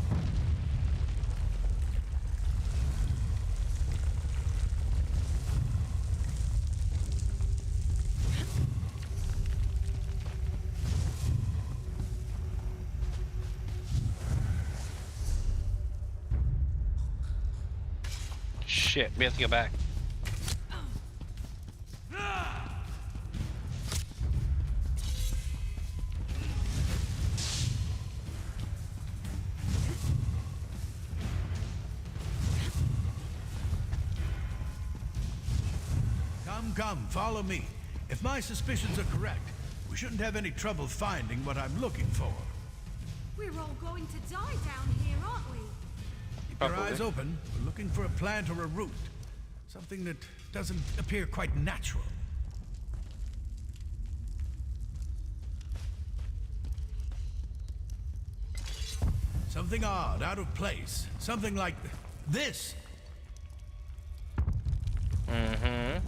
Shit, we have to go back. Come, follow me. If my suspicions are correct, we shouldn't have any trouble finding what I'm looking for. We're all going to die down here, aren't we? Keep your eyes open. We're looking for a plant or a root. Something that doesn't appear quite natural. Something odd, out of place. Something like this. Mm-hmm.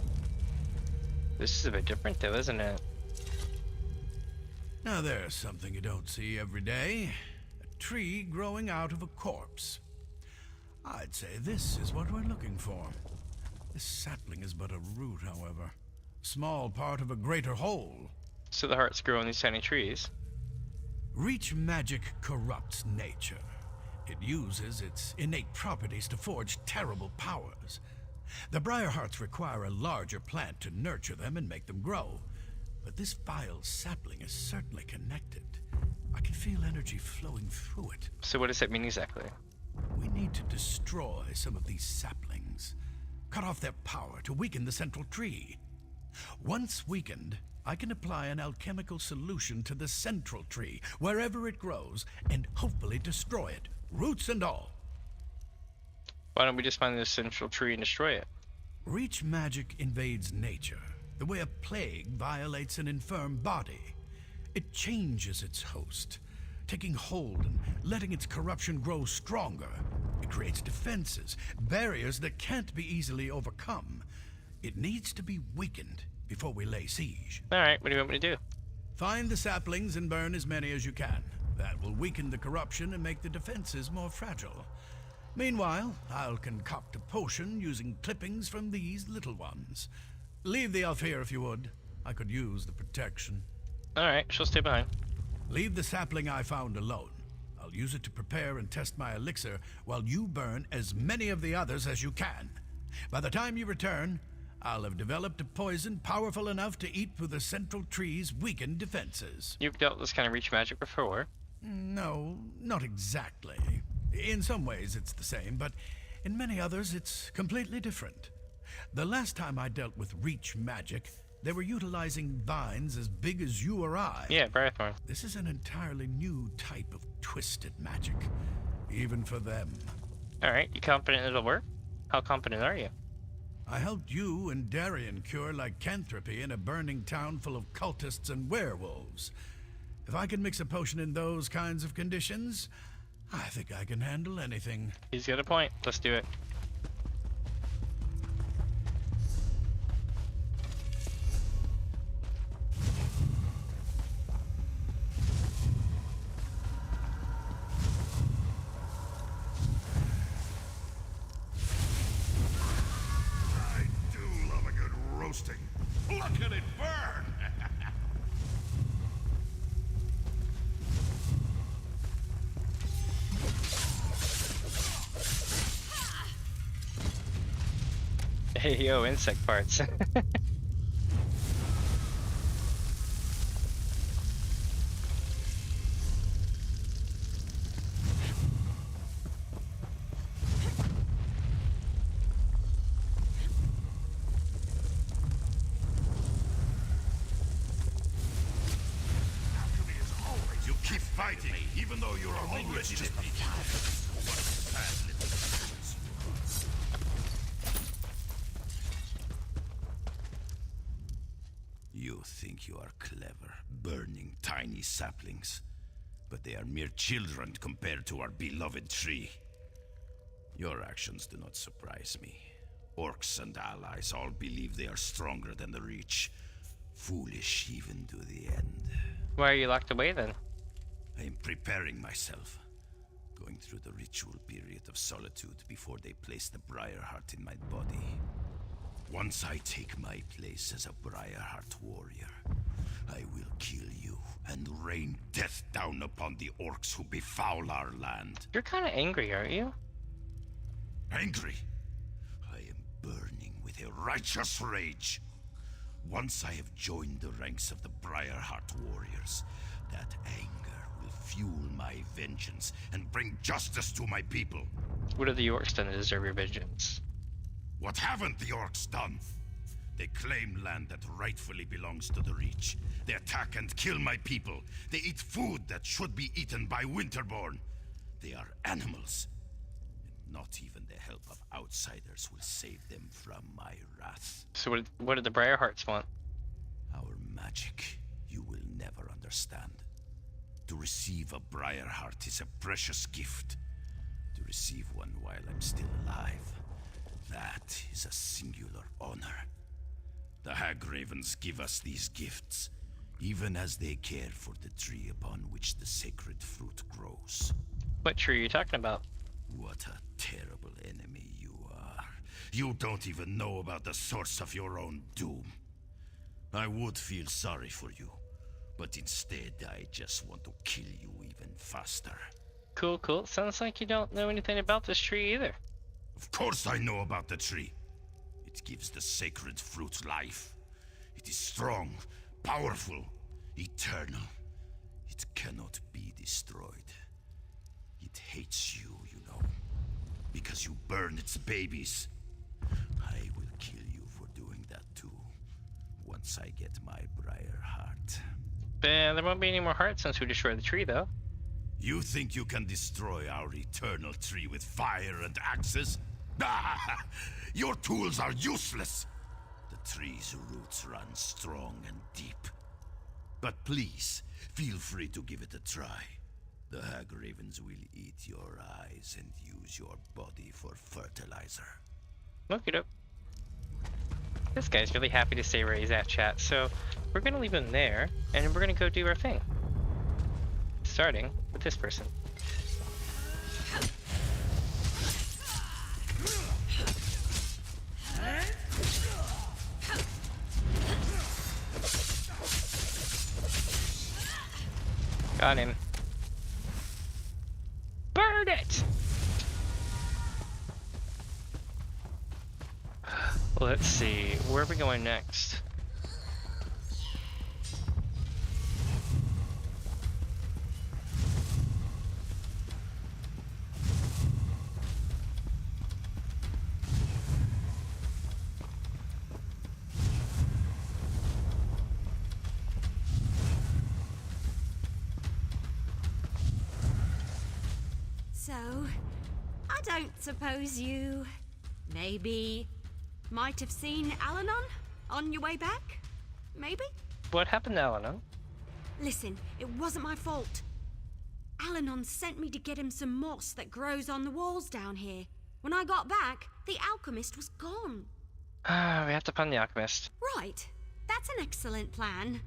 This is a bit different though, isn't it? Now there's something you don't see every day. A tree growing out of a corpse. I'd say this is what we're looking for. This sapling is but a root, however. Small part of a greater whole. So the hearts grow on these tiny trees. Reach magic corrupts nature. It uses its innate properties to forge terrible powers. The Briarhearts require a larger plant to nurture them and make them grow. But this vile sapling is certainly connected. I can feel energy flowing through it. So what does that mean exactly? We need to destroy some of these saplings. Cut off their power to weaken the central tree. Once weakened, I can apply an alchemical solution to the central tree, wherever it grows, and hopefully destroy it, roots and all. Why don't we just find this central tree and destroy it? Reach magic invades nature, the way a plague violates an infirm body. It changes its host, taking hold and letting its corruption grow stronger. It creates defenses, barriers that can't be easily overcome. It needs to be weakened before we lay siege. Alright, what do you want me to do? Find the saplings and burn as many as you can. That will weaken the corruption and make the defenses more fragile. Meanwhile, I'll concoct a potion using clippings from these little ones. Leave the elf here if you would. I could use the protection. Alright, she'll stay behind. Leave the sapling I found alone. I'll use it to prepare and test my elixir while you burn as many of the others as you can. By the time you return, I'll have developed a poison powerful enough to eat through the central tree's weakened defenses. You've dealt with this kind of reach magic before. No, not exactly. In some ways it's the same, but in many others it's completely different. The last time I dealt with reach magic, they were utilizing vines as big as you or I. Yeah, Briarthorn. This is an entirely new type of twisted magic, even for them. Alright, you confident it'll work? How confident are you? I helped you and Damien cure lycanthropy in a burning town full of cultists and werewolves. If I can mix a potion in those kinds of conditions, I think I can handle anything. He's got a point. Let's do it. I do love a good roasting. Look at it burn! Hey, yo, insect parts. You keep fighting, even though you're already defeated. What a sad little fools. You think you are clever, burning tiny saplings, but they are mere children compared to our beloved tree. Your actions do not surprise me. Orcs and allies all believe they are stronger than the Reach. Foolish even to the end. Why are you locked away then? I am preparing myself. Going through the ritual period of solitude before they place the Briarheart in my body. Once I take my place as a Briarheart warrior, I will kill you and rain death down upon the orcs who befoul our land. You're kind of angry, aren't you? Angry? I am burning with a righteous rage. Once I have joined the ranks of the Briarheart warriors, that anger will fuel my vengeance and bring justice to my people. What have the Orcs done to deserve your vengeance? What haven't the Orcs done? They claim land that rightfully belongs to the Reach. They attack and kill my people. They eat food that should be eaten by Winterborn. They are animals. And not even the help of outsiders will save them from my wrath. So what did the Briarhearts want? Our magic, you will never understand. To receive a Briarheart is a precious gift. To receive one while I'm still alive, that is a singular honor. The Hagravens give us these gifts, even as they care for the tree upon which the sacred fruit grows. What tree are you talking about? What a terrible enemy you are. You don't even know about the source of your own doom. I would feel sorry for you, but instead I just want to kill you even faster. Cool, cool. Sounds like you don't know anything about this tree either. Of course I know about the tree. It gives the sacred fruit life. It is strong, powerful, eternal. It cannot be destroyed. It hates you, you know, because you burn its babies. I will kill you for doing that too, once I get my Briarheart. There won't be any more hearts since we destroy the tree, though. You think you can destroy our eternal tree with fire and axes? Ah, your tools are useless. The tree's roots run strong and deep. But please, feel free to give it a try. The hag ravens will eat your eyes and use your body for fertilizer. Look it up. This guy's really happy to stay where he's at, chat. So we're gonna leave him there, and we're gonna go do our thing. Starting with this person. Got him. Burn it! Let's see, where are we going next? So, I don't suppose you maybe might have seen Alanon on your way back? Maybe? What happened to Alanon? Listen, it wasn't my fault. Alanon sent me to get him some moss that grows on the walls down here. When I got back, the alchemist was gone. Ah, we have to find the alchemist. Right. That's an excellent plan.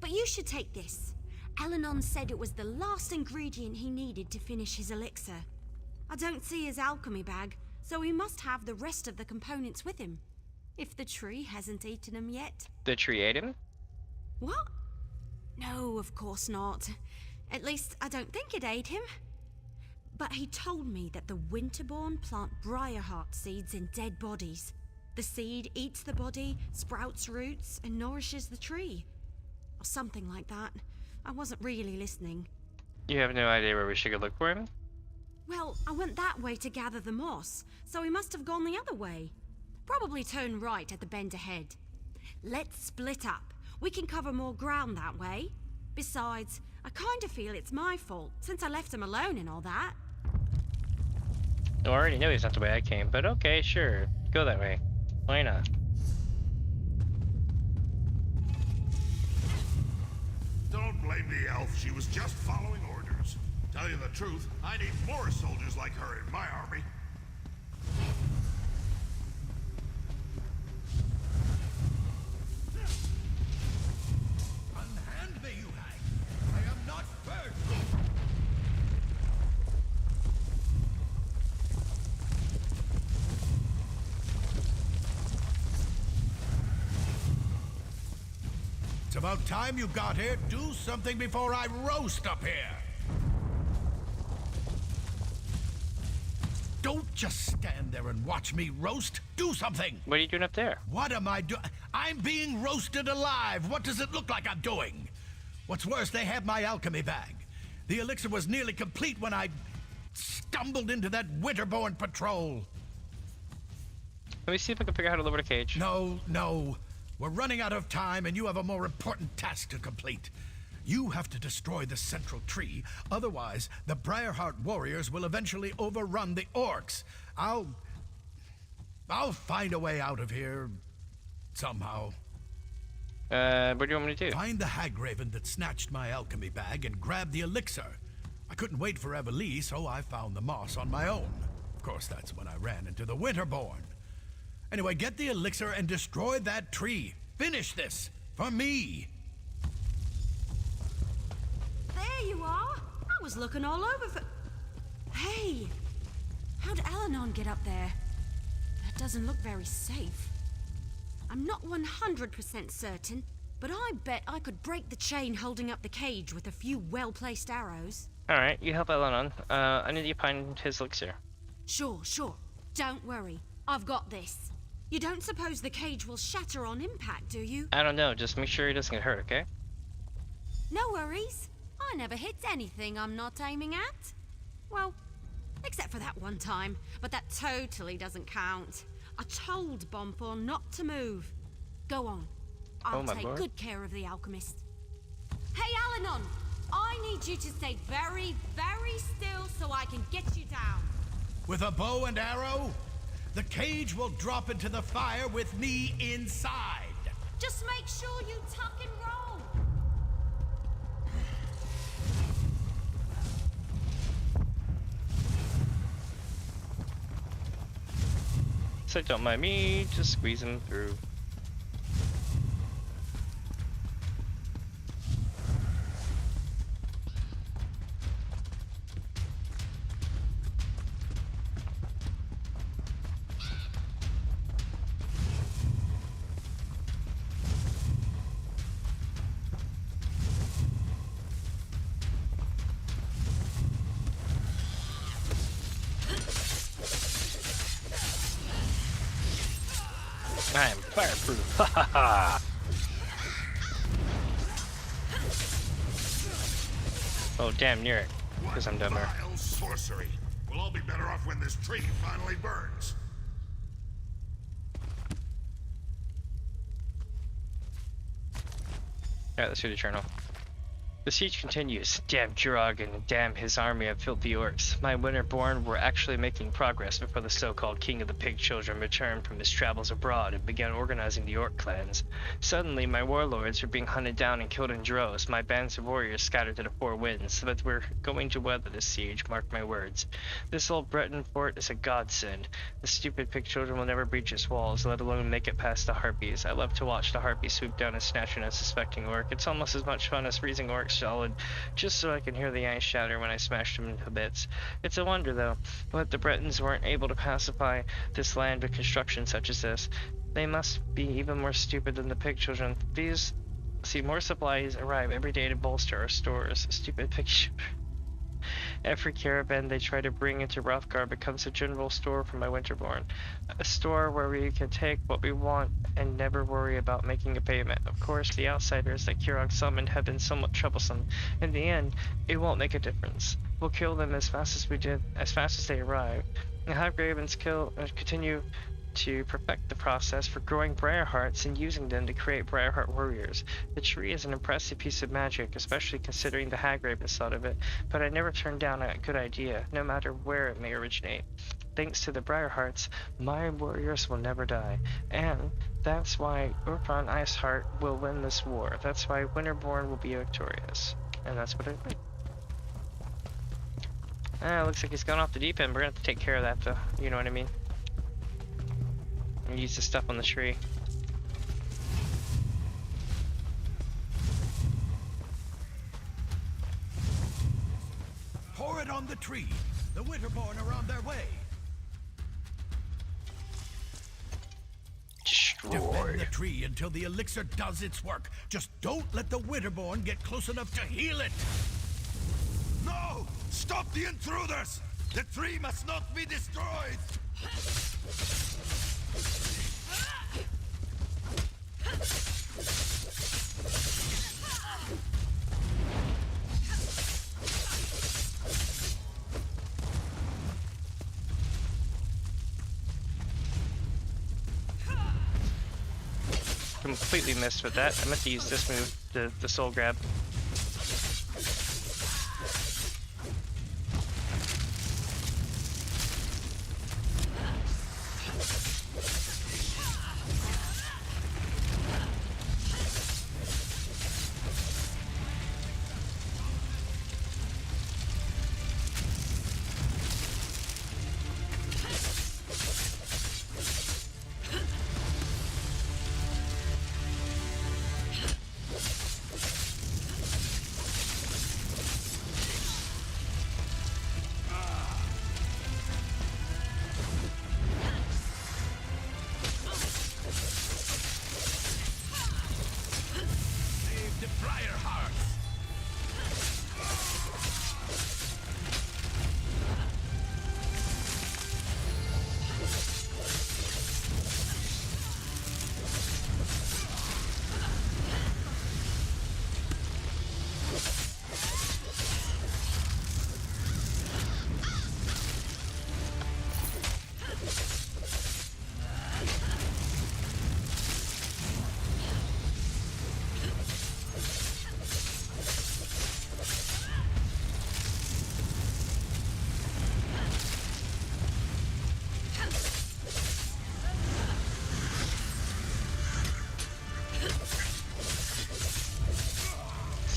But you should take this. Alanon said it was the last ingredient he needed to finish his elixir. I don't see his alchemy bag, so he must have the rest of the components with him. If the tree hasn't eaten him yet. The tree ate him? What? No, of course not. At least, I don't think it ate him. But he told me that the Winterborn plant Briarheart seeds in dead bodies. The seed eats the body, sprouts roots, and nourishes the tree. Or something like that. I wasn't really listening. You have no idea where we should go look for him? Well, I went that way to gather the moss, so he must have gone the other way. Probably turn right at the bend ahead. Let's split up. We can cover more ground that way. Besides, I kind of feel it's my fault, since I left him alone and all that. I already know he's not the way I came, but okay, sure. Go that way. Why not? Don't blame the elf. She was just following orders. Tell you the truth, I need more soldiers like her in my army. Unhand me, you hag! I am not first! It's about time you got here. Do something before I roast up here. Don't just stand there and watch me roast. Do something. What are you doing up there? What am I doing? I'm being roasted alive. What does it look like I'm doing? What's worse, they have my alchemy bag. The elixir was nearly complete when I stumbled into that Winterborn patrol. Let me see if I can figure out how to lower the cage. No. We're running out of time, and you have a more important task to complete. You have to destroy the central tree, otherwise the Briarheart warriors will eventually overrun the Orcs. I'll find a way out of here somehow. What do you want me to do? Find the hag raven that snatched my alchemy bag and grab the elixir. I couldn't wait for Evelie, so I found the moss on my own. Of course, that's when I ran into the Winterborn. Anyway, get the elixir and destroy that tree. Finish this for me. There you are. I was looking all over for... Hey! How'd Alanon get up there? That doesn't look very safe. I'm not 100% certain, but I bet I could break the chain holding up the cage with a few well-placed arrows. Alright, you help Alanon. I need you to find his elixir. Sure. Don't worry. I've got this. You don't suppose the cage will shatter on impact, do you? I don't know, just make sure he doesn't get hurt, okay? No worries. I never hit anything I'm not aiming at. Well, except for that one time, but that totally doesn't count. I told Bonthorn not to move. Go on. I'll take good care of the alchemist. Hey, Alanon! I need you to stay very, very still so I can get you down. With a bow and arrow? The cage will drop into the fire with me inside. Just make sure you tuck and roll. So don't mind me just squeezing through. I am fireproof. Ha ha ha. Oh, damn near it. Because I'm dumber. Vile sorcery. We'll all be better off when this tree finally burns. Alright, let's read the journal. The siege continues. Damn Jurog and damn his army of filthy orcs. My Winterborn were actually making progress before the so-called king of the pig children returned from his travels abroad and began organizing the orc clans. Suddenly, my warlords were being hunted down and killed in droves. My bands of warriors scattered to the four winds, but we're going to weather this siege, mark my words. This old Breton fort is a godsend. The stupid pig children will never breach its walls, let alone make it past the harpies. I love to watch the harpies swoop down and snatch an unsuspecting orc. It's almost as much fun as freezing orcs solid, just so I can hear the ice shatter when I smash them into bits. It's a wonder, though, but the Bretons weren't able to pacify this land with construction such as this. They must be even more stupid than the pig children. These see more supplies arrive every day to bolster our stores. Stupid pig children. Every caravan they try to bring into Wrothgar becomes a general store for my Winterborn. A store where we can take what we want and never worry about making a payment. Of course, the outsiders that Kirog summoned have been somewhat troublesome. In the end, it won't make a difference. We'll kill them as fast as they arrive. The High-Ravens continue to perfect the process for growing Briarhearts and using them to create Briarheart warriors. The tree is an impressive piece of magic, especially considering the Hag-Ravens thought of it, but I never turn down a good idea, no matter where it may originate. Thanks to the Briarhearts, my warriors will never die, and that's why Urfron Iceheart will win this war. That's why Winterborn will be victorious. And that's what it looks like he's gone off the deep end. We're gonna have to take care of that, though. You know what I mean? And use the stuff on the tree. Pour it on the tree. The Winterborn are on their way. Destroy. Defend the tree until the elixir does its work. Just don't let the Winterborn get close enough to heal it. No! Stop the intruders! The tree must not be destroyed! Completely missed with that. I meant to use this move, the soul grab.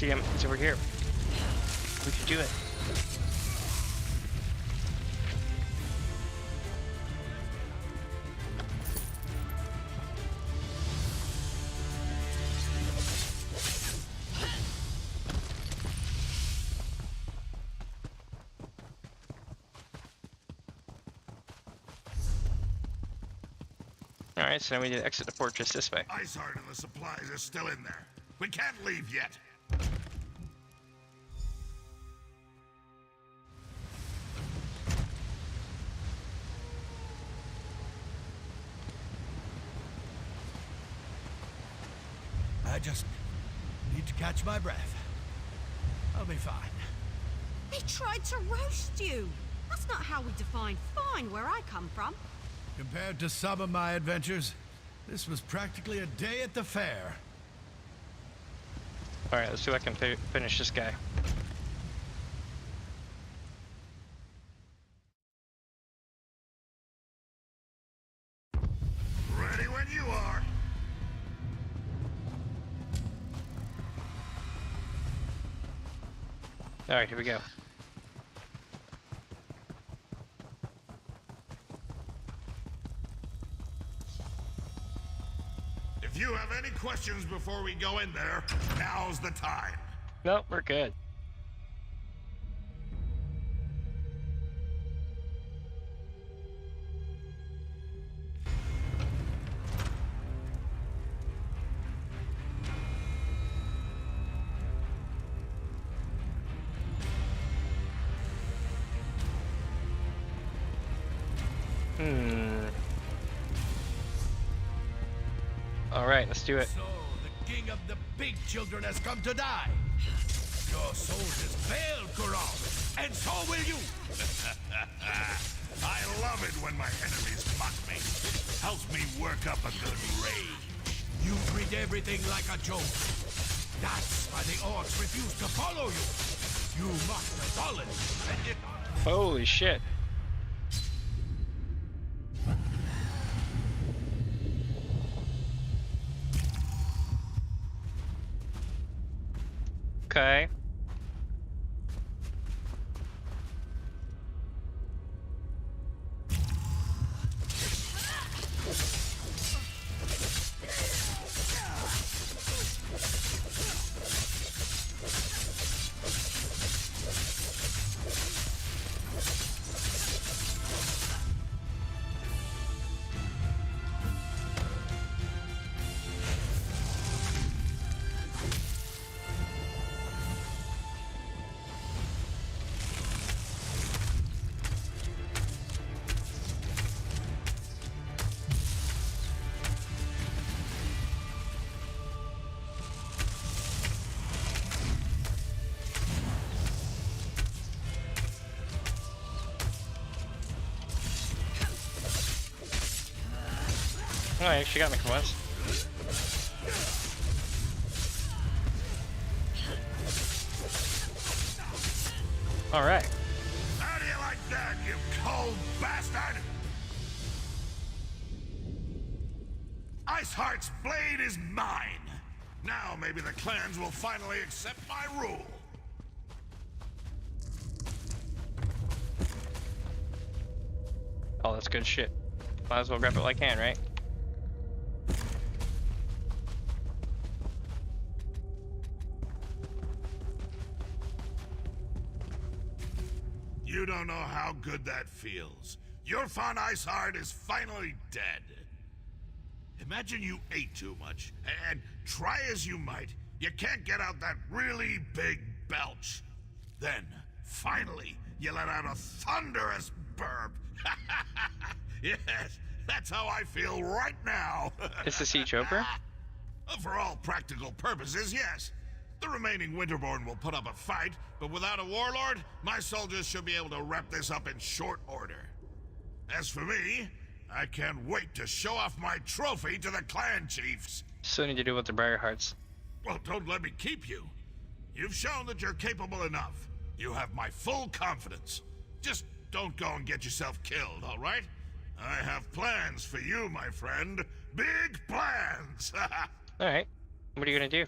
See him, he's over here. We can do it. Alright, so now we need to exit the fortress this way. Iceheart and the supplies are still in there. We can't leave yet. I just need to catch my breath. I'll be fine. They tried to roast you. That's not how we define fine where I come from. Compared to some of my adventures, this was practically a day at the fair. Alright, let's see if I can finish this guy. Ready when you are. Alright, here we go. If you have any questions before we go in there, now's the time. Nope, we're good. Alright, let's do it. So, the king of the big children has come to die. Your soldiers failed, Kural, and so will you. I love it when my enemies mock me. Helps me work up a good rage. You treat everything like a joke. That's why the Orcs refuse to follow you. You mock the fallen, and it... Holy shit. Okay. Oh, he actually got me for once. Alright. How do you like that, you cold bastard? Iceheart's blade is mine. Now maybe the clans will finally accept my rule. Oh, that's good shit. Might as well grab it while I can, right? You don't know how good that feels. Your fun Iceheart is finally dead. Imagine you ate too much, and try as you might, you can't get out that really big belch. Then, finally, you let out a thunderous burp. Yes, that's how I feel right now. Is the siege over? For all practical purposes, yes. The remaining Winterborn will put up a fight, but without a warlord, my soldiers should be able to wrap this up in short order. As for me, I can't wait to show off my trophy to the clan chiefs. Still need to do with the Briarhearts. Well, don't let me keep you. You've shown that you're capable enough. You have my full confidence. Just don't go and get yourself killed, all right? I have plans for you, my friend. Big plans! Alright. What are you gonna do?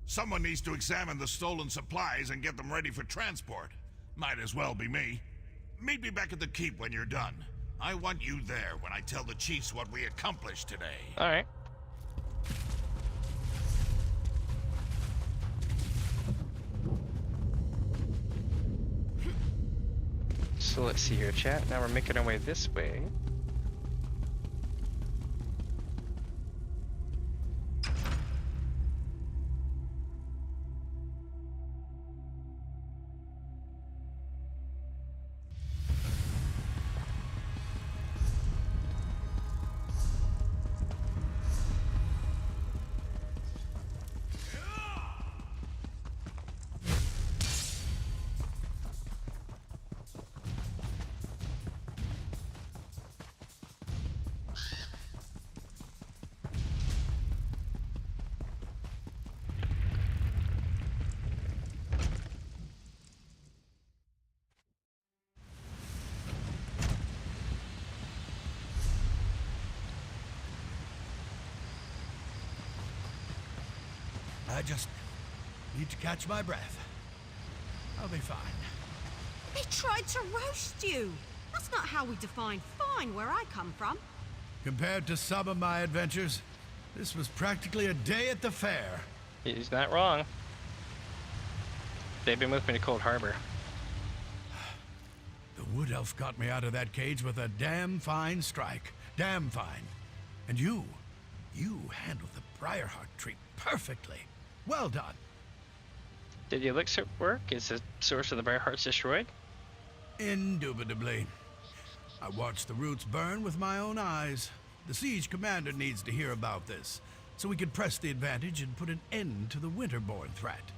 Someone needs to examine the stolen supplies and get them ready for transport. Might as well be me. Meet me back at the keep when you're done. I want you there when I tell the chiefs what we accomplished today. Alright. So let's see here, chat. Now we're making our way this way. I just need to catch my breath. I'll be fine. They tried to roast you. That's not how we define fine where I come from. Compared to some of my adventures, this was practically a day at the fair. He's not wrong. They've been with me to Cold Harbor. The Wood Elf got me out of that cage with a damn fine strike. Damn fine. And you handled the Briarheart tree perfectly. Well done. Did the elixir work? Is the source of the Briarhearts destroyed? Indubitably. I watched the roots burn with my own eyes. The siege commander needs to hear about this, so we can press the advantage and put an end to the Winterborn threat.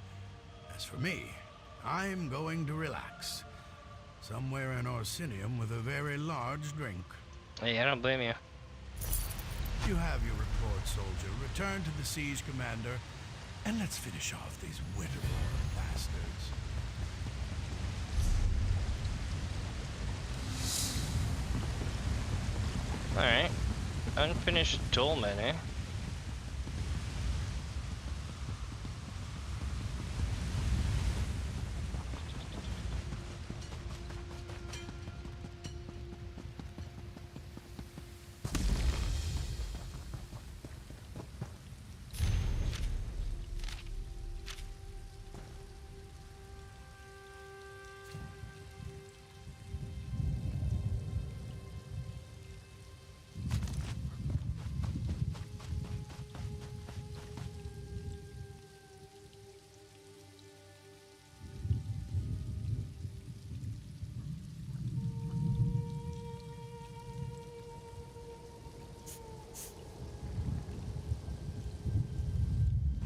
As for me, I'm going to relax. Somewhere in Orsinium with a very large drink. Hey, I don't blame you. You have your report, soldier. Return to the siege commander, and let's finish off these Winterborn bastards. Alright. Unfinished dolmen, eh?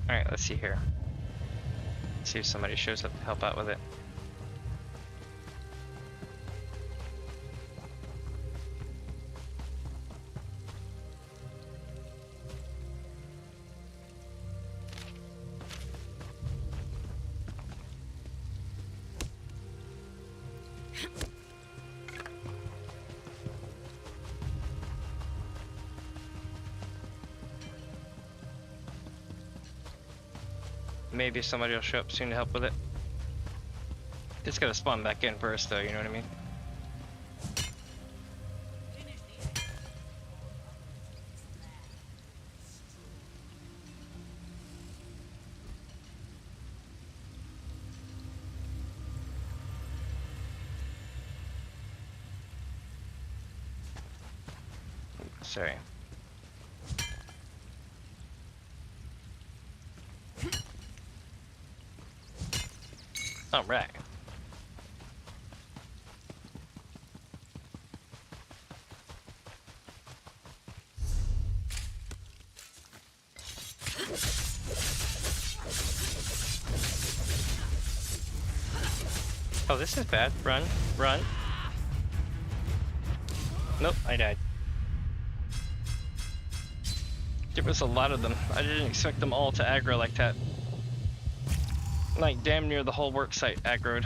Alright, let's see here. See if somebody shows up to help out with it. Maybe somebody will show up soon to help with it. It's gotta spawn back in first though, you know what I mean? Sorry. All right. Oh, this is bad. Run, run. Nope, I died. There was a lot of them. I didn't expect them all to aggro like that. Like damn near the whole work site aggroed.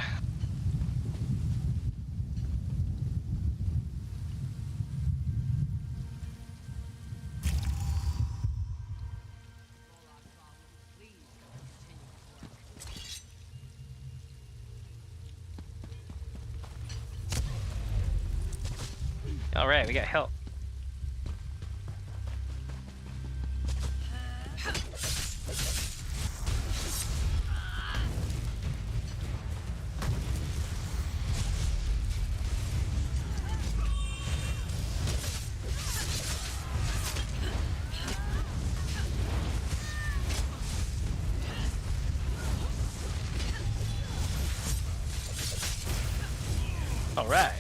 All right, we got help. All right.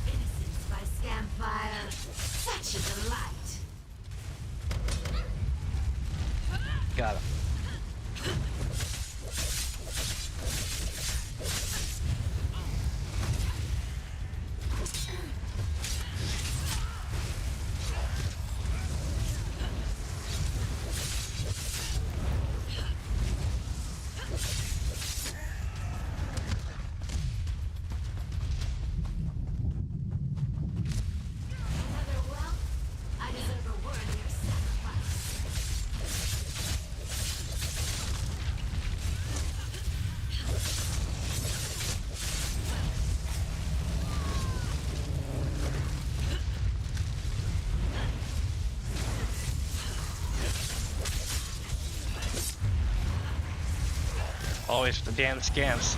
Innocence by campfire, such a delight. Got him. Always the damn scamps.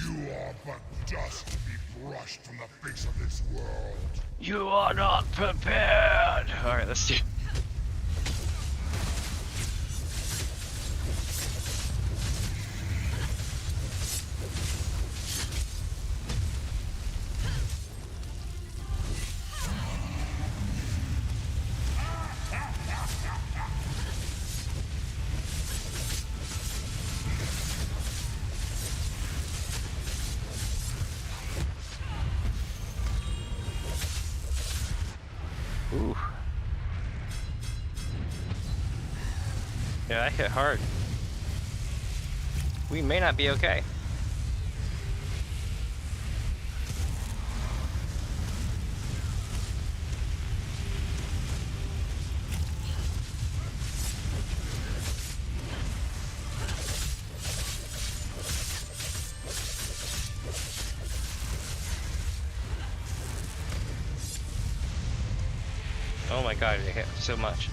You are but dust to be brushed from the face of this world. You are not prepared. All right, let's do. Ooh. Yeah, that hit hard. We may not be okay. Oh my god, it hit so much.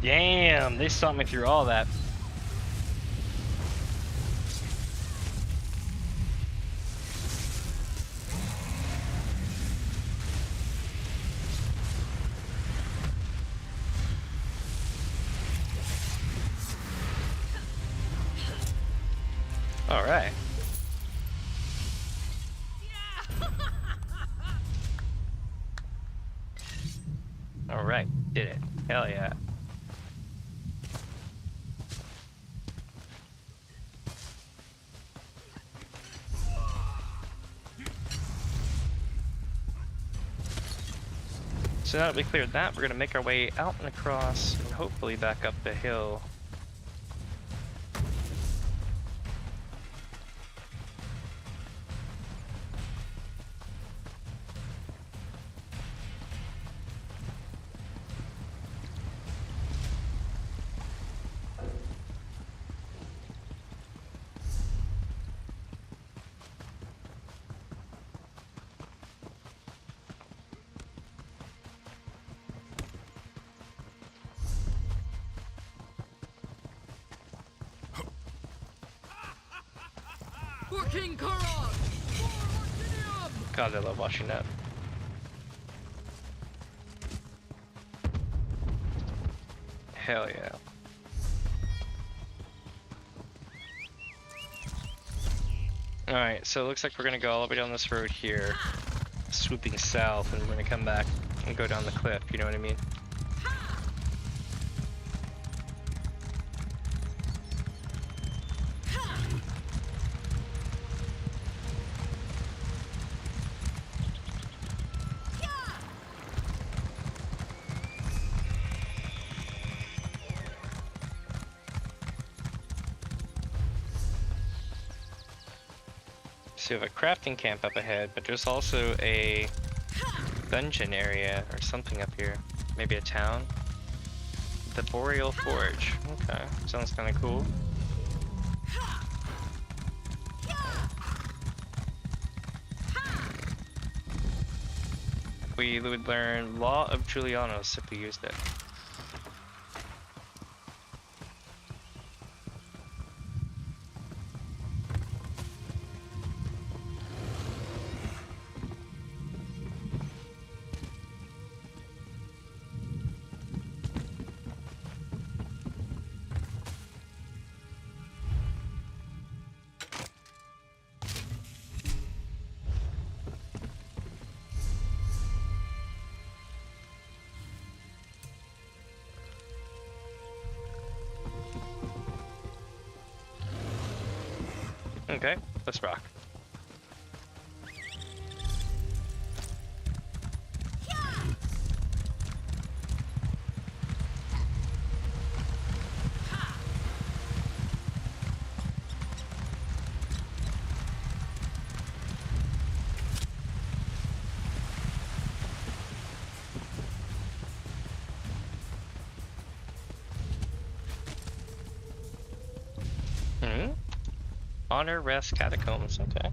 Damn, they saw me through all that. All right. All right, did it. Hell yeah. So now that we cleared that, we're gonna make our way out and across and hopefully back up the hill. For King Karok! For Orsinium! God, I love watching that. Hell yeah. Alright, so it looks like we're gonna go all the way down this road here, swooping south, and we're gonna come back and go down the cliff, you know what I mean? So you have a crafting camp up ahead, but there's also a dungeon area or something up here. Maybe a town? The Boreal Forge. Okay, sounds kind of cool. We would learn Law of Julianos if we used it. Okay, let's rock. Honor Rest Catacombs, okay.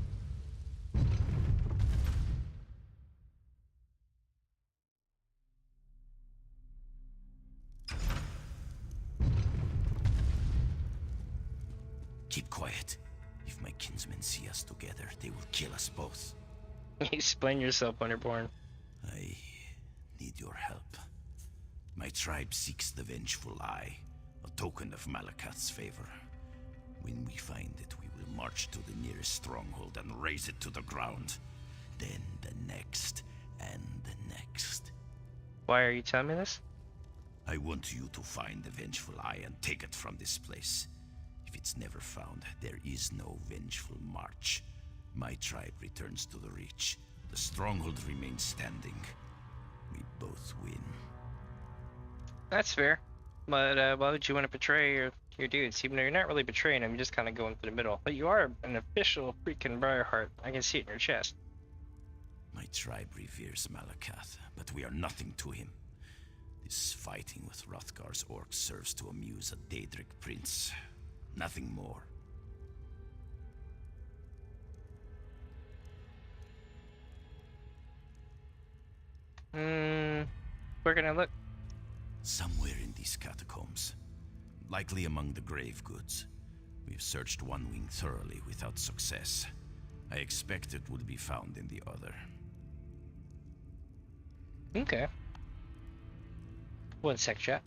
Keep quiet. If my kinsmen see us together, they will kill us both. Explain yourself, Underborn. I need your help. My tribe seeks the Vengeful Eye, a token of Malakath's favor. When we find it, we will march to the nearest stronghold and raze it to the ground. Then the next, and the next. Why are you telling me this? I want you to find the Vengeful Eye and take it from this place. If it's never found, there is no Vengeful March. My tribe returns to the Reach. The stronghold remains standing. We both win. That's fair. But why would you want to betray your dudes? Even though you're not really betraying them, you're just kind of going through the middle. But you are an official freaking Briarheart. I can see it in your chest. My tribe reveres Malakath, but we are nothing to him. This fighting with Wrothgar's orcs serves to amuse a Daedric prince. Nothing more. We're gonna look. Somewhere in these catacombs. Likely among the grave goods. We've searched one wing thoroughly without success. I expect it would be found in the other. Okay. One sec, chat.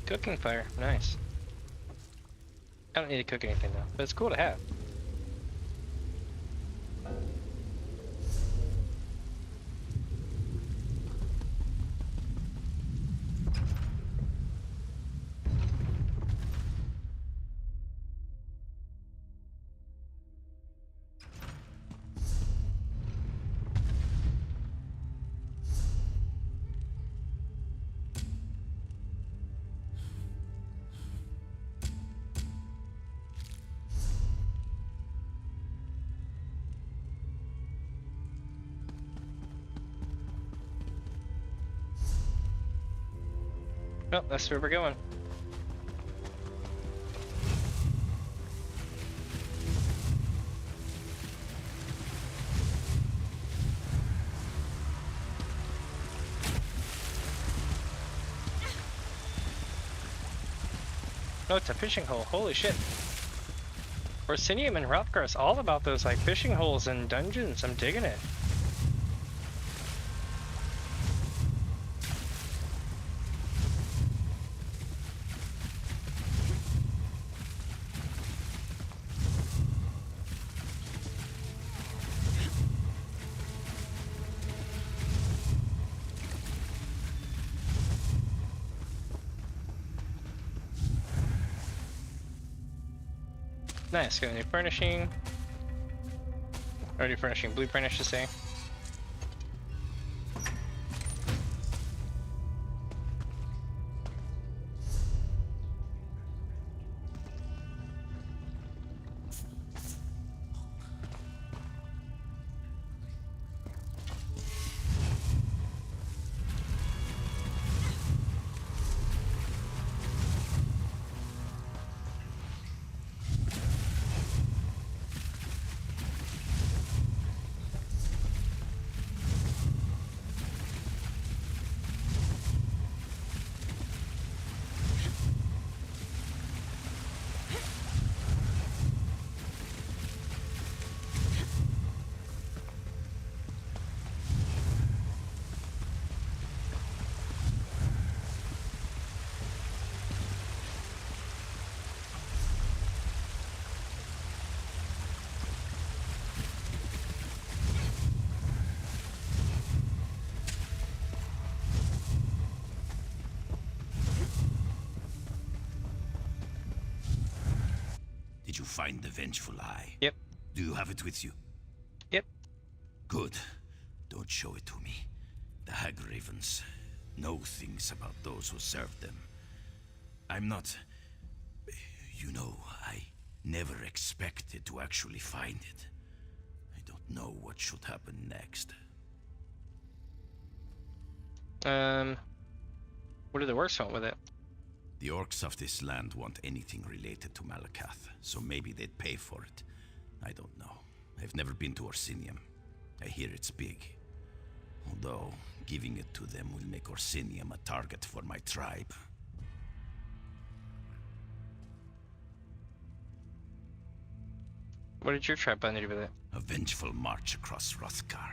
Cooking fire, nice. I don't need to cook anything though, but it's cool to have. Oh, that's where we're going. Oh, it's a fishing hole. Holy shit. Orsinium and Wrothgar is all about those like fishing holes and dungeons. I'm digging it. Nice, got a new furnishing. Or new furnishing blueprint, I should say. Did you find the Vengeful Eye? Yep. Do you have it with you? Yep. Good. Don't show it to me. The Hag Ravens know things about those who serve them. I'm not... You know, I never expected to actually find it. I don't know what should happen next. What do the Orcs want with it? The Orcs of this land want anything related to Malakath, so maybe they'd pay for it. I don't know. I've never been to Orsinium. I hear it's big. Although, giving it to them will make Orsinium a target for my tribe. What did your tribe plan to do with it? A vengeful march across Wrothgar.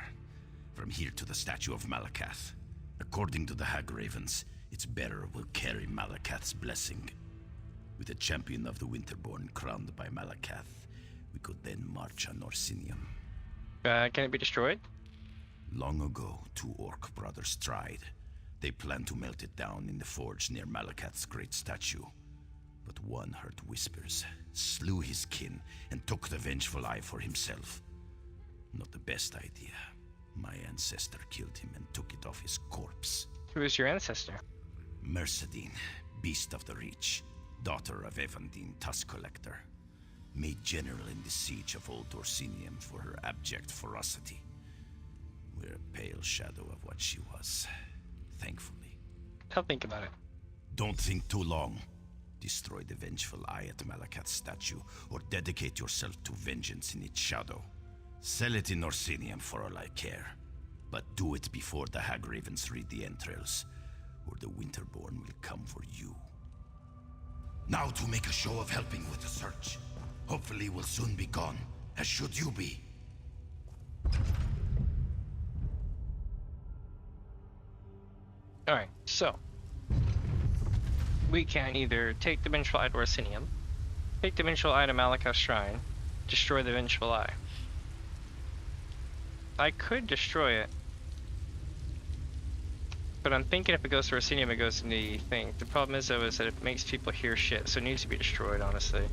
From here to the statue of Malakath. According to the Hag Ravens, its bearer will carry Malakath's blessing. With a champion of the Winterborn crowned by Malakath, we could then march on Orsinium. Can it be destroyed? Long ago, 2 Orc brothers tried. They planned to melt it down in the forge near Malakath's great statue. But one heard whispers, slew his kin, and took the Vengeful Eye for himself. Not the best idea. My ancestor killed him and took it off his corpse. Who is your ancestor? Mercedine, Beast of the Reach, daughter of Evandine, Tusk Collector. Made general in the siege of Old Orsinium for her abject ferocity. We're a pale shadow of what she was, thankfully. I'll think about it. Don't think too long. Destroy the Vengeful Eye at Malakath's statue, or dedicate yourself to vengeance in its shadow. Sell it in Orsinium for all I care. But do it before the Hag Ravens read the entrails, or the Winterborn will come for you. Now to make a show of helping with the search. Hopefully we'll soon be gone, as should you be. Alright, so we can either take the Vengeful Eye to Orsinium, take the Vengeful Eye to Malakath's Shrine, destroy the Vengeful Eye. I could destroy it, but I'm thinking if it goes to Orsinium, it goes in the thing. The problem is, though, is that it makes people hear shit, so it needs to be destroyed, honestly.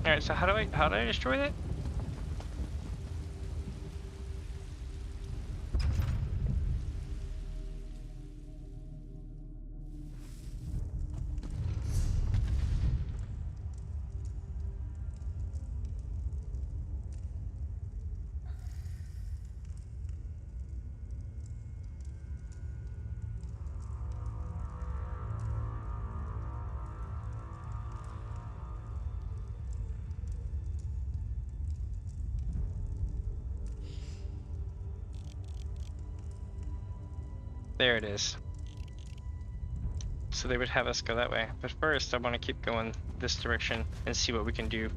Alright, so how do I destroy that? There it is. So they would have us go that way. But first, I want to keep going this direction and see what we can do.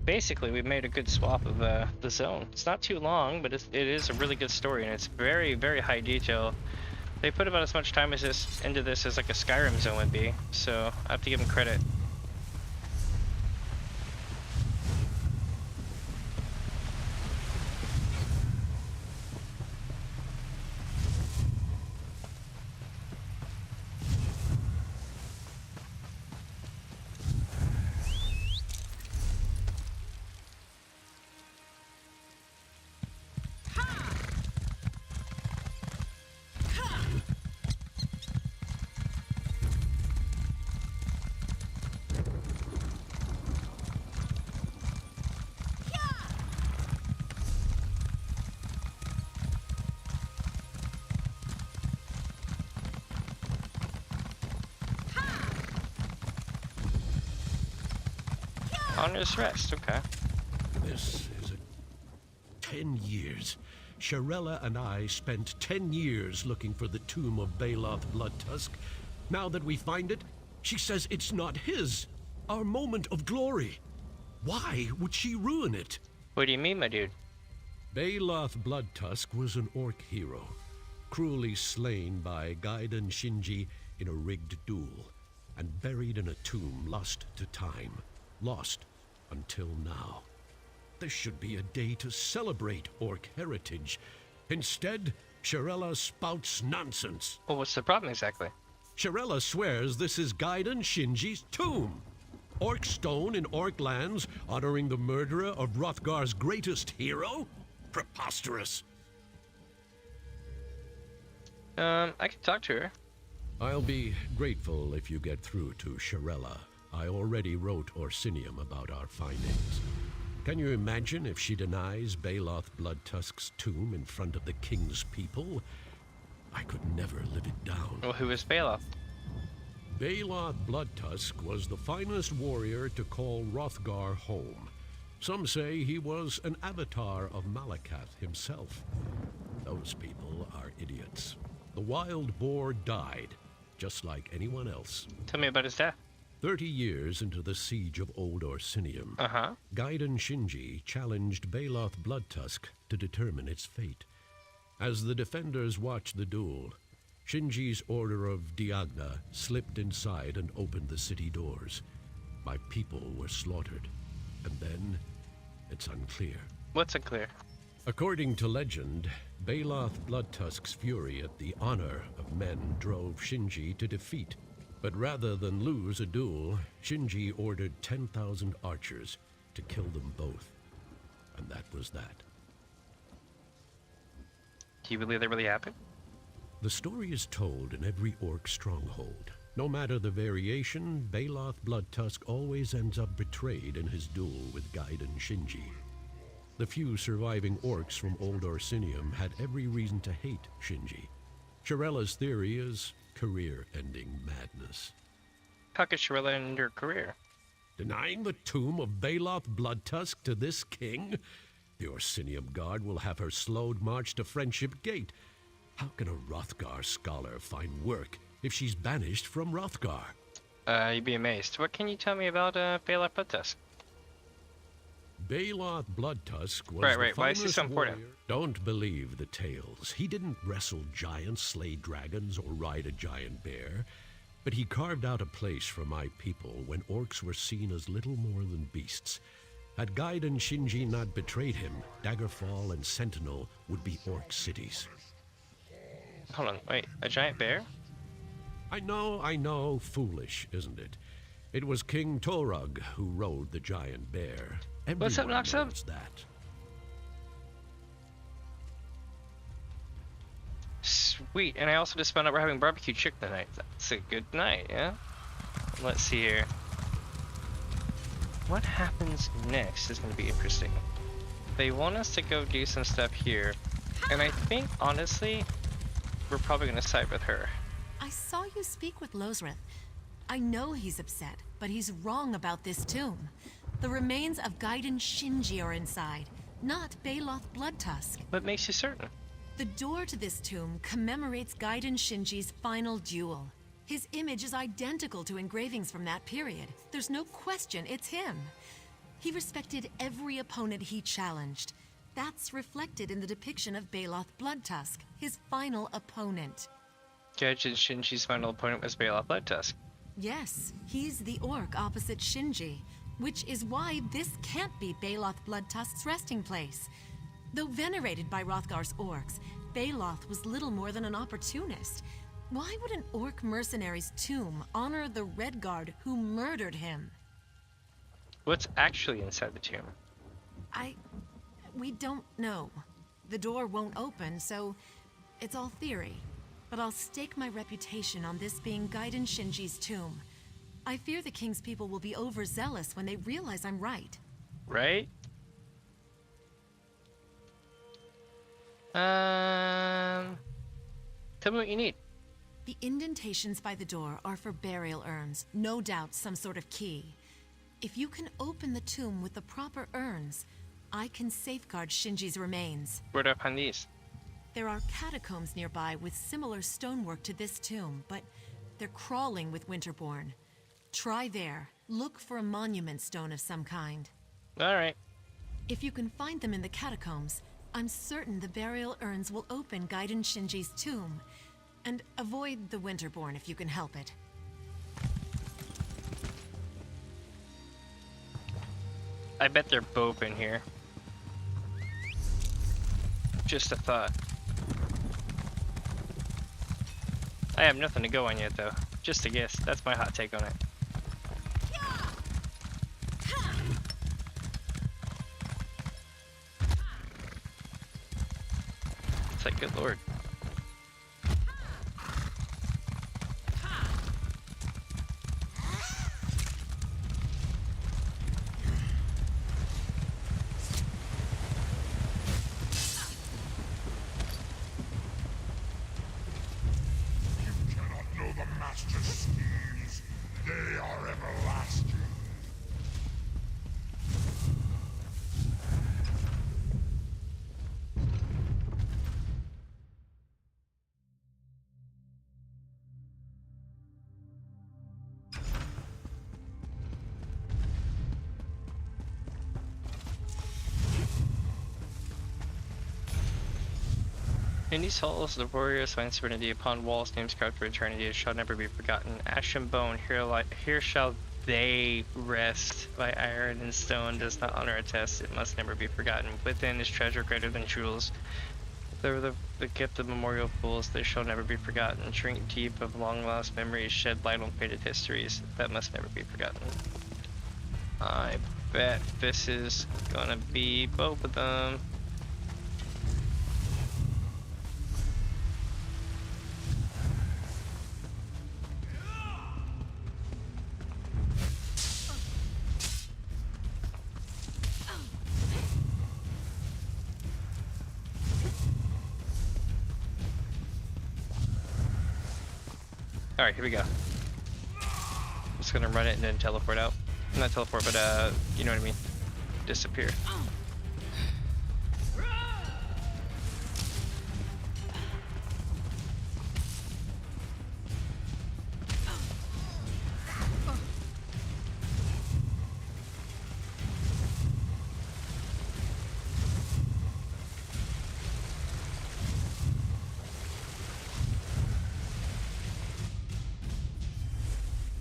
Basically, we've made a good swap of the zone. It's not too long, but it is a really good story, and it's very, very high detail. They put about as much time as into this as like a Skyrim zone would be, so I have to give them credit. Honor's Rest, okay. This is 10 years. Shirella and I spent 10 years looking for the tomb of Baloth Bloodtusk. Now that we find it, she says it's not his. Our moment of glory. Why would she ruin it? What do you mean, my dude? Baloth Bloodtusk was an orc hero, cruelly slain by Gaiden Shinji in a rigged duel, and buried in a tomb lost to time, lost until now. This should be a day to celebrate orc heritage. Instead, Shirella spouts nonsense. Well, what's the problem exactly? Shirella swears this is Gaiden Shinji's tomb. Orc stone in orc lands, honoring the murderer of Wrothgar's greatest hero? Preposterous. I can talk to her. I'll be grateful if you get through to Shirella. I already wrote Orsinium about our findings. Can you imagine if she denies Baloth Bloodtusk's tomb in front of the king's people? I could never live it down. Well, who is Baloth? Baloth Bloodtusk was the finest warrior to call Wrothgar home. Some say he was an avatar of Malakath himself. Those people are idiots. The wild boar died, just like anyone else. Tell me about his death. 30 years into the siege of Old Orsinium, Gaiden Shinji challenged Baloth Bloodtusk to determine its fate. As the defenders watched the duel, Shinji's order of Diagna slipped inside and opened the city doors. My people were slaughtered. And then, it's unclear. What's unclear? According to legend, Baloth Bloodtusk's fury at the honor of men drove Shinji to defeat. But rather than lose a duel, Shinji ordered 10,000 archers to kill them both. And that was that. Do you believe that really happened? The story is told in every orc stronghold. No matter the variation, Baloth Bloodtusk always ends up betrayed in his duel with Gaiden Shinji. The few surviving orcs from Old Orsinium had every reason to hate Shinji. Shirella's theory is career-ending madness. How could Shirella end her career? Denying the tomb of Baloth Bloodtusk to this king? The Orsinium Guard will have her slowed march to Friendship Gate. How can a Wrothgar scholar find work if she's banished from Wrothgar? You'd be amazed. What can you tell me about Baloth Bloodtusk? Baloth Bloodtusk was Right. Why is he so important? Don't believe the tales. He didn't wrestle giants, slay dragons, or ride a giant bear. But he carved out a place for my people when orcs were seen as little more than beasts. Had Gaiden Shinji not betrayed him, Daggerfall and Sentinel would be orc cities. Hold on, wait, a giant bear? I know, foolish, isn't it? It was King Torug who rode the giant bear. What's up, Everyone Noxum? knows that. Sweet, and I also just found out we're having barbecue chicken tonight. That's a good night, yeah? Let's see here. What happens next is going to be interesting. They want us to go do some stuff here, and I think, honestly, we're probably going to side with her. I saw you speak with Losrith. I know he's upset, but he's wrong about this tomb. The remains of Gaiden Shinji are inside, not Baloth Bloodtusk. What makes you certain? The door to this tomb commemorates Gaiden Shinji's final duel. His image is identical to engravings from that period. There's no question it's him. He respected every opponent he challenged. That's reflected in the depiction of Baloth Bloodtusk, his final opponent. Gaiden Shinji's final opponent was Baloth Bloodtusk. Yes, he's the orc opposite Shinji, which is why this can't be Baloth Bloodtusk's resting place. Though venerated by Wrothgar's orcs, Baloth was little more than an opportunist. Why would an orc mercenary's tomb honor the Redguard who murdered him? What's actually inside the tomb? We don't know. The door won't open, so it's all theory. But I'll stake my reputation on this being Gaiden Shinji's tomb. I fear the king's people will be overzealous when they realize I'm right. Right? Tell me what you need. The indentations by the door are for burial urns, no doubt some sort of key. If you can open the tomb with the proper urns, I can safeguard Shinji's remains. Where do I find these? There are catacombs nearby with similar stonework to this tomb, but they're crawling with Winterborn. Try there. Look for a monument stone of some kind. Alright. If you can find them in the catacombs, I'm certain the burial urns will open Gaiden Shinji's tomb. And avoid the Winterborn if you can help it. I bet they're both in here. Just a thought. I have nothing to go on yet though. Just a guess. That's my hot take on it. It's like, good lord. In these halls, the warriors find serenity upon walls, names carved for eternity. It shall never be forgotten. Ash and bone, here shall they rest. By iron and stone does not honor a test. It must never be forgotten. Within is treasure greater than jewels. The gift of memorial pools, they shall never be forgotten. Drink deep of long lost memories, shed light on faded histories. That must never be forgotten. I bet this is gonna be both of them. Alright, here we go. Just gonna run it and then teleport out. Not teleport, but you know what I mean. Disappear.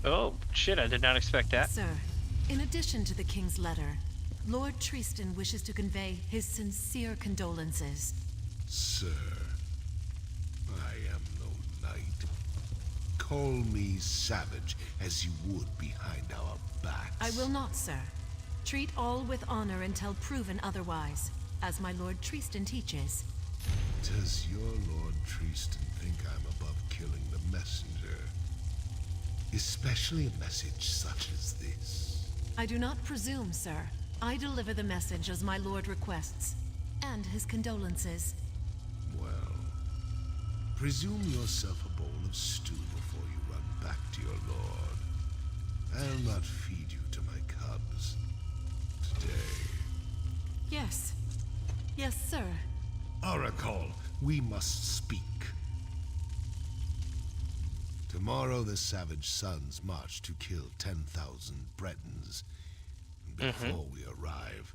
Oh, shit, I did not expect that. Sir, in addition to the king's letter, Lord Tristan wishes to convey his sincere condolences. Sir, I am no knight. Call me savage as you would behind our backs. I will not, sir. Treat all with honor until proven otherwise, as my Lord Tristan teaches. Does your Lord Tristan think I'm above killing the messenger? Especially a message such as this. I do not presume, sir. I deliver the message as my lord requests, and his condolences. Well, presume yourself a bowl of stew before you run back to your lord. I'll not feed you to my cubs today. Yes. Yes, sir. Oracle, we must speak. Tomorrow the savage sons march to kill 10,000 Bretons. Before we arrive,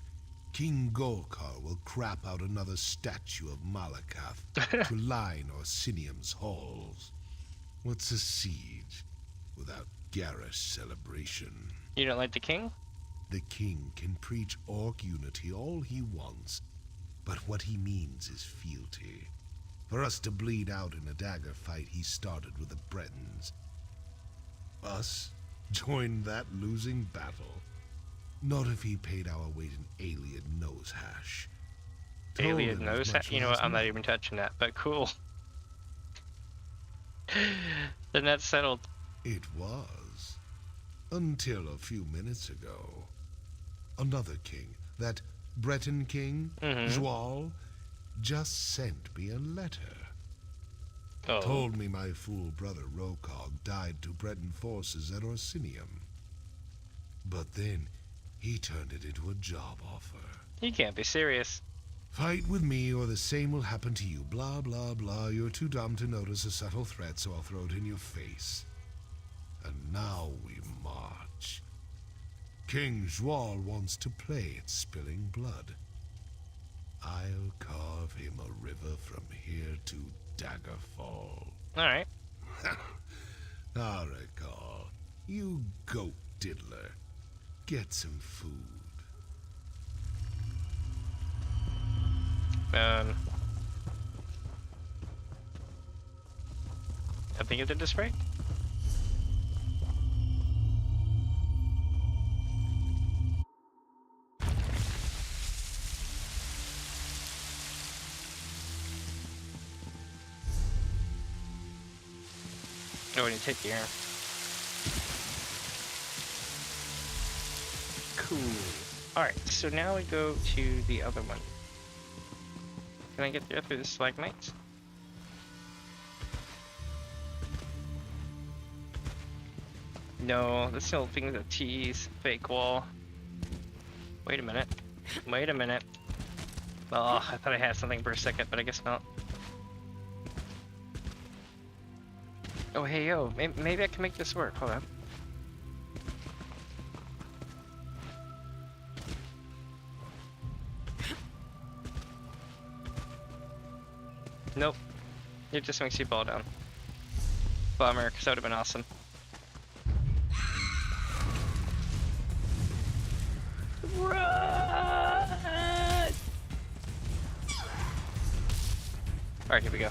King Golkar will crap out another statue of Malakath to line Orsinium's halls. What's a siege without garish celebration? You don't like the king? The king can preach orc unity all he wants, but what he means is fealty. For us to bleed out in a dagger fight he started with the Bretons. Us join that losing battle? Not if he paid our weight in alien nose hash. Alien nose hash? You know what, I'm not even touching that, but cool. Then that's settled. It was. Until a few minutes ago. Another king, that Breton king, Joal, just sent me a letter. Oh. Told me my fool brother Rokog died to Breton forces at Orsinium. But then, He turned it into a job offer. You can't be serious. Fight with me or the same will happen to you. Blah, blah, blah. You're too dumb to notice a subtle threat, so I'll throw it in your face. And now we march. King Zhual wants to play at spilling blood. I'll carve him a river from here to Daggerfall. Alright. Arakal, you goat diddler. Get some food. I think it did this right. Oh, and you take the air. Cool. Alright, so now we go to the other one. Can I get there through the stalagmites? No, this whole thing's a tease. Fake wall. Wait a minute. Wait a minute. Oh, I thought I had something for a second, but I guess not. Oh, hey, yo. Maybe I can make this work. Hold on. Nope. It just makes you fall down. Bummer, because that would have been awesome. Run! Alright, here we go.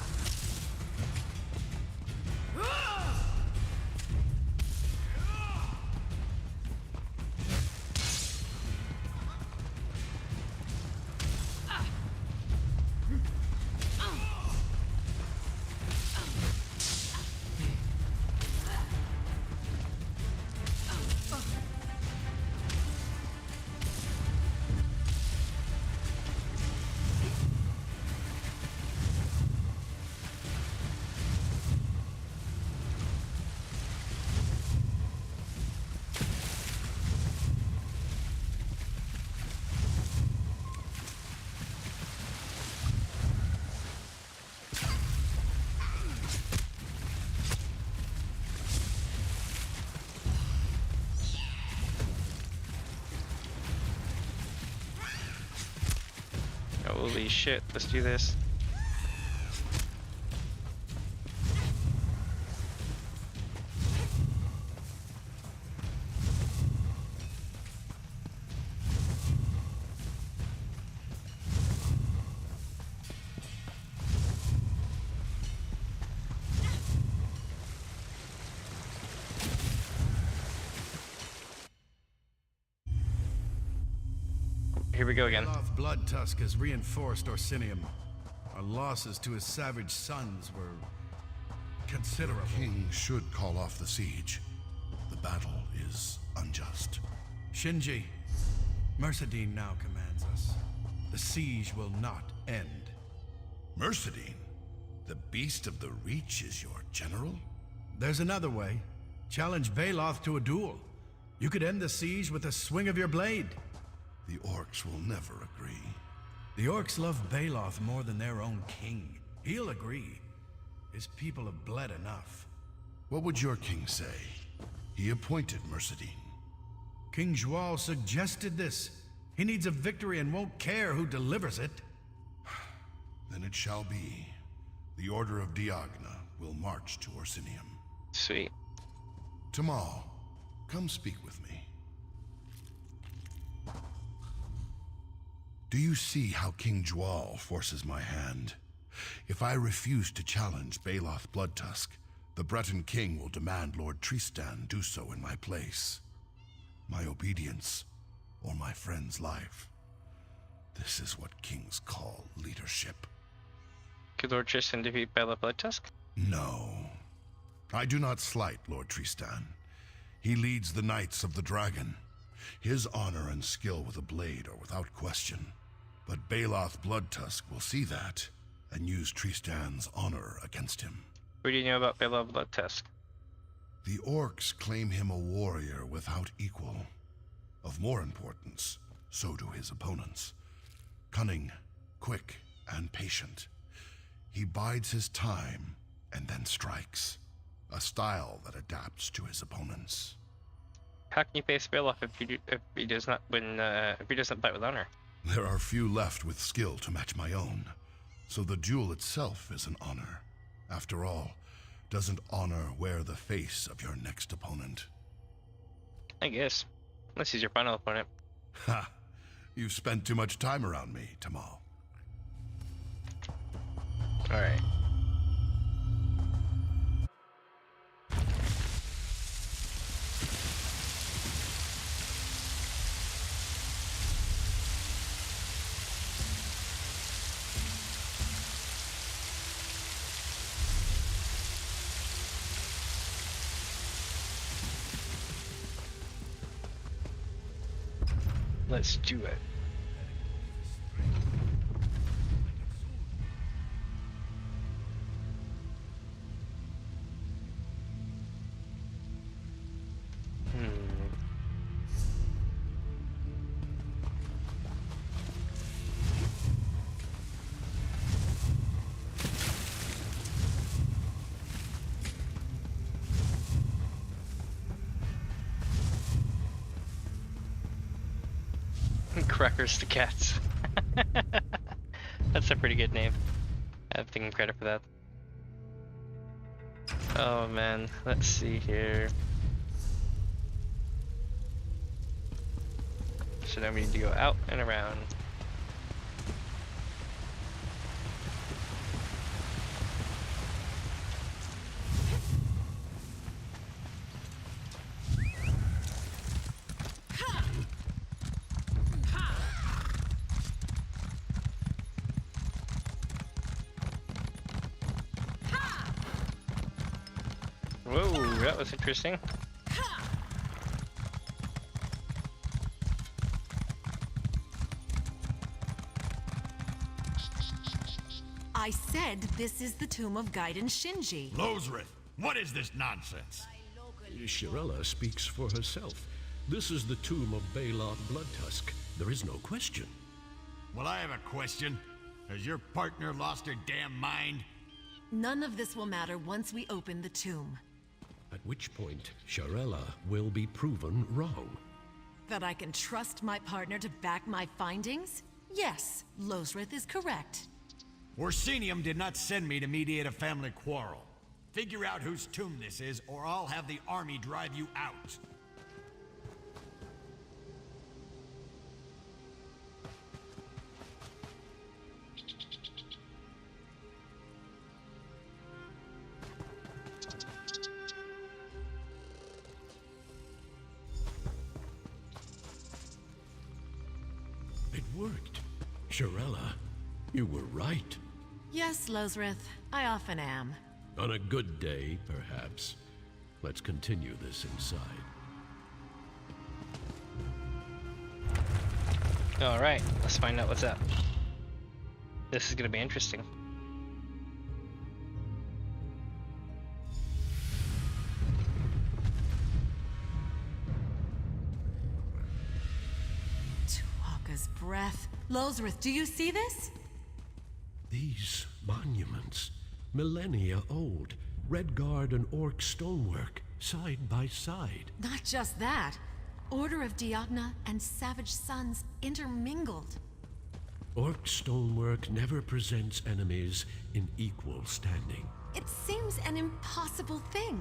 Holy shit, let's do this. Here we go again. Bloodtusk has reinforced Orsinium. Our losses to his savage sons were considerable. The king should call off the siege. The battle is unjust. Shinji, Mercedine now commands us. The siege will not end. Mercedine? The beast of the Reach is your general? There's another way. Challenge Baloth to a duel. You could end the siege with a swing of your blade. The Orcs will never agree. The Orcs love Baloth more than their own king. He'll agree. His people have bled enough. What would your king say? He appointed Mercedine. King Zhual suggested this. He needs a victory and won't care who delivers it. Then it shall be. The Order of Diagna will march to Orsinium. Sweet. Tamal, come speak with me. Do you see how King Zhual forces my hand? If I refuse to challenge Baloth Bloodtusk, the Breton king will demand Lord Tristan do so in my place. My obedience, or my friend's life. This is what kings call leadership. Could Lord Tristan defeat Baloth Bloodtusk? No. I do not slight Lord Tristan. He leads the Knights of the Dragon. His honor and skill with a blade are without question. But Baloth Bloodtusk will see that, and use Tristan's honor against him. What do you know about Baloth Bloodtusk? The Orcs claim him a warrior without equal. Of more importance, so do his opponents. Cunning, quick, and patient. He bides his time and then strikes. A style that adapts to his opponents. How can you pay a spell off if he does not bite with honor? There are few left with skill to match my own, so the duel itself is an honor. After all, doesn't honor wear the face of your next opponent? I guess. Unless he's your final opponent. Ha! You've spent too much time around me, Tamal. Alright. Let's do it. Crackers to cats. That's a pretty good name. I have to give him credit for that. Oh man, let's see here. So now we need to go out and around. Whoa, that was interesting. I said this is the tomb of Gaiden Shinji. Lozrith, what is this nonsense? Shirella speaks for herself. This is the tomb of Balok Bloodtusk. There is no question. Well, I have a question. Has your partner lost her damn mind? None of this will matter once we open the tomb. At which point, Shirella will be proven wrong. That I can trust my partner to back my findings? Yes, Lozrith is correct. Orsinium did not send me to mediate a family quarrel. Figure out whose tomb this is, or I'll have the army drive you out. It worked. Shirella, you were right. Yes, Lozrith, I often am. On a good day, perhaps. Let's continue this inside. Alright, let's find out what's up. This is gonna be interesting. Tuaka's breath. Lozrith, do you see this? These monuments, millennia old, Redguard and Orc stonework, side by side. Not just that. Order of Diagna and Savage Sons intermingled. Orc stonework never presents enemies in equal standing. It seems an impossible thing.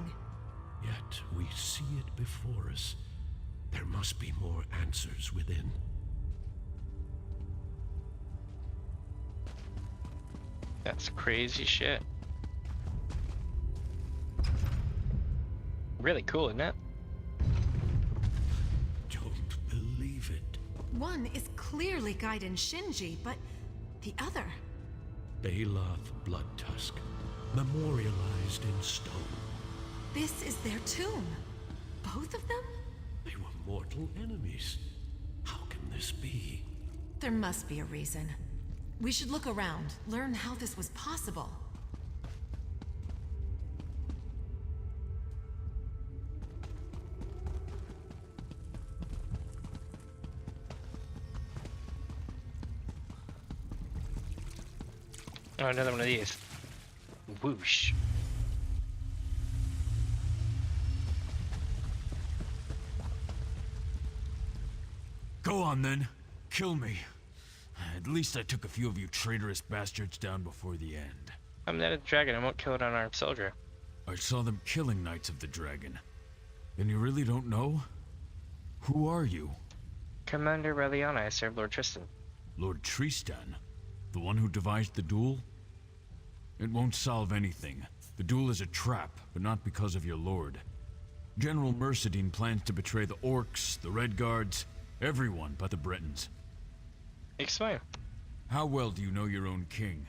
Yet we see it before us. There must be more answers within. That's crazy shit. Really cool, isn't it? Don't believe it. One is clearly Gaiden Shinji, but the other... Baloth Bloodtusk, memorialized in stone. This is their tomb. Both of them? They were mortal enemies. How can this be? There must be a reason. We should look around, learn how this was possible. Oh, another one of these. Whoosh. Go on then. Kill me. At least I took a few of you traitorous bastards down before the end. I'm not a dragon. I won't kill an unarmed soldier. I saw them killing Knights of the Dragon. Then you really don't know? Who are you? Commander Reliana, I serve Lord Tristan. Lord Tristan? The one who devised the duel? It won't solve anything. The duel is a trap, but not because of your lord. General Mercedine plans to betray the Orcs, the Red Guards, everyone but the Bretons. Explain. How well do you know your own king?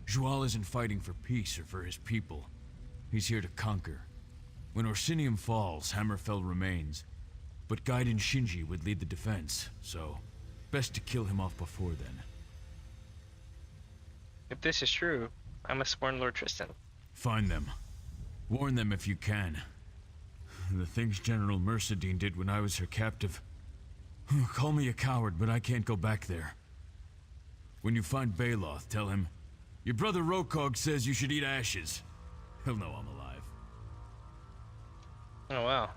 Joal isn't fighting for peace or for his people. He's here to conquer. When Orsinium falls, Hammerfell remains. But Gaiden Shinji would lead the defense, so best to kill him off before then. If this is true, I must warn Lord Tristan. Find them. Warn them if you can. The things General Mercedine did when I was her captive. Call me a coward, but I can't go back there. When you find Baloth, tell him, your brother Rokog says you should eat ashes. He'll know I'm alive. Oh, wow.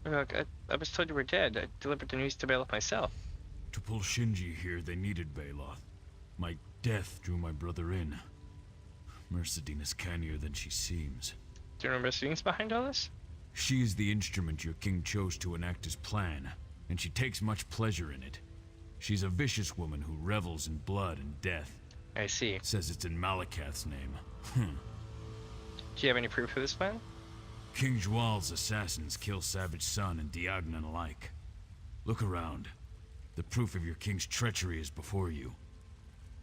Look, I was told you were dead. I delivered the news to Baloth myself. To pull Shinji here, they needed Baloth. My death drew my brother in. Mercedine is cannier than she seems. Do you remember Mercedine's behind all this? She is the instrument your king chose to enact his plan, and she takes much pleasure in it. She's a vicious woman who revels in blood and death. I see. Says it's in Malakath's name. Do you have any proof of this plan? King Joal's assassins kill Savage Sun and Diagnan alike. Look around. The proof of your king's treachery is before you.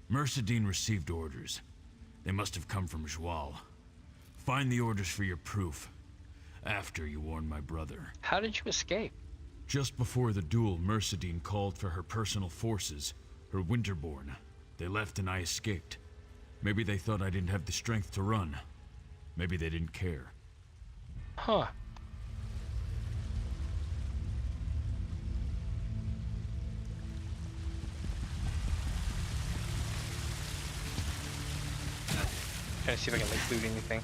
Mercedine received orders. They must have come from Joal. Find the orders for your proof. After you warn my brother. How did you escape? Just before the duel, Mercedine called for her personal forces, her Winterborn. They left and I escaped. Maybe they thought I didn't have the strength to run. Maybe they didn't care. Huh. Trying to see if I can like loot anything.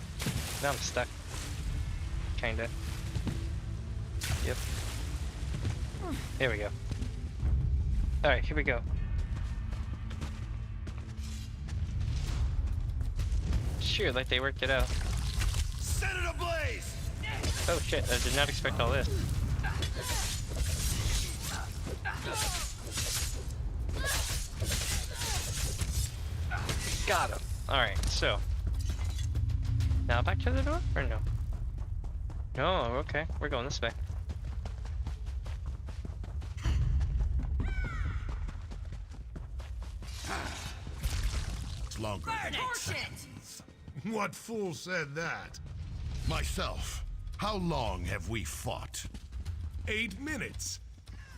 Now I'm stuck. Kinda. Yep. There we go. Alright, here we go. Sure, like they worked it out. Set it ablaze! Oh shit, I did not expect all this. Got him. Alright, so. Now back to the door? Or no? No, okay. We're going this way. It's longer than 8 seconds. What fool said that? Myself. How long have we fought? 8 minutes.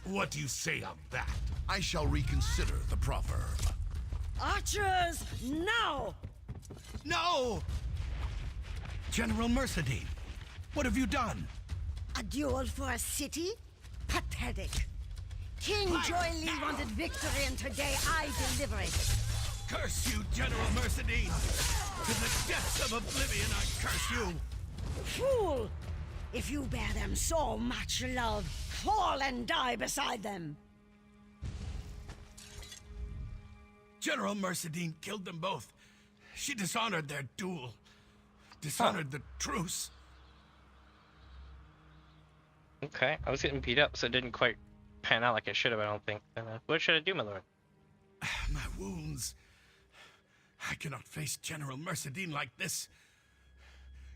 What do you say on that? I shall reconsider the proverb. Archers, now! No! General Mercedine, what have you done? A duel for a city? Pathetic. King Joylee wanted victory, and today I deliver it. Curse you, General Mercedine! To the depths of oblivion, I curse you! Fool! If you bear them so much love, fall and die beside them. General Mercedine killed them both. She dishonored their duel. Dishonored the truce. Okay, I was getting beat up, so it didn't quite pan out like it should have, I don't think. What should I do, my lord? My wounds. I cannot face General Mercedine like this.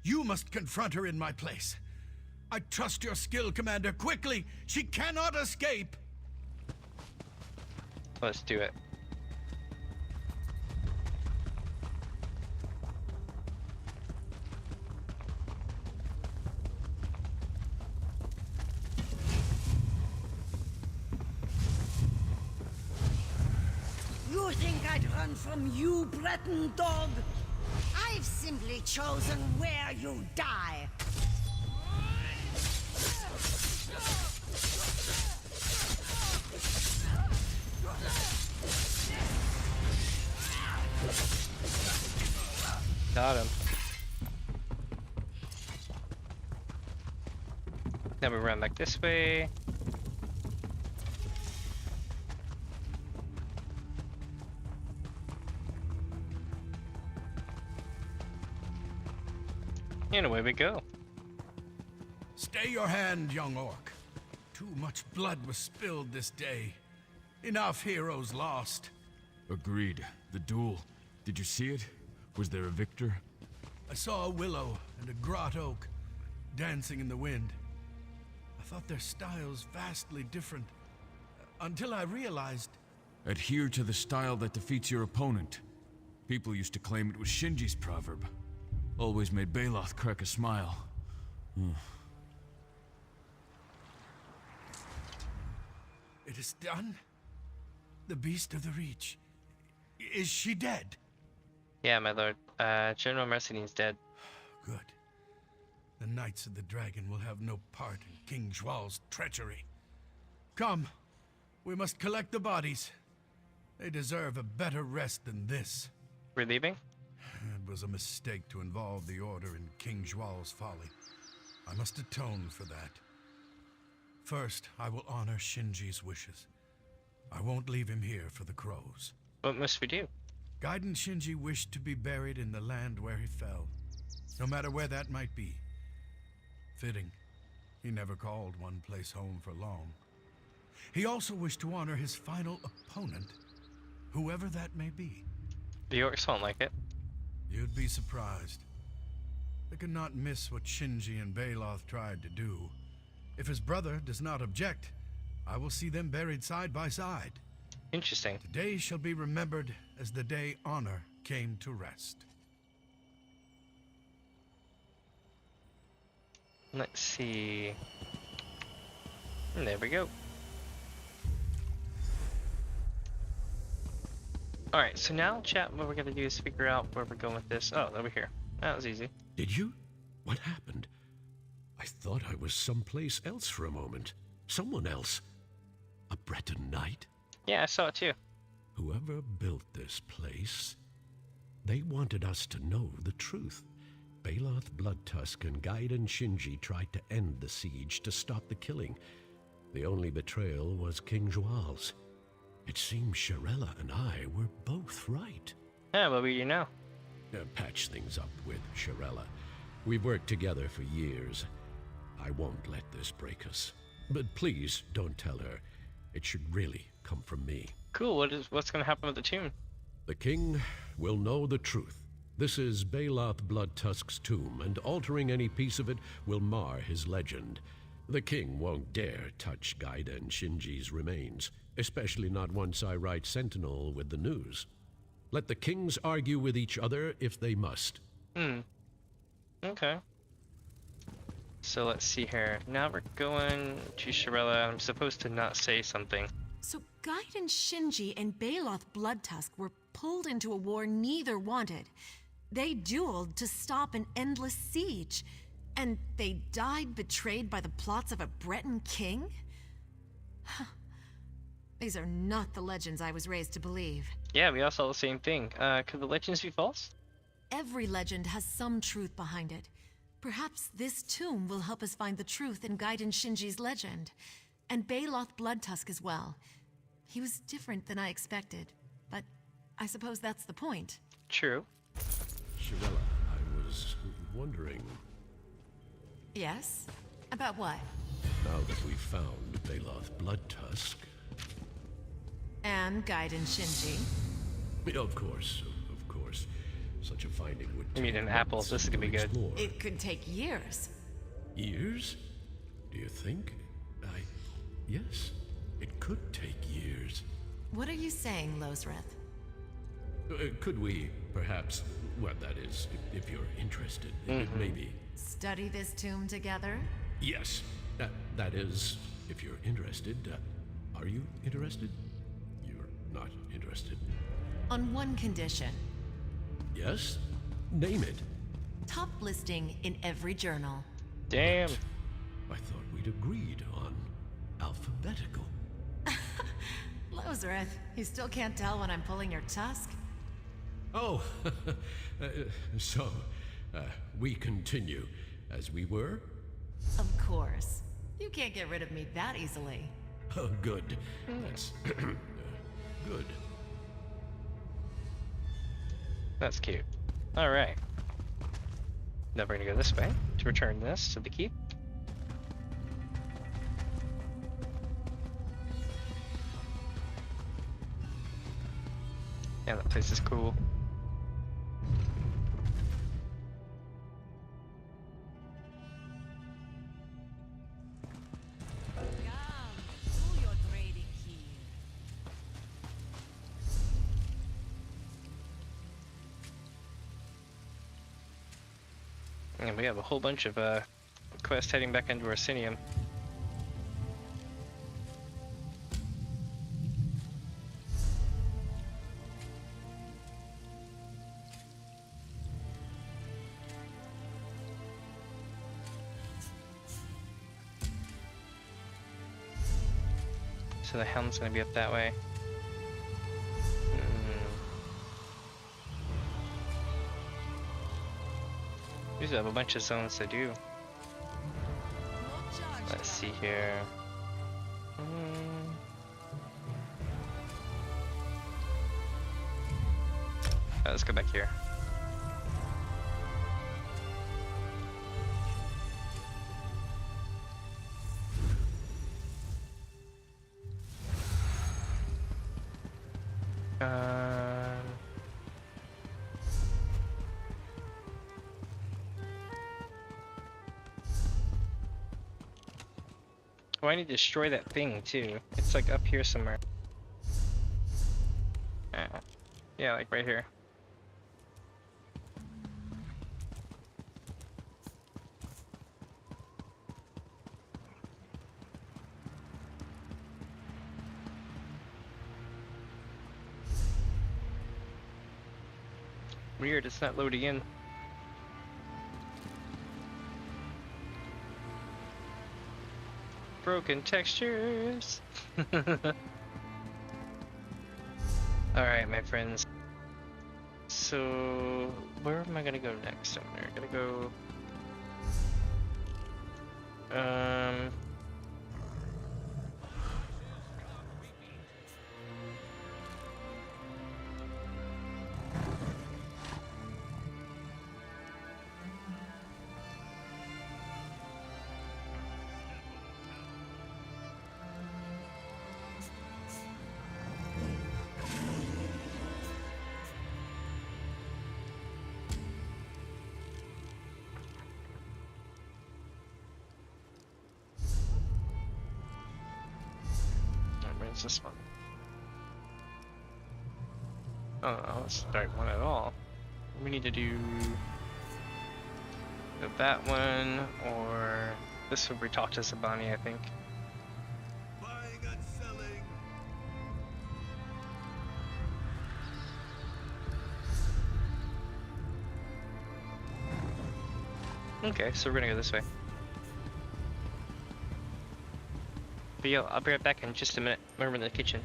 You must confront her in my place. I trust your skill, Commander. Quickly! She cannot escape! Let's do it. You think I'd run from you, Breton dog? I've simply chosen where you die. Got him. Now we run back this way. And away we go. Stay your hand, young orc. Too much blood was spilled this day. Enough heroes lost. Agreed. The duel. Did you see it? Was there a victor? I saw a willow and a grot oak dancing in the wind. I thought their styles vastly different, until I realized... Adhere to the style that defeats your opponent. People used to claim it was Shinji's proverb. Always made Baloth crack a smile. It is done? The Beast of the Reach. Is she dead? Yeah, my lord. General Mercenary's dead. Good. The Knights of the Dragon will have no part in King Zhual's treachery. Come, we must collect the bodies. They deserve a better rest than this. We're leaving? It was a mistake to involve the Order in King Zhual's folly. I must atone for that. First, I will honor Shinji's wishes. I won't leave him here for the crows. What must we do? Gaiden Shinji wished to be buried in the land where he fell, no matter where that might be. Fitting. He never called one place home for long. He also wished to honor his final opponent, whoever that may be. The Orcs won't like it. You'd be surprised. They could not miss what Shinji and Baloth tried to do. If his brother does not object, I will see them buried side by side. Interesting. Today shall be remembered as the day honor came to rest. Let's see. And there we go. Alright, so now, chat, what we're gonna do is figure out where we're going with this. Oh, over here. That was easy. Did you? What happened? I thought I was someplace else for a moment. Someone else. A Breton knight? Yeah, I saw it too. Whoever built this place, they wanted us to know the truth. Baloth Bloodtusk and Gaiden Shinji tried to end the siege to stop the killing. The only betrayal was King Zhual's. It seems Shirella and I were both right. Yeah, what will you know? Patch things up with Shirella. We've worked together for years. I won't let this break us. But please don't tell her. It should really come from me. Cool, what's gonna happen with the tomb? The king will know the truth. This is Baloth Bloodtusk's tomb, and altering any piece of it will mar his legend. The king won't dare touch Gaiden Shinji's remains, especially not once I write Sentinel with the news. Let the kings argue with each other if they must. Okay. So let's see here. Now we're going to Shirella. I'm supposed to not say something. So Gaiden Shinji and Baloth Bloodtusk were pulled into a war neither wanted. They dueled to stop an endless siege. And they died betrayed by the plots of a Breton king? These are not the legends I was raised to believe. Yeah, we all saw the same thing. Could the legends be false? Every legend has some truth behind it. Perhaps this tomb will help us find the truth in Gaiden Shinji's legend. And Baloth Bloodtusk as well. He was different than I expected, but I suppose that's the point. True. Shirella, I was wondering... Yes? About what? Now that we've found Baloth Bloodtusk... And Gaiden Shinji. Of course. Such a finding would take... You need an apple, this is gonna be good. It could take years. Years? Do you think? Yes. It could take years. What are you saying, Losreth? Could we, perhaps... Well, that is, if you're interested. Maybe... Study this tomb together? Yes. That is, if you're interested. Are you interested? You're not interested. On one condition. Yes? Name it. Top listing in every journal. Damn. I thought we'd agreed on alphabetical. Losreth, you still can't tell when I'm pulling your tusk? Oh, so, we continue as we were? Of course. You can't get rid of me that easily. Oh, good. That's good. That's cute. Alright. Now we're gonna go this way to return this to the keep. Yeah, that place is cool. And we have a whole bunch of quests heading back into Orsinium. So the helm's gonna be up that way. These have a bunch of zones to do. Let's see here. Let's go back here. Oh, I need to destroy that thing too. It's like up here somewhere. Yeah, like right here. Weird, it's not loading in. Broken textures. Alright, my friends. So, where am I gonna go next? I'm gonna go... Where's this one? Oh, no, that's the right one at all. We need to do that one, or this would we talk to Sabani, I think. Buying and selling. Okay, so we're gonna go this way. But yo, I'll be right back in just a minute. Remember in the kitchen.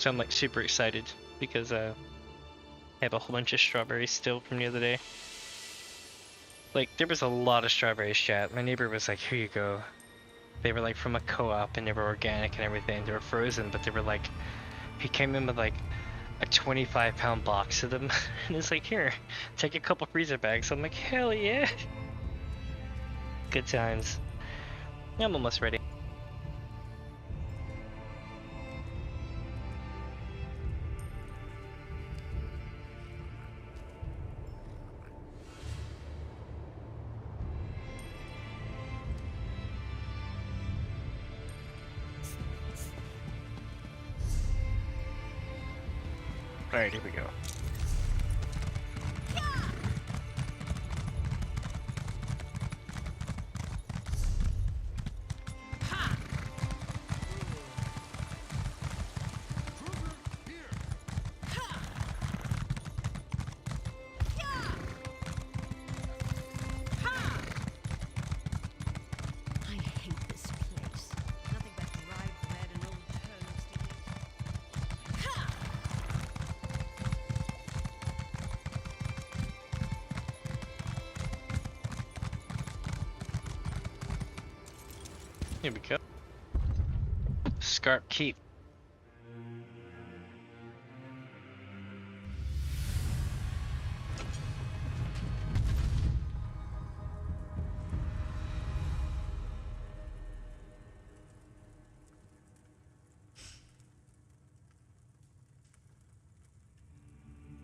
So I'm like super excited because I have a whole bunch of strawberries still from the other day. Like, there was a lot of strawberries, chat. My neighbor was like, here you go. They were like from a co-op and they were organic and everything. They were frozen, but they were like, he came in with like a 25-pound box of them. And it's like, here, take a couple freezer bags. I'm like, hell yeah. Good times. I'm almost ready. Alright, here we go. Here we go. Scarp Keep.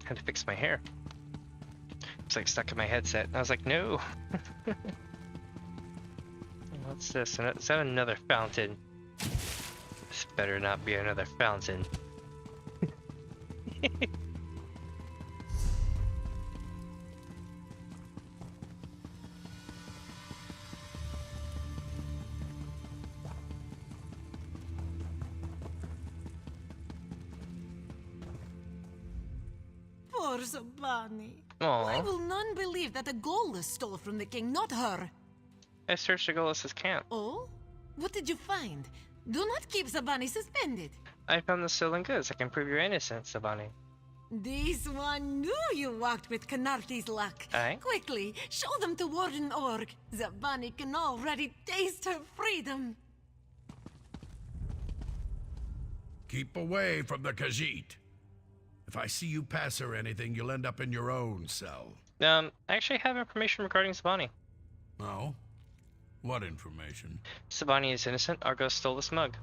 Had to fix my hair. It's like stuck in my headset. And I was like, no. What's this? Is that another fountain? This better not be another fountain. Poor Zabani. Aww. Why will none believe that the Golas stole from the king, not her? I searched the Golas' camp. Oh? What did you find? Do not keep Zabani suspended. I found the stolen goods. I can prove your innocence, Sabani. This one knew you walked with Canarti's luck. Aye? Quickly, show them to Warden Orc. Zabani can already taste her freedom. Keep away from the Khajiit. If I see you pass her anything, you'll end up in your own cell. I actually have information regarding Sabani. Oh? What information? Sabani is innocent. Argos stole this mug.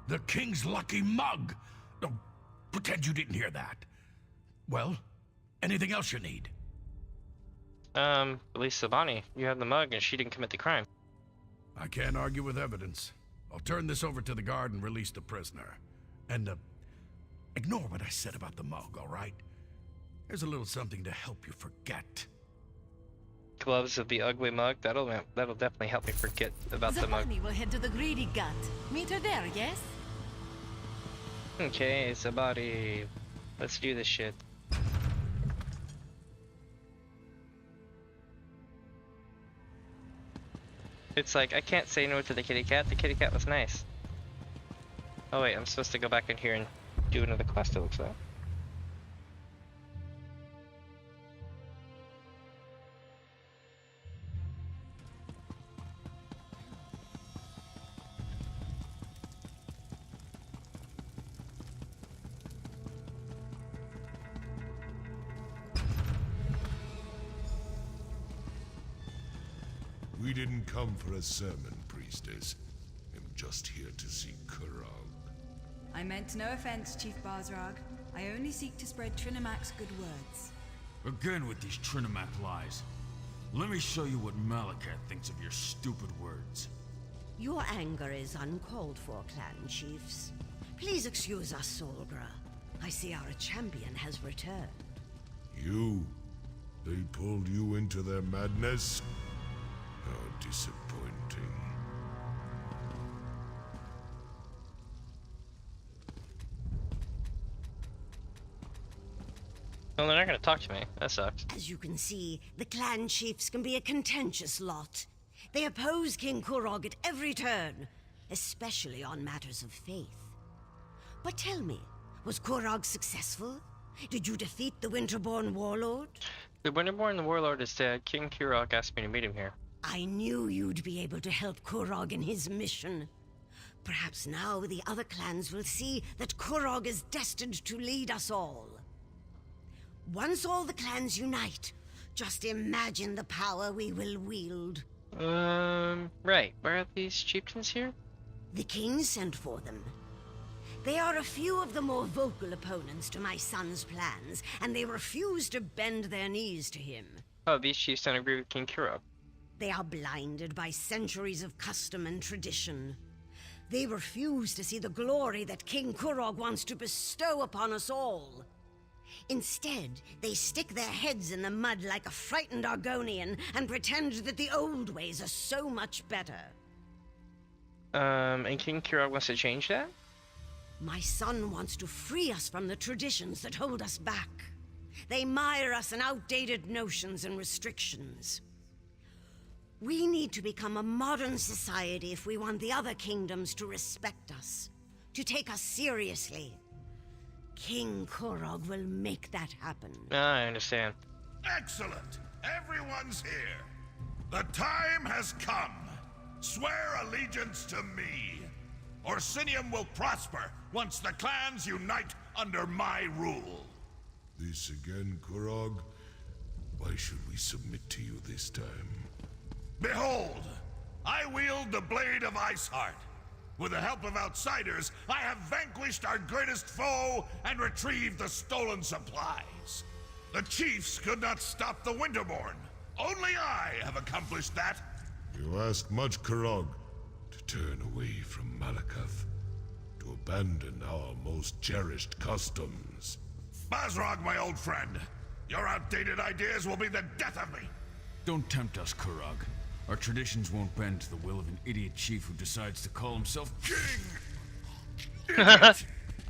The king's lucky mug! Oh, pretend you didn't hear that. Well, anything else you need? At least Sabani. You have the mug and she didn't commit the crime. I can't argue with evidence. I'll turn this over to the guard and release the prisoner. And, ignore what I said about the mug, all right? Here's a little something to help you forget. Gloves of the ugly mug. That'll definitely help me forget about the mug. Zabani will head to the Greedy Gut. Meet her there, yes? Okay, Sabani. Let's do this shit. It's like, I can't say no to the kitty cat. The kitty cat was nice. Oh wait, I'm supposed to go back in here and do another quest, it looks like. We didn't come for a sermon, priestess. I'm just here to see Kurog. I meant no offense, Chief Barzrag. I only seek to spread Trinamac's good words. Again with these Trinimac lies. Let me show you what Malakat thinks of your stupid words. Your anger is uncalled for, clan chiefs. Please excuse us, Solgra. I see our champion has returned. You? They pulled you into their madness? How disappointing. Well, they're not gonna talk to me. That sucks. As you can see, the clan chiefs can be a contentious lot. They oppose King Kurog at every turn, especially on matters of faith. But tell me, Was Korog successful? Did you defeat the Winterborn warlord? The Winterborn warlord is dead. King Kurog asked me to meet him here. I knew you'd be able to help Korog in his mission. Perhaps now the other clans will see that Korog is destined to lead us all. Once all the clans unite, just imagine the power we will wield. Right. Where are these chieftains here? The king sent for them. They are a few of the more vocal opponents to my son's plans, and they refuse to bend their knees to him. Oh, these chiefs don't agree with King Kurog. They are blinded by centuries of custom and tradition. They refuse to see the glory that King Kurog wants to bestow upon us all. Instead, they stick their heads in the mud like a frightened Argonian and pretend that the old ways are so much better. And King Kurog wants to change that? My son wants to free us from the traditions that hold us back. They mire us in outdated notions and restrictions. We need to become a modern society if we want the other kingdoms to respect us, to take us seriously. King Korog will make that happen. I understand. Excellent! Everyone's here. The time has come. Swear allegiance to me. Orsinium will prosper once the clans unite under my rule. This again, Korog? Why should we submit to you this time? Behold! I wield the Blade of Iceheart. With the help of outsiders, I have vanquished our greatest foe and retrieved the stolen supplies. The chiefs could not stop the Winterborn. Only I have accomplished that. You ask much, Korog. To turn away from Malakath. To abandon our most cherished customs. Basrog, my old friend. Your outdated ideas will be the death of me. Don't tempt us, Kurog. Our traditions won't bend to the will of an idiot chief who decides to call himself King! Idiot!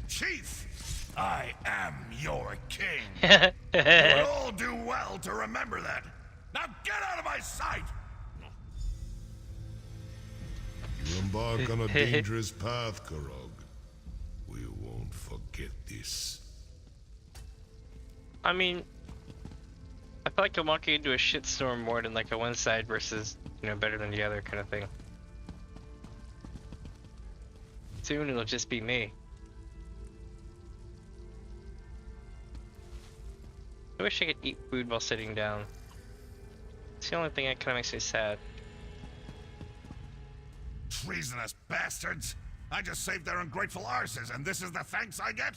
Chief! I am your king. You will all do well to remember that. Now get out of my sight! You embark on a dangerous path, Korog. We won't forget this. I mean, I feel like I'm walking into a shitstorm more than like a one side versus, you know, better than the other kind of thing. Soon it'll just be me. I wish I could eat food while sitting down. It's the only thing that kind of makes me sad. Treasonous bastards! I just saved their ungrateful arses, and this is the thanks I get?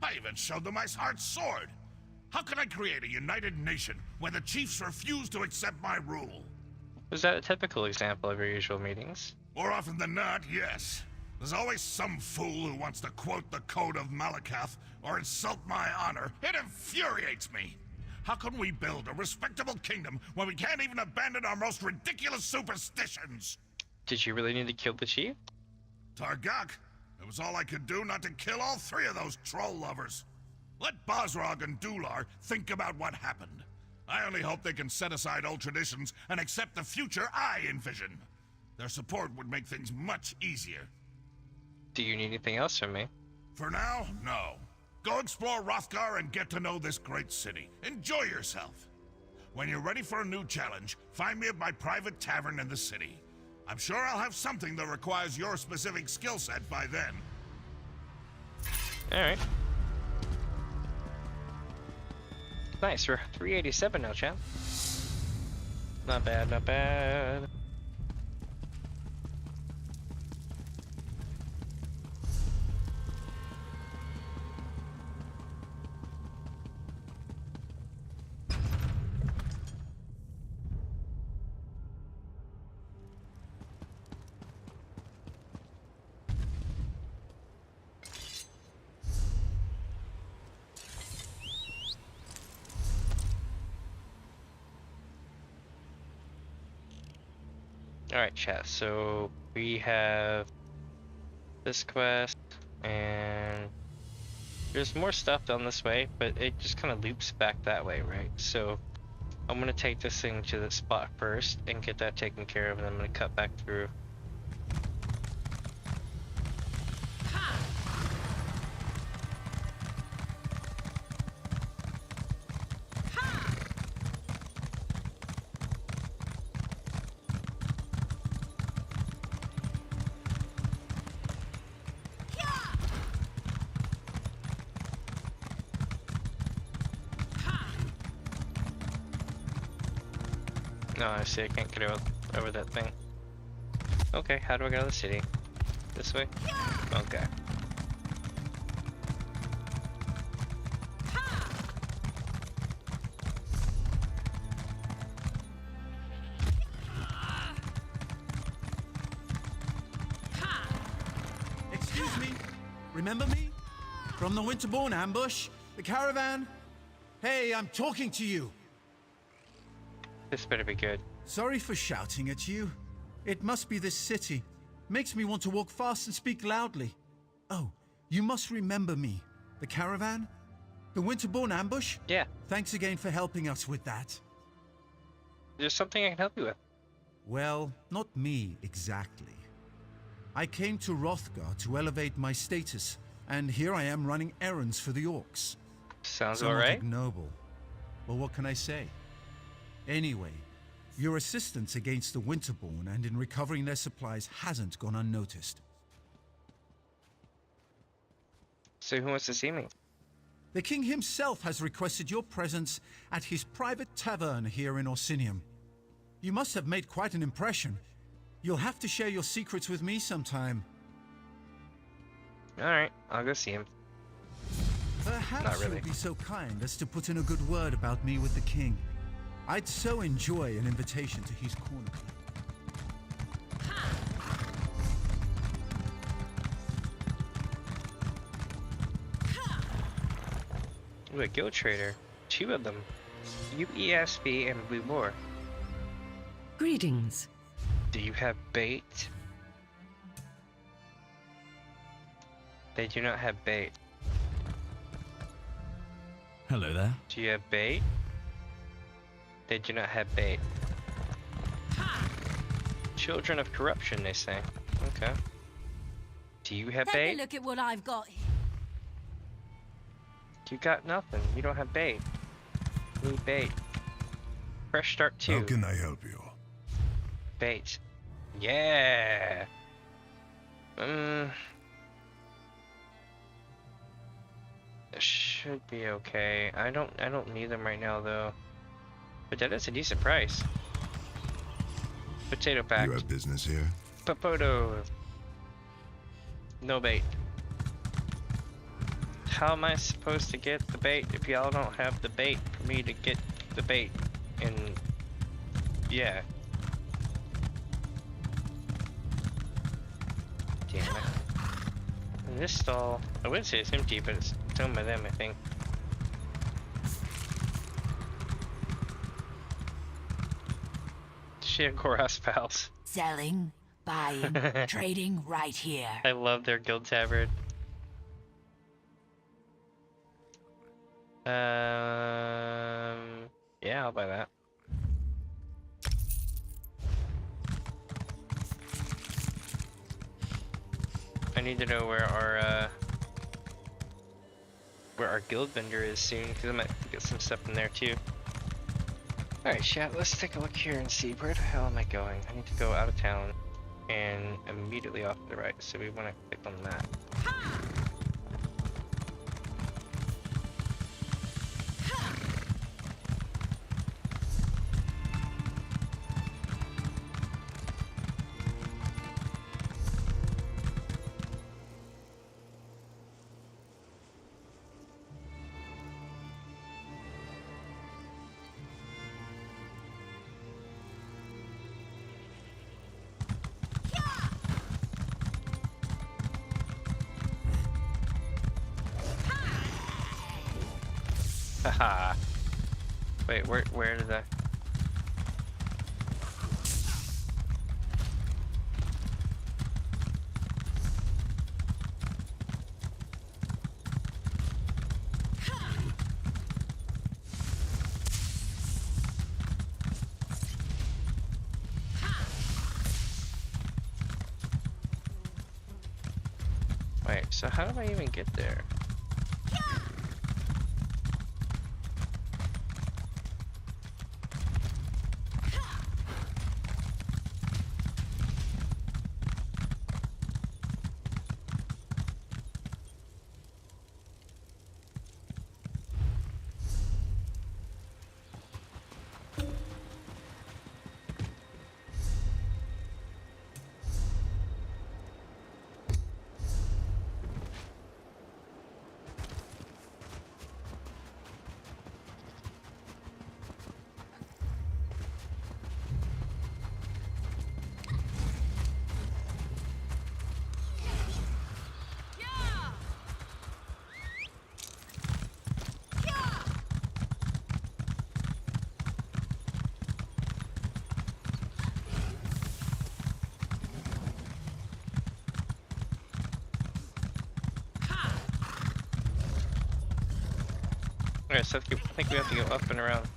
I even showed them Iceheart's sword! How can I create a united nation when the chiefs refuse to accept my rule? Was that a typical example of your usual meetings? More often than not, yes. There's always some fool who wants to quote the Code of Malakath or insult my honor. It infuriates me! How can we build a respectable kingdom when we can't even abandon our most ridiculous superstitions? Did you really need to kill the chief? Targak, it was all I could do not to kill all three of those troll lovers. Let Basrog and Dular think about what happened. I only hope they can set aside old traditions and accept the future I envision. Their support would make things much easier. Do you need anything else from me? For now, no. Go explore Wrothgar and get to know this great city. Enjoy yourself. When you're ready for a new challenge, find me at my private tavern in the city. I'm sure I'll have something that requires your specific skill set by then. Alright. Nice, we're 387 now, champ. Not bad, not bad. Alright, chat, so we have this quest, and there's more stuff down this way, but it just kind of loops back that way, right? So I'm going to take this thing to the spot first and get that taken care of, and then I'm going to cut back through. No, I see. I can't get over that thing. Okay, how do I go to the city? This way? Okay. Excuse me. Remember me? From the Winterborn ambush? The caravan? Hey, I'm talking to you. This better be good. Sorry for shouting at you. It must be this city. Makes me want to walk fast and speak loudly. Oh, you must remember me. The caravan? The Winterborn ambush? Yeah. Thanks again for helping us with that. There's something I can help you with. Well, not me exactly. I came to Wrothgar to elevate my status, and here I am running errands for the Orcs. Sounds Somewhat alright. ignoble. Well, what can I say? Anyway, your assistance against the Winterborn and in recovering their supplies hasn't gone unnoticed. So who wants to see me? The king himself has requested your presence at his private tavern here in Orsinium. You must have made quite an impression. You'll have to share your secrets with me sometime. Alright, I'll go see him. Perhaps Not really. you'll be so kind as to put in a good word about me with the king. I'd so enjoy an invitation to his corner. Ooh, a guild trader. 2 of them. UESB and Blue Boar. Greetings. Do you have bait? They do not have bait. Hello there. Do you have bait? They do not have bait. Children of corruption, they say. Okay. Do you have Take bait? a look at what I've got here. You got nothing. You don't have bait. Need bait. Fresh start 2. How can I help you? Bait. Yeah. It should be okay. I don't need them right now though. But that is a decent price. Potato pack. You have business here? Papoto. No bait. How am I supposed to get the bait if y'all don't have the bait for me to get the bait? And yeah. Damn it. And this stall, I wouldn't say it's empty, but it's done by them, I think. She had Goras pals. Selling, buying, trading right here. I love their guild tavern. Yeah, I'll buy that. I need to know where our guild vendor is soon, because I might get some stuff in there too. Alright, chat, let's take a look here and see where the hell am I going. I need to go out of town and immediately off to the right, so we want to click on that. Haha. Wait, where did I? Wait, so how do I even get there? Alright, so I think we have to go up and around.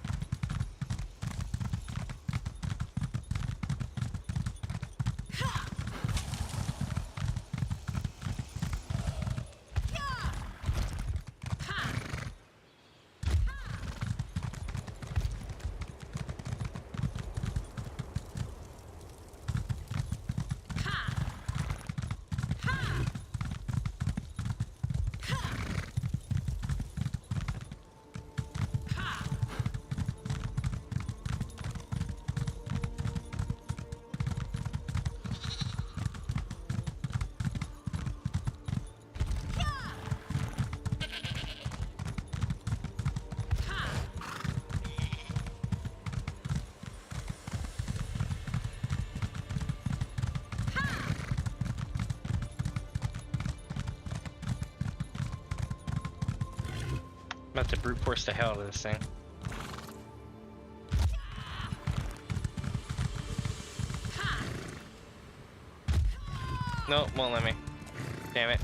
I'm about to brute force the hell out of this thing. Nope, won't let me. Damn it.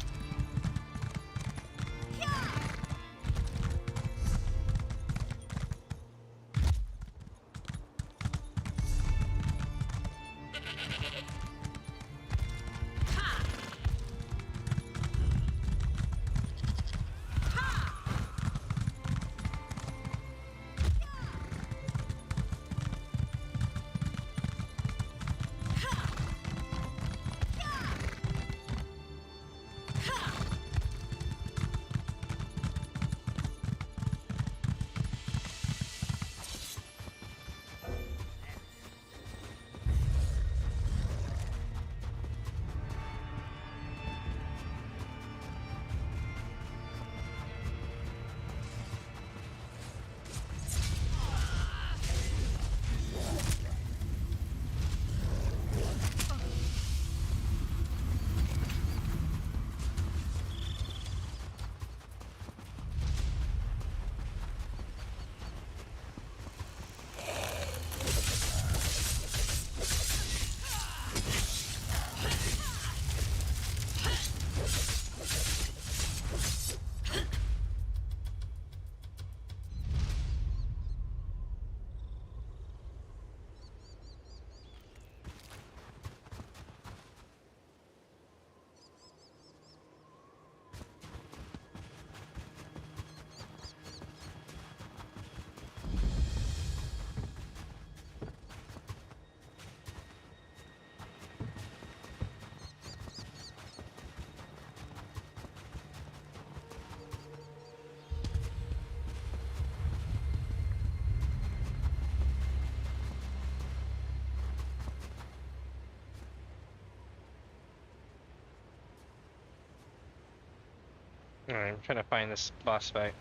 Alright, I'm trying to find this boss fight.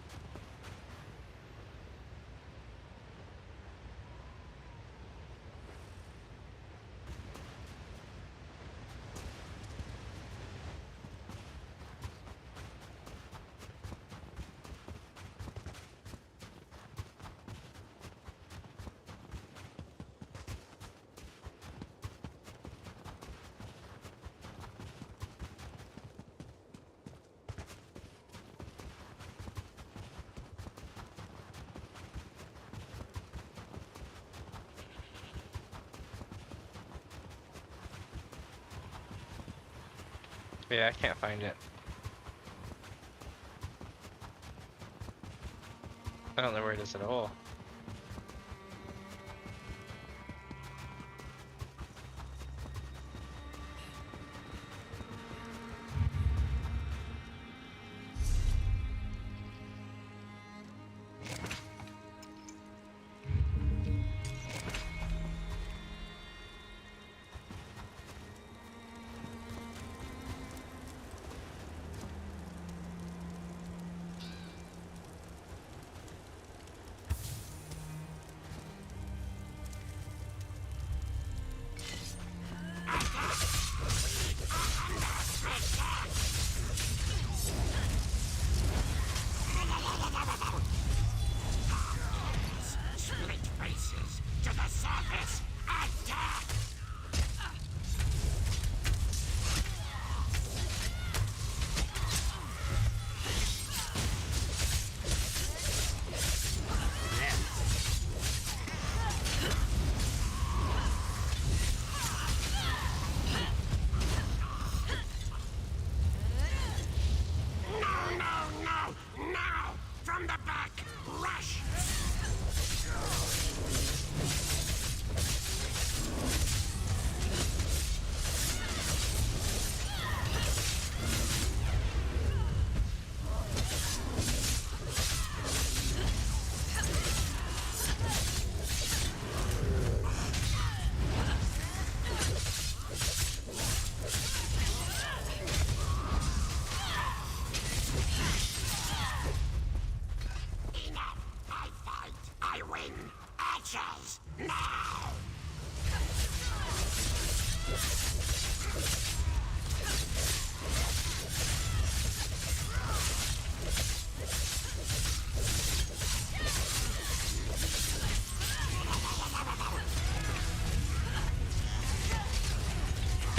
Yeah, I can't find it. I don't know where it is at all.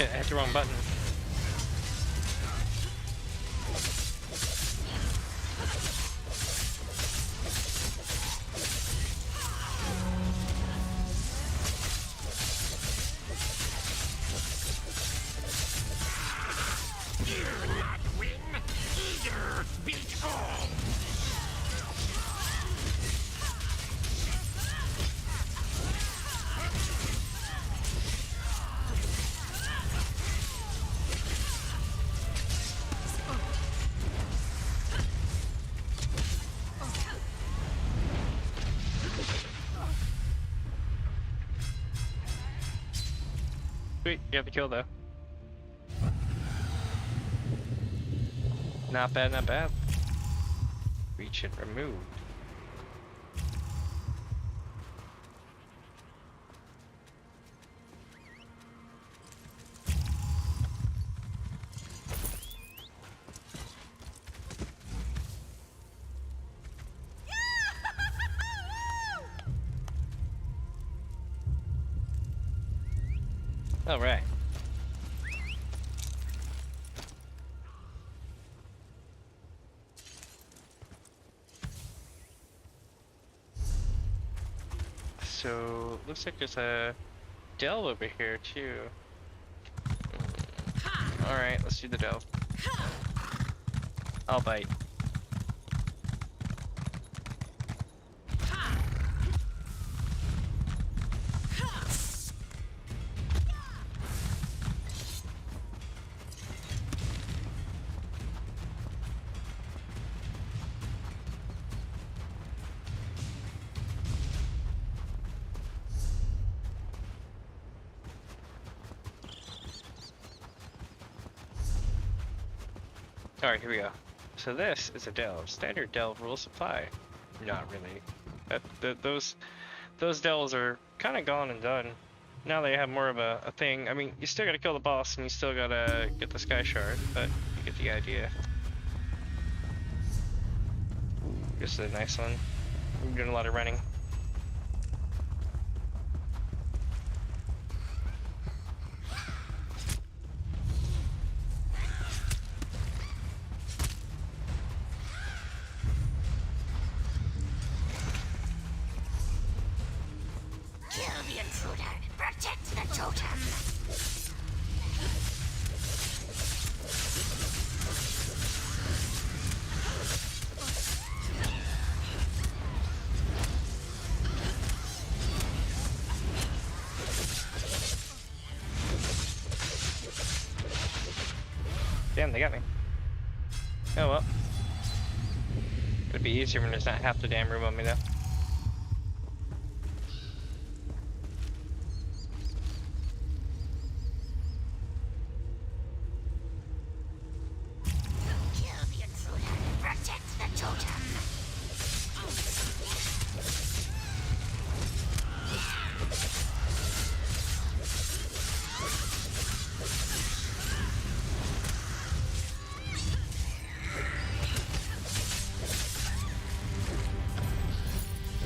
I hit the wrong button. Sweet, you have the kill though. Not bad, not bad. Reach and remove. All right. So, looks like there's a delve over here too. Alright, let's do the delve. I'll bite. Alright, here we go. So this is a delve. Standard delve rule supply. Not really. Those delves are kind of gone and done. Now they have more of a thing. I mean, you still gotta kill the boss and you still gotta get the Sky Shard, but you get the idea. Ooh, this is a nice one. I'm doing a lot of running. Damn, they got me. Oh well. It'd be easier when there's not half the damn room on me though.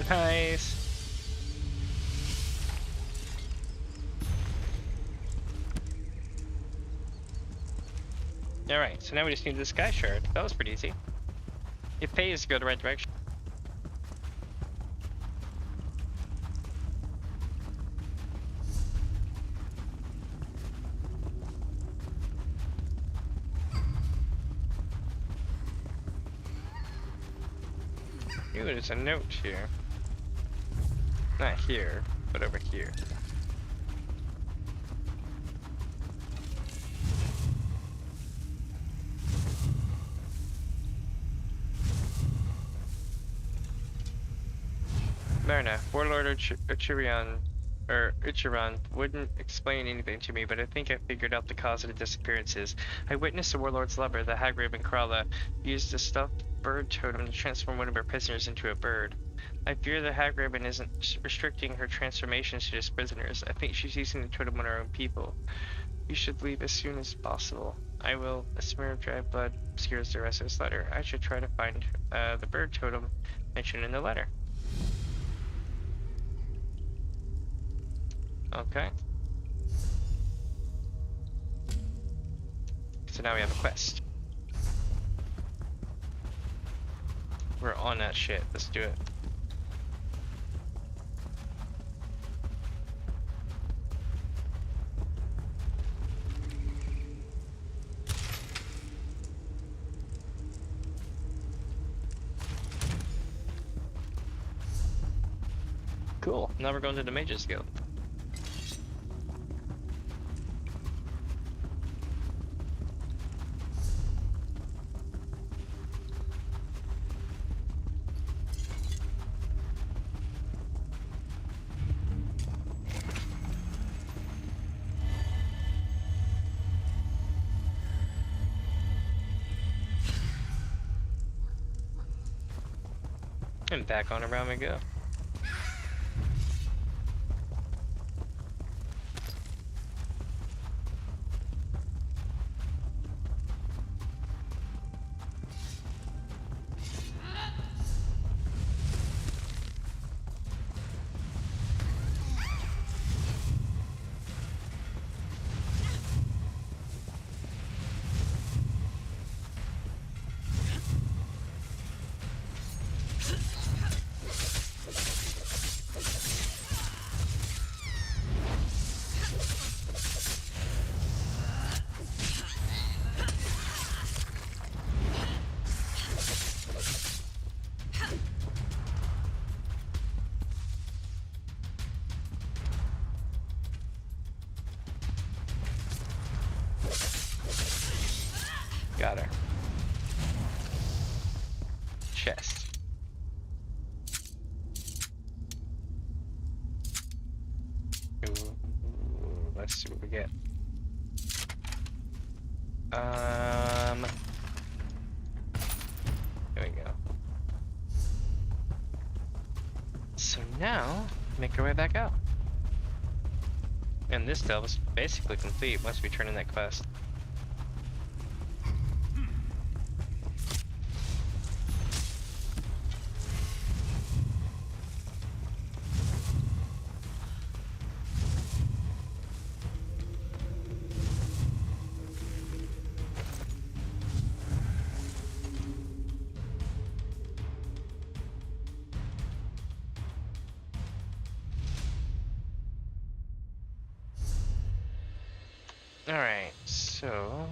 Nice. Alright, so now we just need the Sky Shard. That was pretty easy. It pays to go the right direction. Ooh, there's a note here. Not here, but over here. Marina, Warlord Uchiran wouldn't explain anything to me, but I think I figured out the cause of the disappearances. I witnessed the Warlord's lover, the Hag Raven Krala, used a stuffed bird totem to transform one of her prisoners into a bird. I fear the Hag Raven isn't restricting her transformations to just prisoners. I think she's using the totem on her own people. You should leave as soon as possible. I will. A smear of dry blood obscures the rest of this letter. I should try to find the bird totem mentioned in the letter. Okay. So now we have a quest. We're on that shit. Let's do it. Cool. Now we're going to the Mages Guild. And back on around we go. Got her. Chest. Ooh, let's see what we get. There we go. So now, make our way back out. And this delve is basically complete once we turn in that quest. Alright, so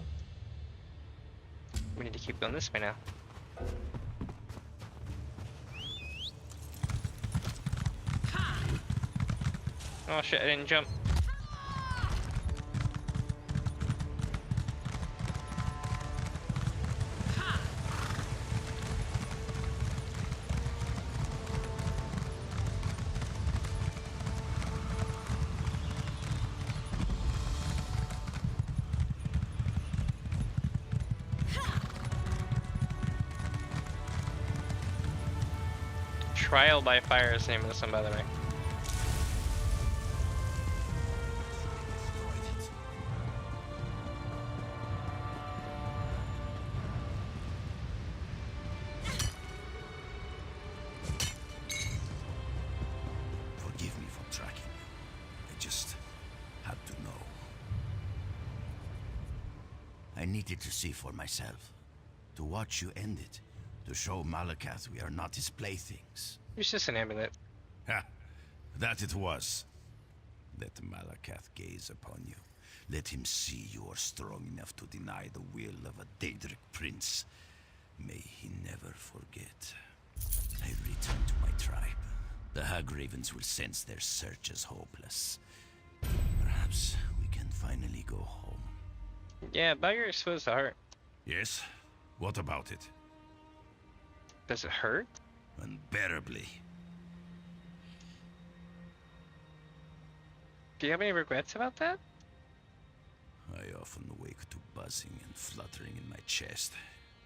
we need to keep going this way now. Oh shit, I didn't jump. Trial by Fire is the name of this one, by the way. Forgive me for tracking you. I just had to know. I needed to see for myself. To watch you end it. To show Malakath we are not his playthings. It's just an amulet. Ha! That it was. Let Malakath gaze upon you. Let him see you are strong enough to deny the will of a Daedric prince. May he never forget. I return to my tribe. The Hagravens will sense their search as hopeless. Perhaps we can finally go home. Yeah, Bagger is supposed to hurt. Yes? What about it? Does it hurt? Unbearably. Do you have any regrets about that? I often wake to buzzing and fluttering in my chest,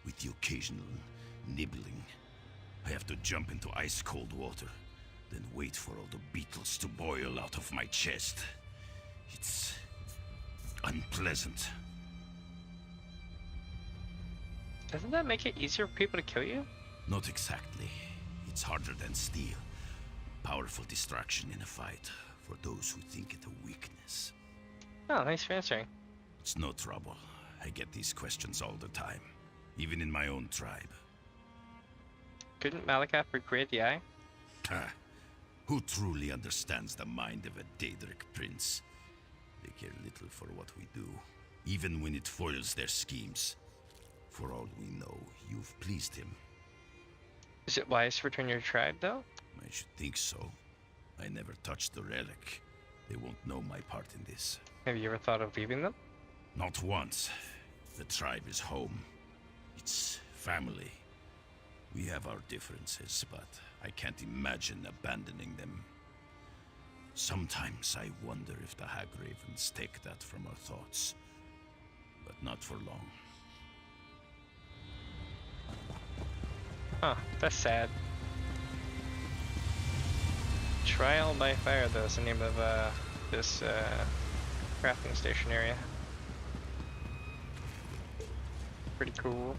with the occasional nibbling. I have to jump into ice-cold water, then wait for all the beetles to boil out of my chest. It's unpleasant. Doesn't that make it easier for people to kill you? Not exactly. It's harder than steel. Powerful distraction in a fight, for those who think it a weakness. Oh, thanks for answering. It's no trouble. I get these questions all the time, even in my own tribe. Couldn't Malakath recreate the eye? Who truly understands the mind of a Daedric prince? They care little for what we do, even when it foils their schemes. For all we know, you've pleased him. Is it wise to return your tribe, though? I should think so. I never touched the relic. They won't know my part in this. Have you ever thought of leaving them? Not once. The tribe is home. It's family. We have our differences, but I can't imagine abandoning them. Sometimes I wonder if the Hagravens take that from our thoughts. But not for long. Huh, that's sad. Trial by Fire, though, is the name of this crafting station area. Pretty cool.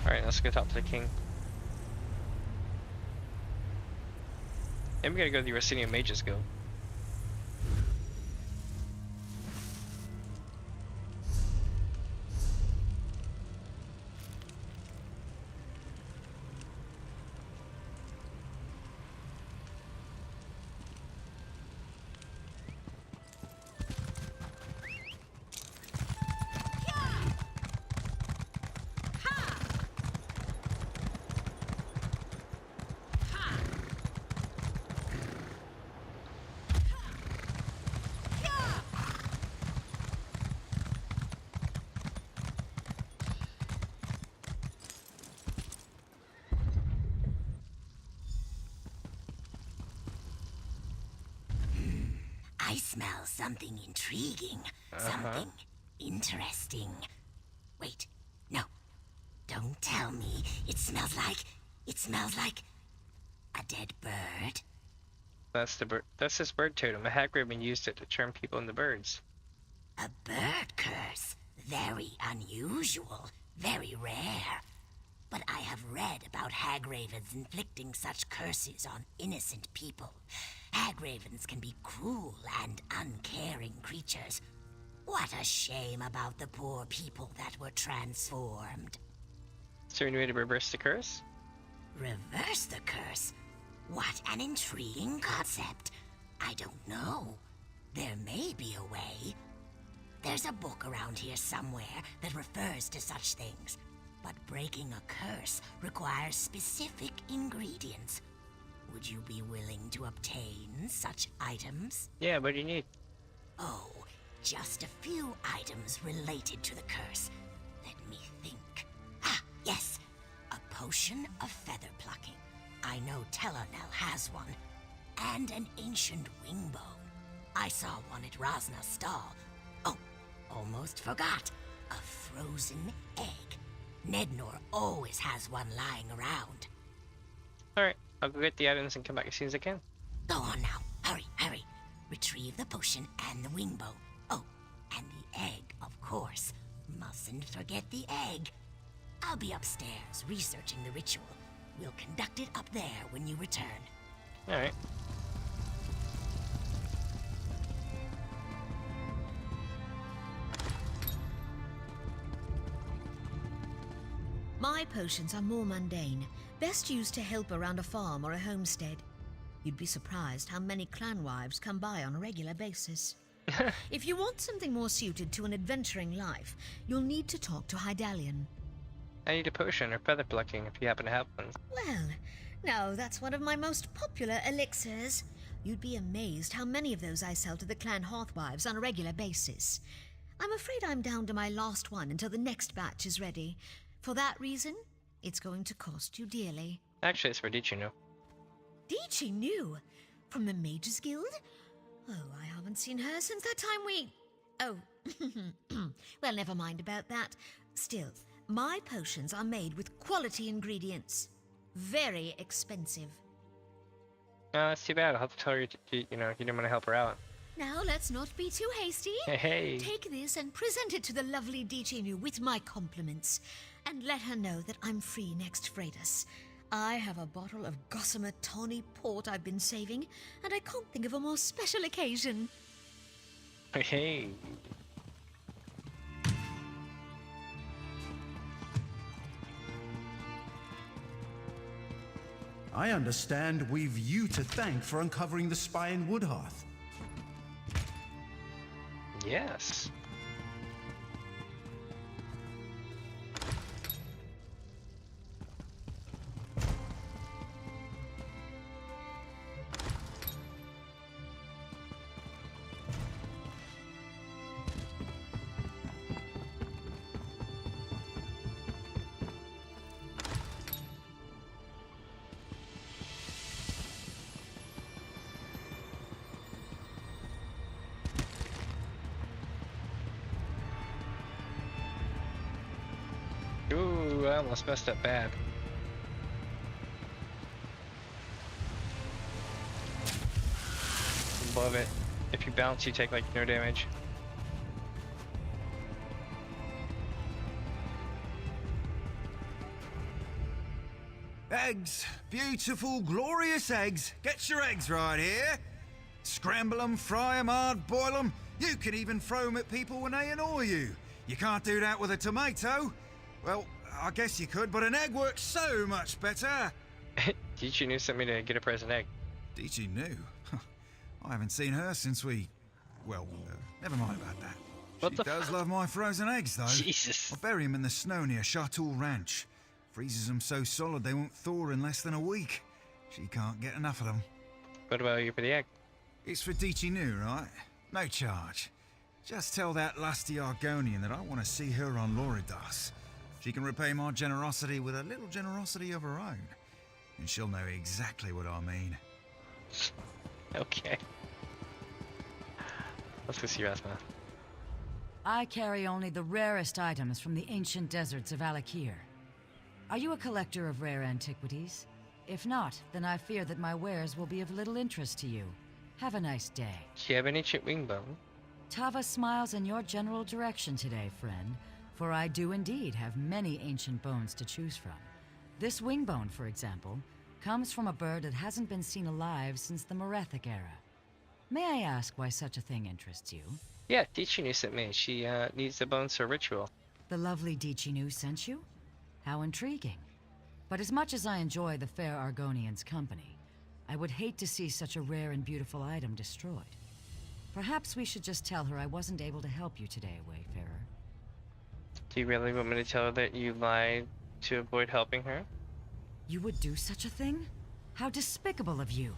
Alright, let's go talk to the king. And we gotta go to the Orsinium Mages Guild. I smell something intriguing, something interesting. Wait, no. Don't tell me. It smells like a dead bird. That's the bird. That's his bird totem. A Hagraven used it to turn people into birds. A bird curse. Very unusual. Very rare. But I have read about Hagravens inflicting such curses on innocent people. Hagravens can be cruel and uncaring creatures. What a shame about the poor people that were transformed. Is there any way to reverse the curse? Reverse the curse? What an intriguing concept. I don't know. There may be a way. There's a book around here somewhere that refers to such things. But breaking a curse requires specific ingredients. Would you be willing to obtain such items? Yeah, what do you need? Oh, just a few items related to the curse. Let me think. Ah, yes. A potion of feather plucking. I know Tellarnell has one. And an ancient wingbow. I saw one at Rosna's stall. Oh, almost forgot. A frozen egg. Nednor always has one lying around. Alright, I'll go get the items and come back as soon as I can. Go on now. Hurry, hurry. Retrieve the potion and the wingbow. Oh, and the egg, of course. Mustn't forget the egg. I'll be upstairs researching the ritual. We'll conduct it up there when you return. Alright. My potions are more mundane, best used to help around a farm or a homestead. You'd be surprised how many clan wives come by on a regular basis. If you want something more suited to an adventuring life, you'll need to talk to Hydaelyn. I need a potion or feather plucking if you happen to have one. Well, no, that's one of my most popular elixirs. You'd be amazed how many of those I sell to the clan hearthwives on a regular basis. I'm afraid I'm down to my last one until the next batch is ready. For that reason, it's going to cost you dearly. Actually, it's for Dichinu. Dichinu? From the Mages Guild? Oh, I haven't seen her since that time we... Oh, well, never mind about that. Still, my potions are made with quality ingredients. Very expensive. Oh, that's too bad. I'll have to tell her you didn't want to help her out. Now, let's not be too hasty. Hey. Take this and present it to the lovely Dichinu with my compliments. And let her know that I'm free next Freitas. I have a bottle of gossamer tawny port I've been saving, and I can't think of a more special occasion. Hey. I understand we've you to thank for uncovering the spy in Woodhearth. Yes. Ooh, I almost messed up bad. Above it. If you bounce, you take like no damage. Eggs. Beautiful, glorious eggs. Get your eggs right here. Scramble them, fry them hard, boil them. You can even throw them at people when they annoy you. You can't do that with a tomato. Well, I guess you could, but an egg works so much better. Did you knew sent me to get a present egg? Did you knew? I haven't seen her since we... Well, never mind about that. What She does love my frozen eggs, though. Jesus. I bury them in the snow near Chartoul Ranch. Freezes them so solid they won't thaw in less than a week. She can't get enough of them. What about you for the egg? It's for Dichi Nu, right? No charge. Just tell that lusty Argonian that I want to see her on Loridas. She can repay my generosity with a little generosity of her own. And she'll know exactly what I mean. Okay. Let's go see Rasma. I carry only the rarest items from the ancient deserts of Alakir. Are you a collector of rare antiquities? If not, then I fear that my wares will be of little interest to you. Have a nice day. Do you have any chip wing bone? Tava smiles in your general direction today, friend, for I do indeed have many ancient bones to choose from. This wing bone, for example, comes from a bird that hasn't been seen alive since the Merethic era. May I ask why such a thing interests you? Yeah, Dichinu sent me. She needs the bones for ritual. The lovely Dichinu sent you? How intriguing. But as much as I enjoy the fair Argonian's company, I would hate to see such a rare and beautiful item destroyed. Perhaps we should just tell her I wasn't able to help you today, Wayfarer. Do you really want me to tell her that you lied to avoid helping her? You would do such a thing? How despicable of you.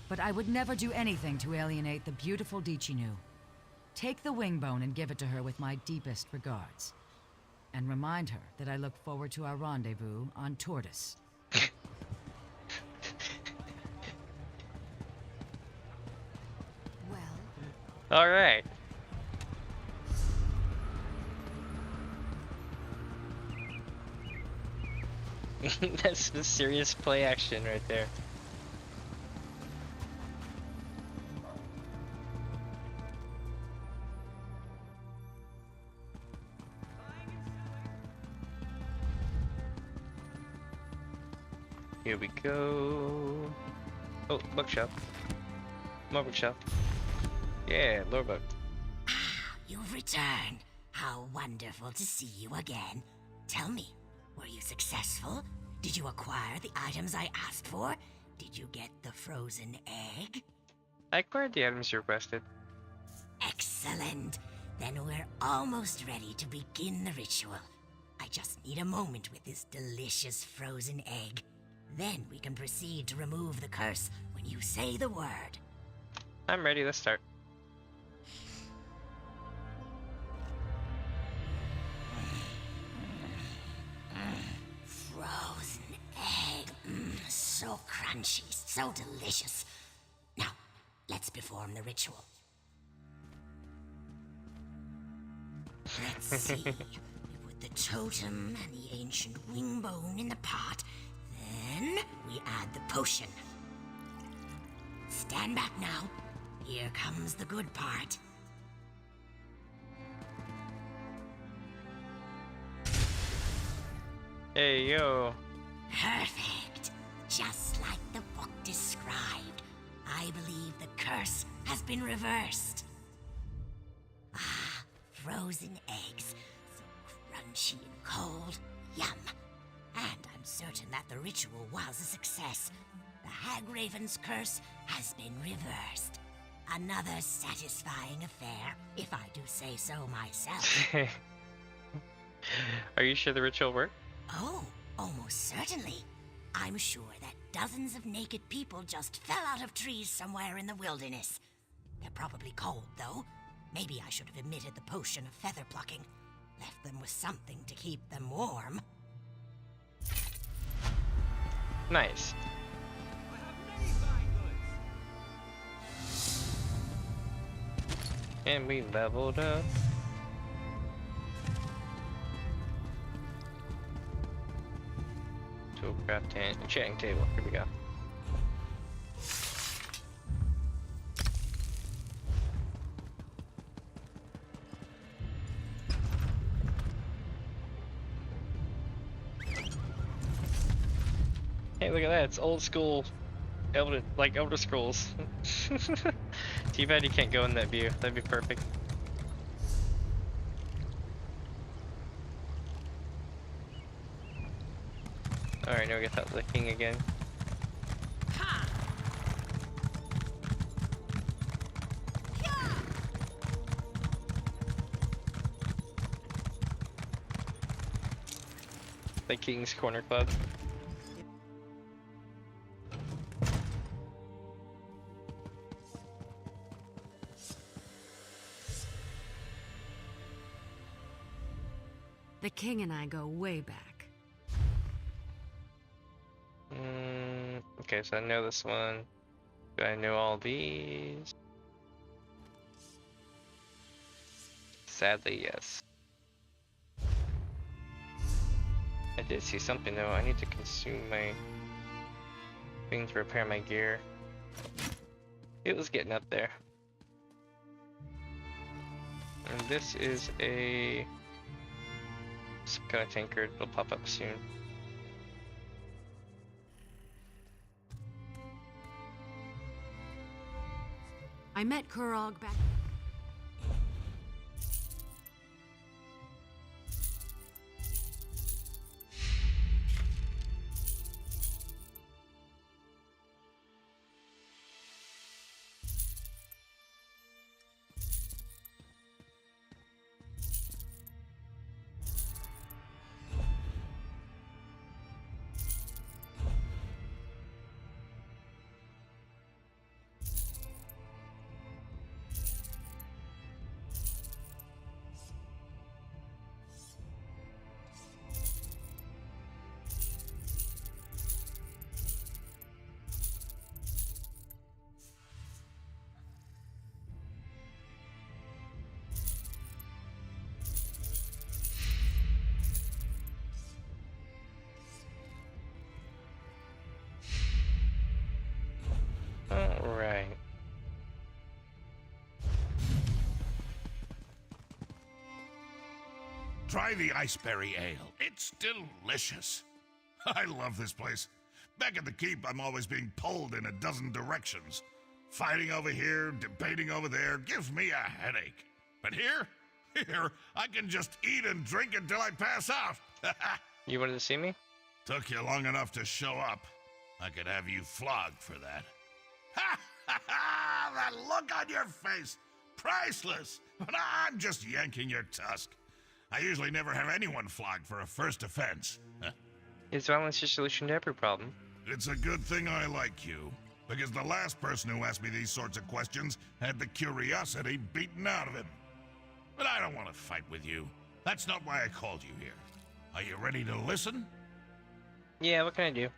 But I would never do anything to alienate the beautiful Dichinu. Take the wing bone and give it to her with my deepest regards. And remind her that I look forward to our rendezvous on Tortoise. All right. That's the serious play action right there. Here we go. Oh, bookshelf. More bookshelf. Yeah, lore book. You've returned. How wonderful to see you again. Tell me, were you successful? Did you acquire the items I asked for? Did you get the frozen egg? I acquired the items you requested. Excellent. Then we're almost ready to begin the ritual. I just need a moment with this delicious frozen egg. Then we can proceed to remove the curse when you say the word. I'm ready, let's start. Frozen egg. So crunchy, so delicious. Now, let's perform the ritual. Let's see. We put the totem and the ancient wing bone in the pot. Then we add the potion. Stand back now. Here comes the good part. Hey, yo. Perfect. Just like the book described. I believe the curse has been reversed. Ah, frozen eggs. So crunchy and cold. Yum. And I'm certain that the ritual was a success. The Hagraven's curse has been reversed. Another satisfying affair, if I do say so myself. Are you sure the ritual worked? Oh, almost certainly. I'm sure that dozens of naked people just fell out of trees somewhere in the wilderness. They're probably cold, though. Maybe I should have omitted the potion of feather plucking. Left them with something to keep them warm. Nice. And we leveled up. Toolcraft enchanting table. Here we go. Hey, look at that! It's old school, Elder Scrolls. Too bad you can't go in that view. That'd be perfect. Alright, now we get that licking again. The King's Corner Club. The king and I go way back. Okay, so I know this one. Do I know all these? Sadly, yes. I did see something though. I need to consume my thing to repair my gear. It was getting up there. And this is a some kind of tankard. It'll pop up soon. I met Kurog back. Alright. Try the Iceberry Ale. It's delicious. I love this place. Back at the keep, I'm always being pulled in a dozen directions. Fighting over here, debating over there, gives me a headache. But here, I can just eat and drink until I pass out. You wanted to see me? Took you long enough to show up. I could have you flogged for that. Ha ha ha! That look on your face! Priceless! But I'm just yanking your tusk. I usually never have anyone flogged for a first offense. Is violence your solution to every problem? It's a good thing I like you, because the last person who asked me these sorts of questions had the curiosity beaten out of him. But I don't want to fight with you. That's not why I called you here. Are you ready to listen? Yeah, what can I do?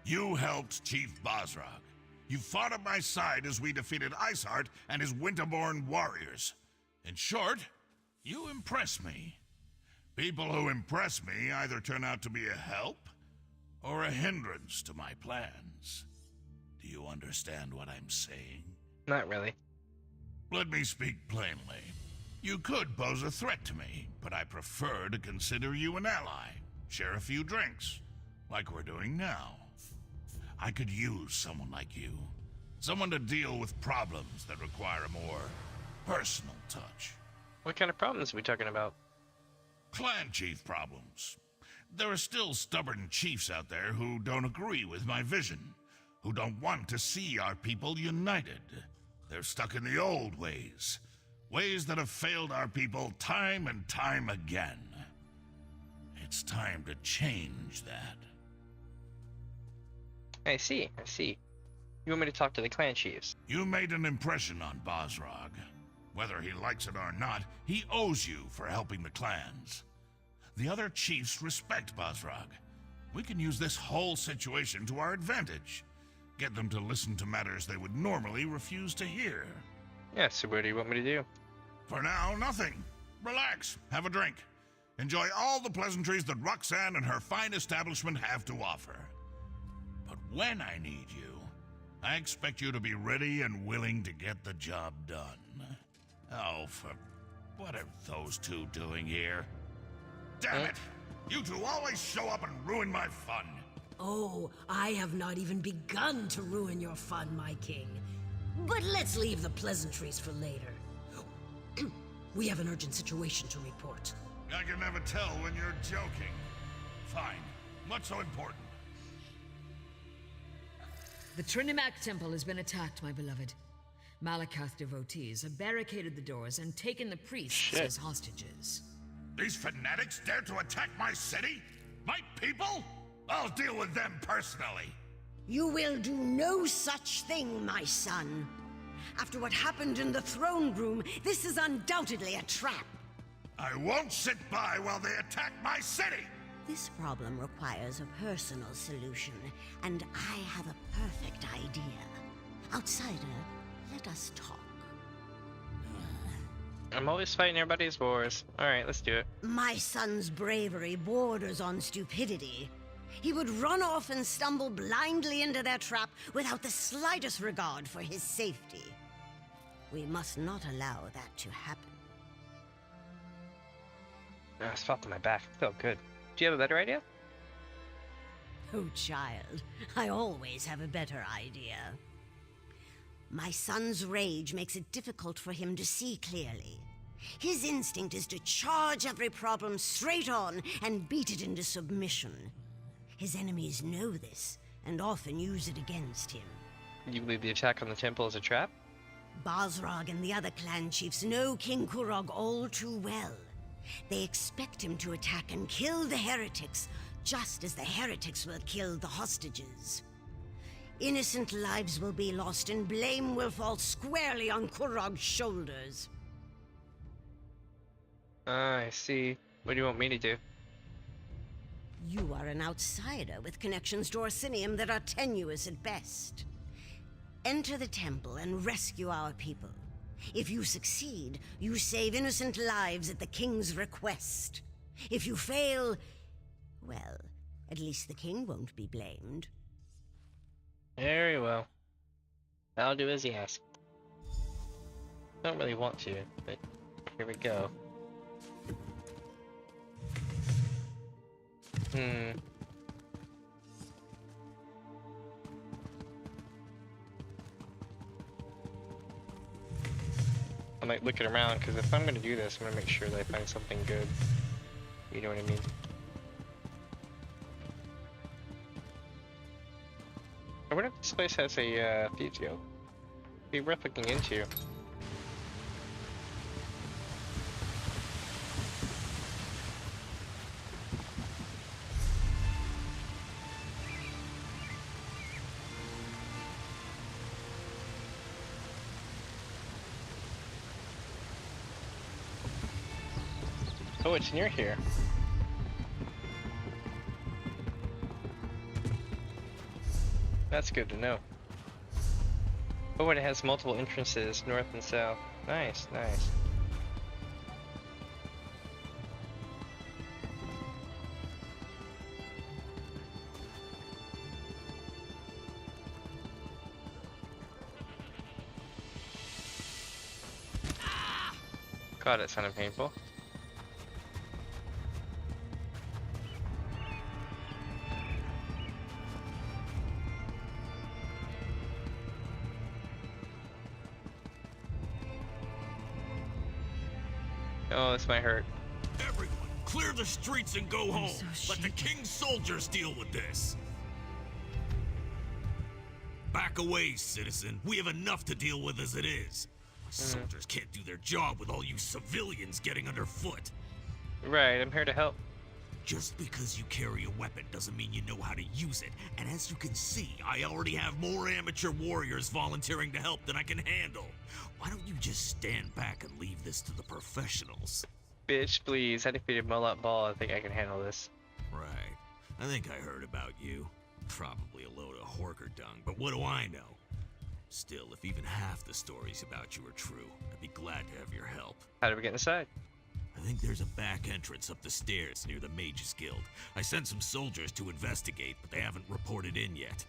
You helped Chief Bosrog. You fought at my side as we defeated Iceheart and his Winterborn warriors. In short, you impress me. People who impress me either turn out to be a help or a hindrance to my plans. Do you understand what I'm saying? Not really. Let me speak plainly. You could pose a threat to me, but I prefer to consider you an ally. share a few drinks, like we're doing now. I could use someone like you. Someone to deal with problems that require a more personal touch. What kind of problems are we talking about? Clan chief problems. There are still stubborn chiefs out there who don't agree with my vision, who don't want to see our people united. They're stuck in the old ways, ways that have failed our people time and time again. It's time to change that. I see. You want me to talk to the clan chiefs? You made an impression on Bosrog. Whether he likes it or not, he owes you for helping the clans. The other chiefs respect Bosrog. We can use this whole situation to our advantage. Get them to listen to matters they would normally refuse to hear. Yeah, so what do you want me to do? For now, nothing. Relax, have a drink. Enjoy all the pleasantries that Roxanne and her fine establishment have to offer. But when I need you, I expect you to be ready and willing to get the job done. Oh, what are those two doing here? Damn it! You two always show up and ruin my fun. Oh, I have not even begun to ruin your fun, my king. But let's leave the pleasantries for later. We have an urgent situation to report. I can never tell when you're joking. Fine. What's so important? The Trinimac Temple has been attacked, my beloved. Malakath devotees have barricaded the doors and taken the priests as hostages. These fanatics dare to attack my city? My people? I'll deal with them personally. You will do no such thing, my son. After what happened in the throne room, this is undoubtedly a trap. I won't sit by while they attack my city! This problem requires a personal solution, and I have a perfect idea. Outsider, let us talk. I'm always fighting everybody's wars. Alright, let's do it. My son's bravery borders on stupidity. He would run off and stumble blindly into their trap without the slightest regard for his safety. We must not allow that to happen. Oh, I felt my back. It felt good. Do you have a better idea? Oh, child, I always have a better idea. My son's rage makes it difficult for him to see clearly. His instinct is to charge every problem straight on and beat it into submission. His enemies know this and often use it against him. You believe the attack on the temple is a trap? Bosrog and the other clan chiefs know King Kurog all too well. They expect him to attack and kill the heretics, just as the heretics will kill the hostages. Innocent lives will be lost and blame will fall squarely on Kurog's shoulders. I see. What do you want me to do? You are an outsider with connections to Orsinium that are tenuous at best. Enter the temple and rescue our people. If you succeed, you save innocent lives at the king's request. If you fail, well, at least the king won't be blamed. Very well. I'll do as he asks. Don't really want to, but here we go. I might look it around, because if I'm going to do this, I'm going to make sure that I find something good. You know what I mean? I wonder if this place has a physio. Be worth looking into. Oh, it's near here. That's good to know. Oh, and it has multiple entrances, north and south. Nice, nice. God, that sounded painful. Oh, this might hurt. Everyone, clear the streets and go home. Let the king's soldiers deal with this. Back away, citizen. We have enough to deal with as it is. My soldiers can't do their job with all you civilians getting underfoot. Right, I'm here to help. Just because you carry a weapon doesn't mean you know how to use it. And as you can see, I already have more amateur warriors volunteering to help than I can handle. Why don't you just stand back and leave this to the professionals? Bitch, please. I defeated Mullet Ball. I think I can handle this. Right. I think I heard about you. Probably a load of horker dung, but what do I know? Still, if even half the stories about you are true, I'd be glad to have your help. How do we get inside? I think there's a back entrance up the stairs near the Mages Guild. I sent some soldiers to investigate, but they haven't reported in yet.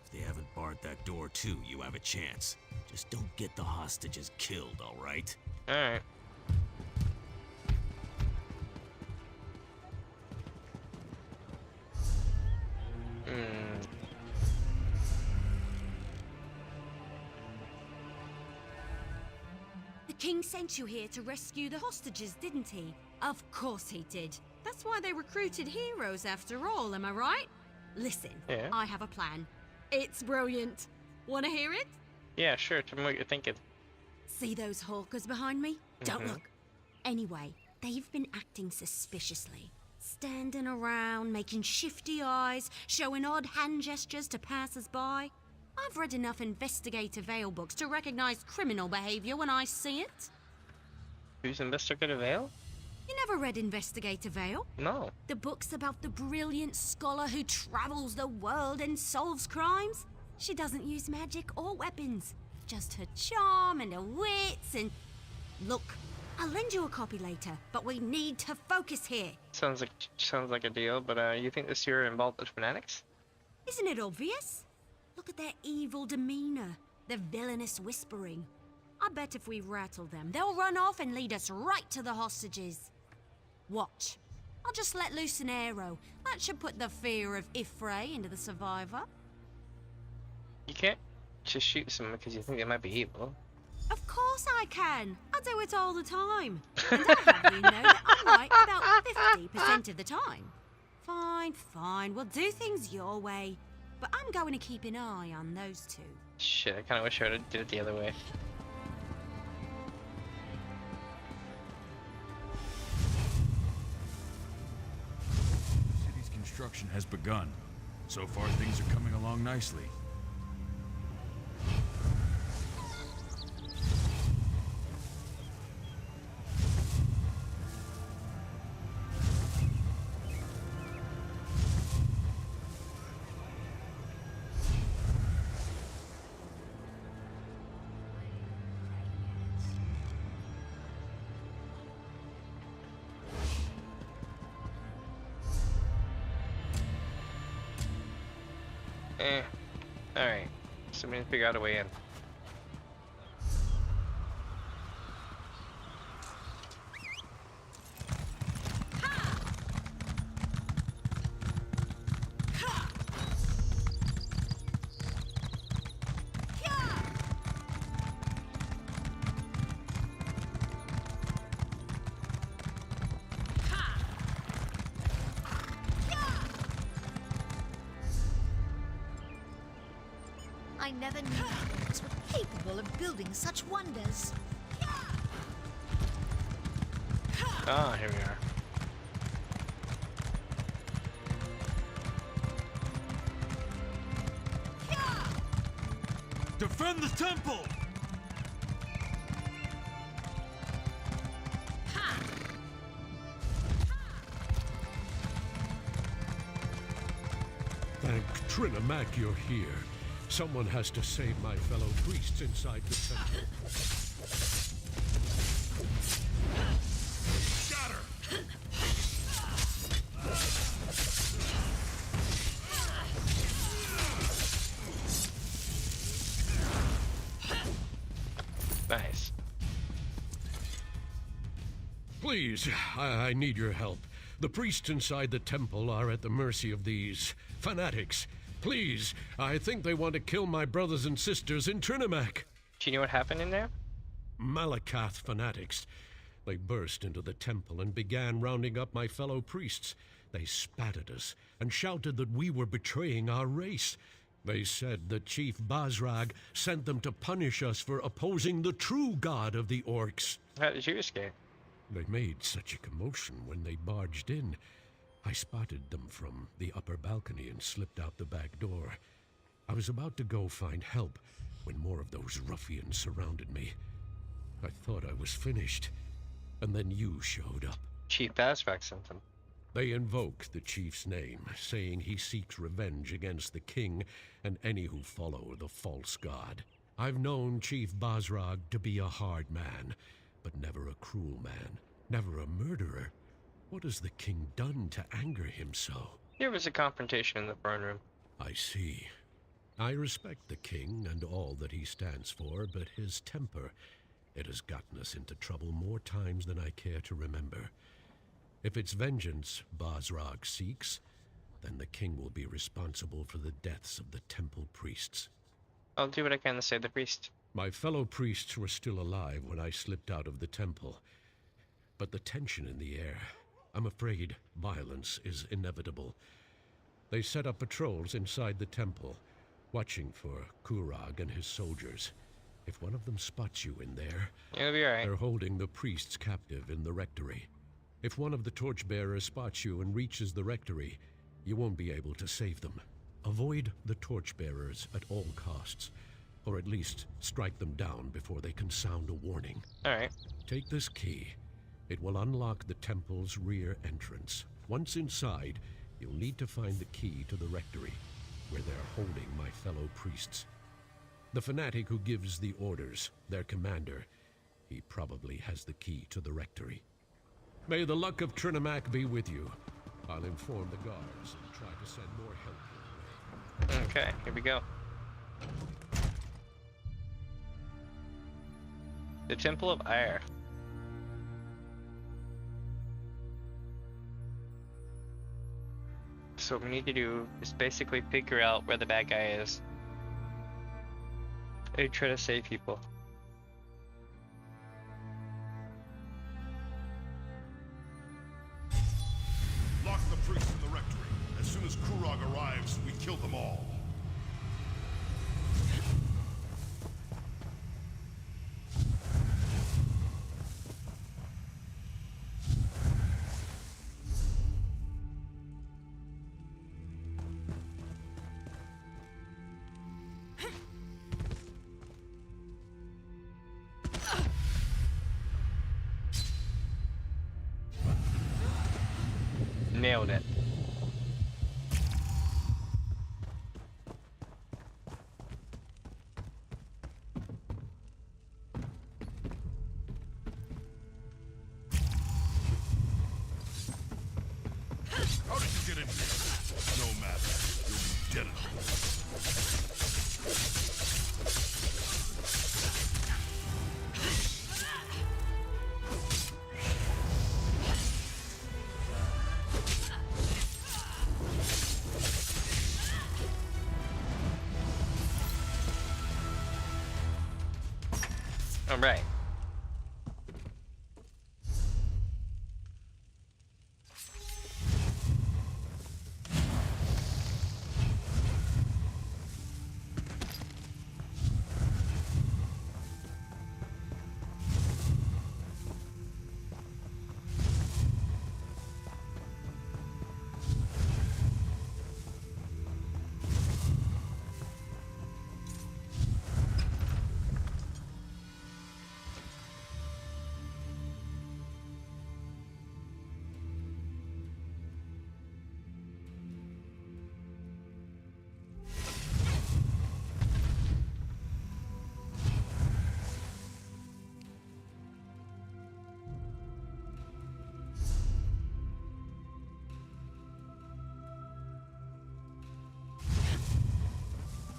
If they haven't barred that door too, you have a chance. Just don't get the hostages killed, alright? Alright. The king sent you here to rescue the hostages, didn't he? Of course he did. That's why they recruited heroes after all, am I right? Listen, Yeah. I have a plan. It's brilliant. Want to hear it? Yeah, sure. Tell me what you're thinking. See those hawkers behind me? Don't Mhm. look. Anyway, they've been acting suspiciously. Standing around, making shifty eyes, showing odd hand gestures to passers-by. I've read enough investigative Vale books to recognize criminal behavior when I see it. Who's Investigator Vale? You never read Investigator Vale? No. The book's about the brilliant scholar who travels the world and solves crimes. She doesn't use magic or weapons. Just her charm and her wits and... Look, I'll lend you a copy later, but we need to focus here. Sounds like a deal, but you think this year involved with fanatics? Isn't it obvious? Look at their evil demeanor, their villainous whispering. I bet if we rattle them, they'll run off and lead us right to the hostages. Watch. I'll just let loose an arrow. That should put the fear of Ifray into the survivor. You can't just shoot someone because you think they might be evil. Of course I can. I do it all the time. And I have you know that I'm right about 50% of the time. Fine. We'll do things your way. But I'm going to keep an eye on those two. Shit, I kind of wish I would have did it the other way. The city's construction has begun. So far, things are coming along nicely. Alright. So we need to figure out a way in. I never knew Orcs were capable of building such wonders. Ah, here we are. Defend the temple! Thank Trinimac you're here. Someone has to save my fellow priests inside the temple. Got her! Nice. Please, I need your help. The priests inside the temple are at the mercy of these fanatics. Please, I think they want to kill my brothers and sisters in Trinimac. Do you know what happened in there? Malakath fanatics. They burst into the temple and began rounding up my fellow priests. They spat at us and shouted that we were betraying our race. They said that Chief Basrag sent them to punish us for opposing the true god of the Orcs. How did you escape? They made such a commotion when they barged in. I spotted them from the upper balcony and slipped out the back door. I was about to go find help when more of those ruffians surrounded me. I thought I was finished, and then you showed up. Chief Basrag sent them. They invoke the chief's name, saying he seeks revenge against the king and any who follow the false god. I've known Chief Basrag to be a hard man, but never a cruel man, never a murderer. What has the king done to anger him so? There was a confrontation in the throne room. I see. I respect the king and all that he stands for, but his temper, it has gotten us into trouble more times than I care to remember. If it's vengeance Basrag seeks, then the king will be responsible for the deaths of the temple priests. I'll do what I can to save the priest. My fellow priests were still alive when I slipped out of the temple. But the tension in the air, I'm afraid violence is inevitable. They set up patrols inside the temple, watching for Kurag and his soldiers. If one of them spots you in there, you'll be all right. They're holding the priests captive in the rectory. If one of the torchbearers spots you and reaches the rectory, you won't be able to save them. Avoid the torchbearers at all costs, or at least strike them down before they can sound a warning. All right. Take this key. It will unlock the temple's rear entrance. Once inside, you'll need to find the key to the rectory, where they're holding my fellow priests. The fanatic who gives the orders, their commander, he probably has the key to the rectory. May the luck of Trinimac be with you. I'll inform the guards and try to send more help your way. Okay, here we go. The Temple of Ire. So what we need to do is basically figure out where the bad guy is and try to save people. Lock the priests in the rectory. As soon as Kurag arrives, we kill them all. Nailed it. How did you get in here? No matter. You'll be dead enough. All right.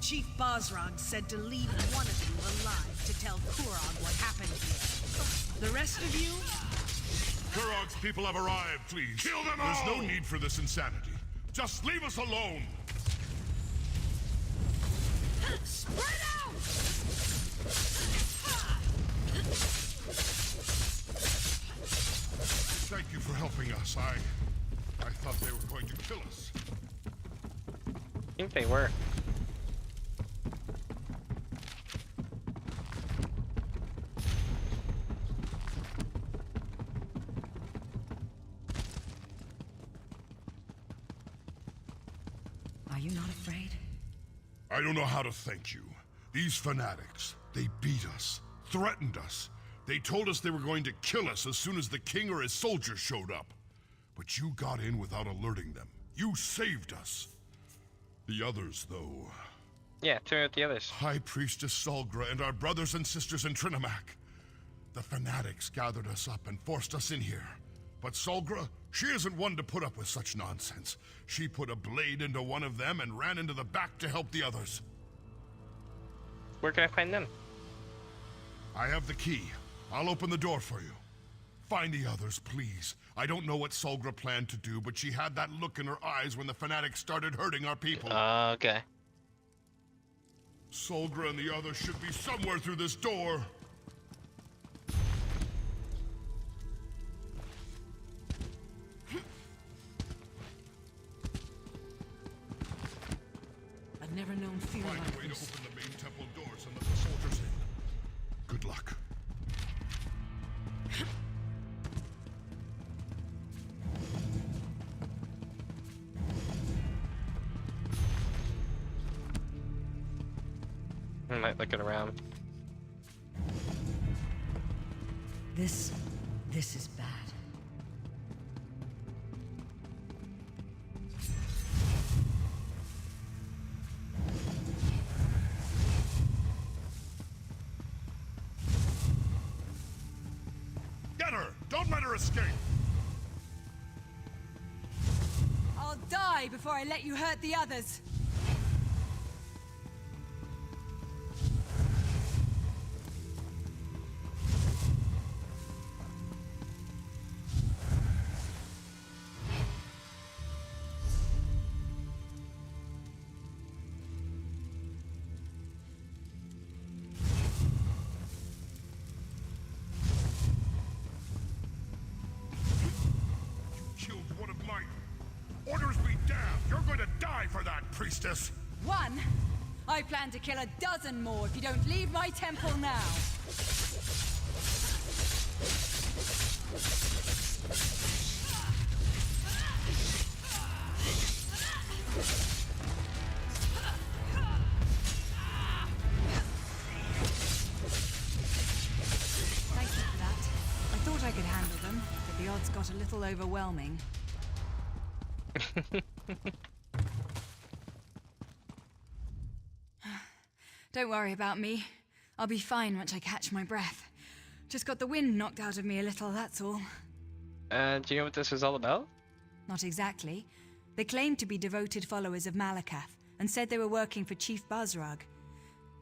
Chief Basrag said to leave one of you alive to tell Kurag what happened here. The rest of you? Kurag's people have arrived, please. Kill them all! There's no need for this insanity. Just leave us alone! Spread out! us. I thought they were going to kill us. I think they were. Are you not afraid? I don't know how to thank you. These fanatics, they beat us, threatened us. They told us they were going to kill us as soon as the king or his soldiers showed up. But you got in without alerting them. You saved us. The others, though. Yeah, tell me about the others. High Priestess Solgra and our brothers and sisters in Trinimac. The fanatics gathered us up and forced us in here. But Solgra, she isn't one to put up with such nonsense. She put a blade into one of them and ran into the back to help the others. Where can I find them? I have the key. I'll open the door for you. Find the others, please. I don't know what Solgra planned to do, but she had that look in her eyes when the fanatics started hurting our people. Okay. Solgra and the others should be somewhere through this door. I've never known fear Find like a way this. to open the main temple doors and let the soldiers in. Good luck. I might look it around. This is bad. Get her! Don't let her escape! I'll die before I let you hurt the others. Killed one of my... Orders be damned! You're going to die for that, priestess! One? I plan to kill a dozen more if you don't leave my temple now. Thank you for that. I thought I could handle them, but the odds got a little overwhelming. Don't worry about me. I'll be fine once I catch my breath. Just got the wind knocked out of me a little, that's all. Do you know what this is all about? Not exactly. They claimed to be devoted followers of Malakath and said they were working for Chief Bazrag.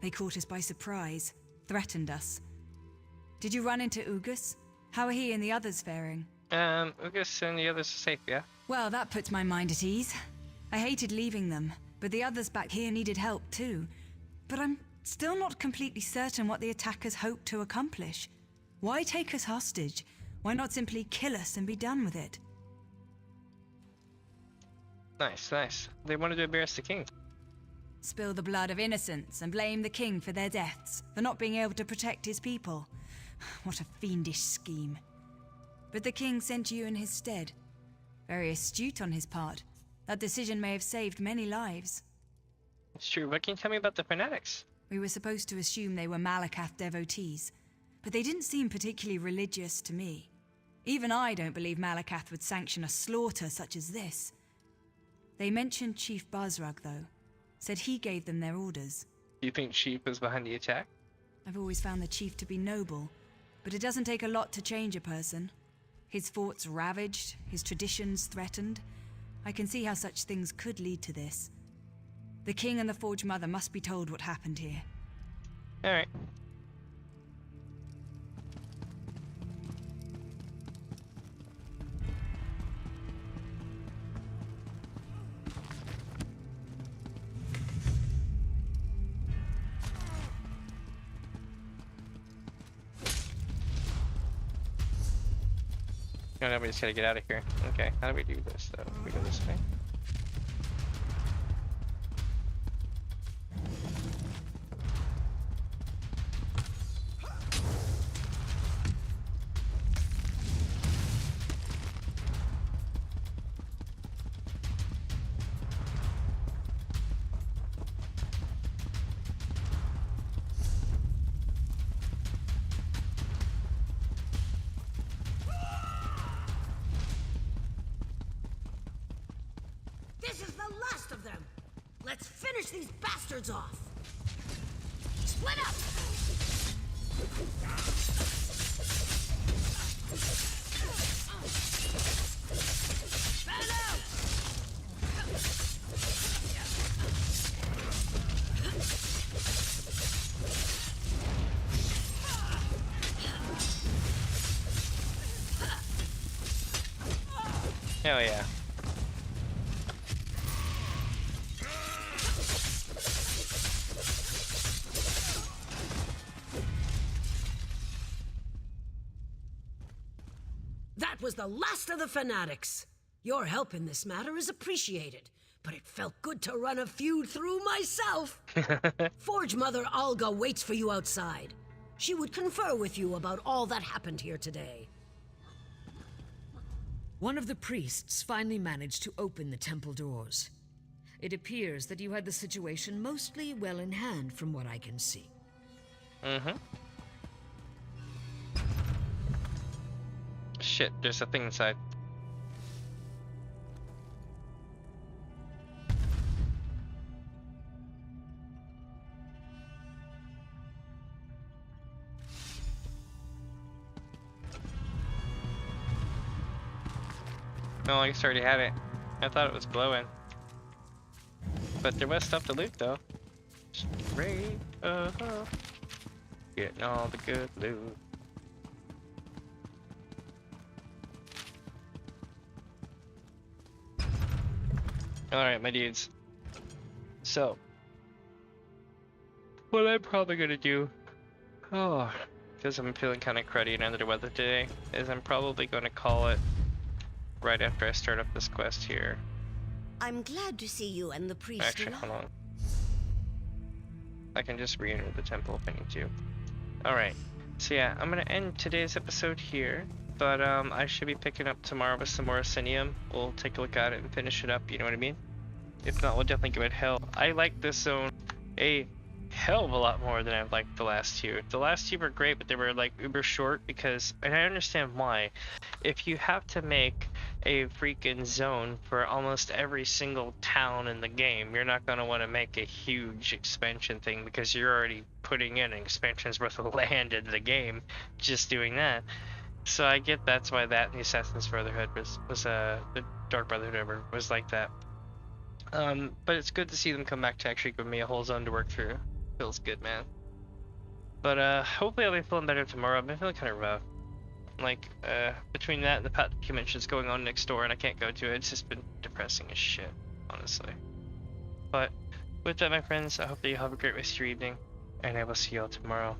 They caught us by surprise, threatened us. Did you run into Ugus? How are he and the others faring? Ugus and the others are safe, yeah? Well, that puts my mind at ease. I hated leaving them, but the others back here needed help too. But I'm still not completely certain what the attackers hoped to accomplish. Why take us hostage? Why not simply kill us and be done with it? Nice, nice. They wanted to embarrass the king. Spill the blood of innocents and blame the king for their deaths, for not being able to protect his people. What a fiendish scheme. But the king sent you in his stead. Very astute on his part. That decision may have saved many lives. It's true. What can you tell me about the fanatics? We were supposed to assume they were Malakath devotees, but they didn't seem particularly religious to me. Even I don't believe Malakath would sanction a slaughter such as this. They mentioned Chief Bazrag, though. Said he gave them their orders. Do you think Chief was behind the attack? I've always found the chief to be noble, but it doesn't take a lot to change a person. His forts ravaged, his traditions threatened. I can see how such things could lead to this. The king and the Forge Mother must be told what happened here. Alright. No, we just gotta get out of here. Okay, how do we do this though? We go this way. This is the last of them! Let's finish these bastards off! Split up! Fan out! Hell yeah. That was the last of the fanatics. Your help in this matter is appreciated, but it felt good to run a feud through myself. Forge Mother Alga waits for you outside. She would confer with you about all that happened here today. One of the priests finally managed to open the temple doors. It appears that you had the situation mostly well in hand from what I can see. Mm-hmm. Shit, there's a thing inside. No, I guess I already had it. I thought it was glowing. But there was stuff to loot though. Straight up. Getting all the good loot. Alright, my dudes. So, what I'm probably gonna do, because I'm feeling kind of cruddy and under the weather today, is I'm probably gonna call it right after I start up this quest here. I'm glad to see you and the priest. Actually, hold on. I can just re-enter the temple if I need to. Alright, so yeah, I'm gonna end today's episode here. But I should be picking up tomorrow with some more Orsinium. We'll take a look at it and finish it up, you know what I mean? If not, we'll definitely give it hell. I like this zone a hell of a lot more than I've liked the last two. The last two were great, but they were like uber short because, and I understand why. If you have to make a freaking zone for almost every single town in the game, you're not going to want to make a huge expansion thing because you're already putting in expansions worth of land into the game just doing that. So I get that's why that the Assassin's Brotherhood was the Dark Brotherhood ever was like that. But it's good to see them come back to actually give me a whole zone to work through. Feels good, man. But hopefully I'll be feeling better tomorrow. I've been feeling kind of rough. Like between that and the pact convention's going on next door and I can't go to it, it's just been depressing as shit, honestly. But with that, my friends, I hope that you have a great rest of your evening, and I will see you all tomorrow.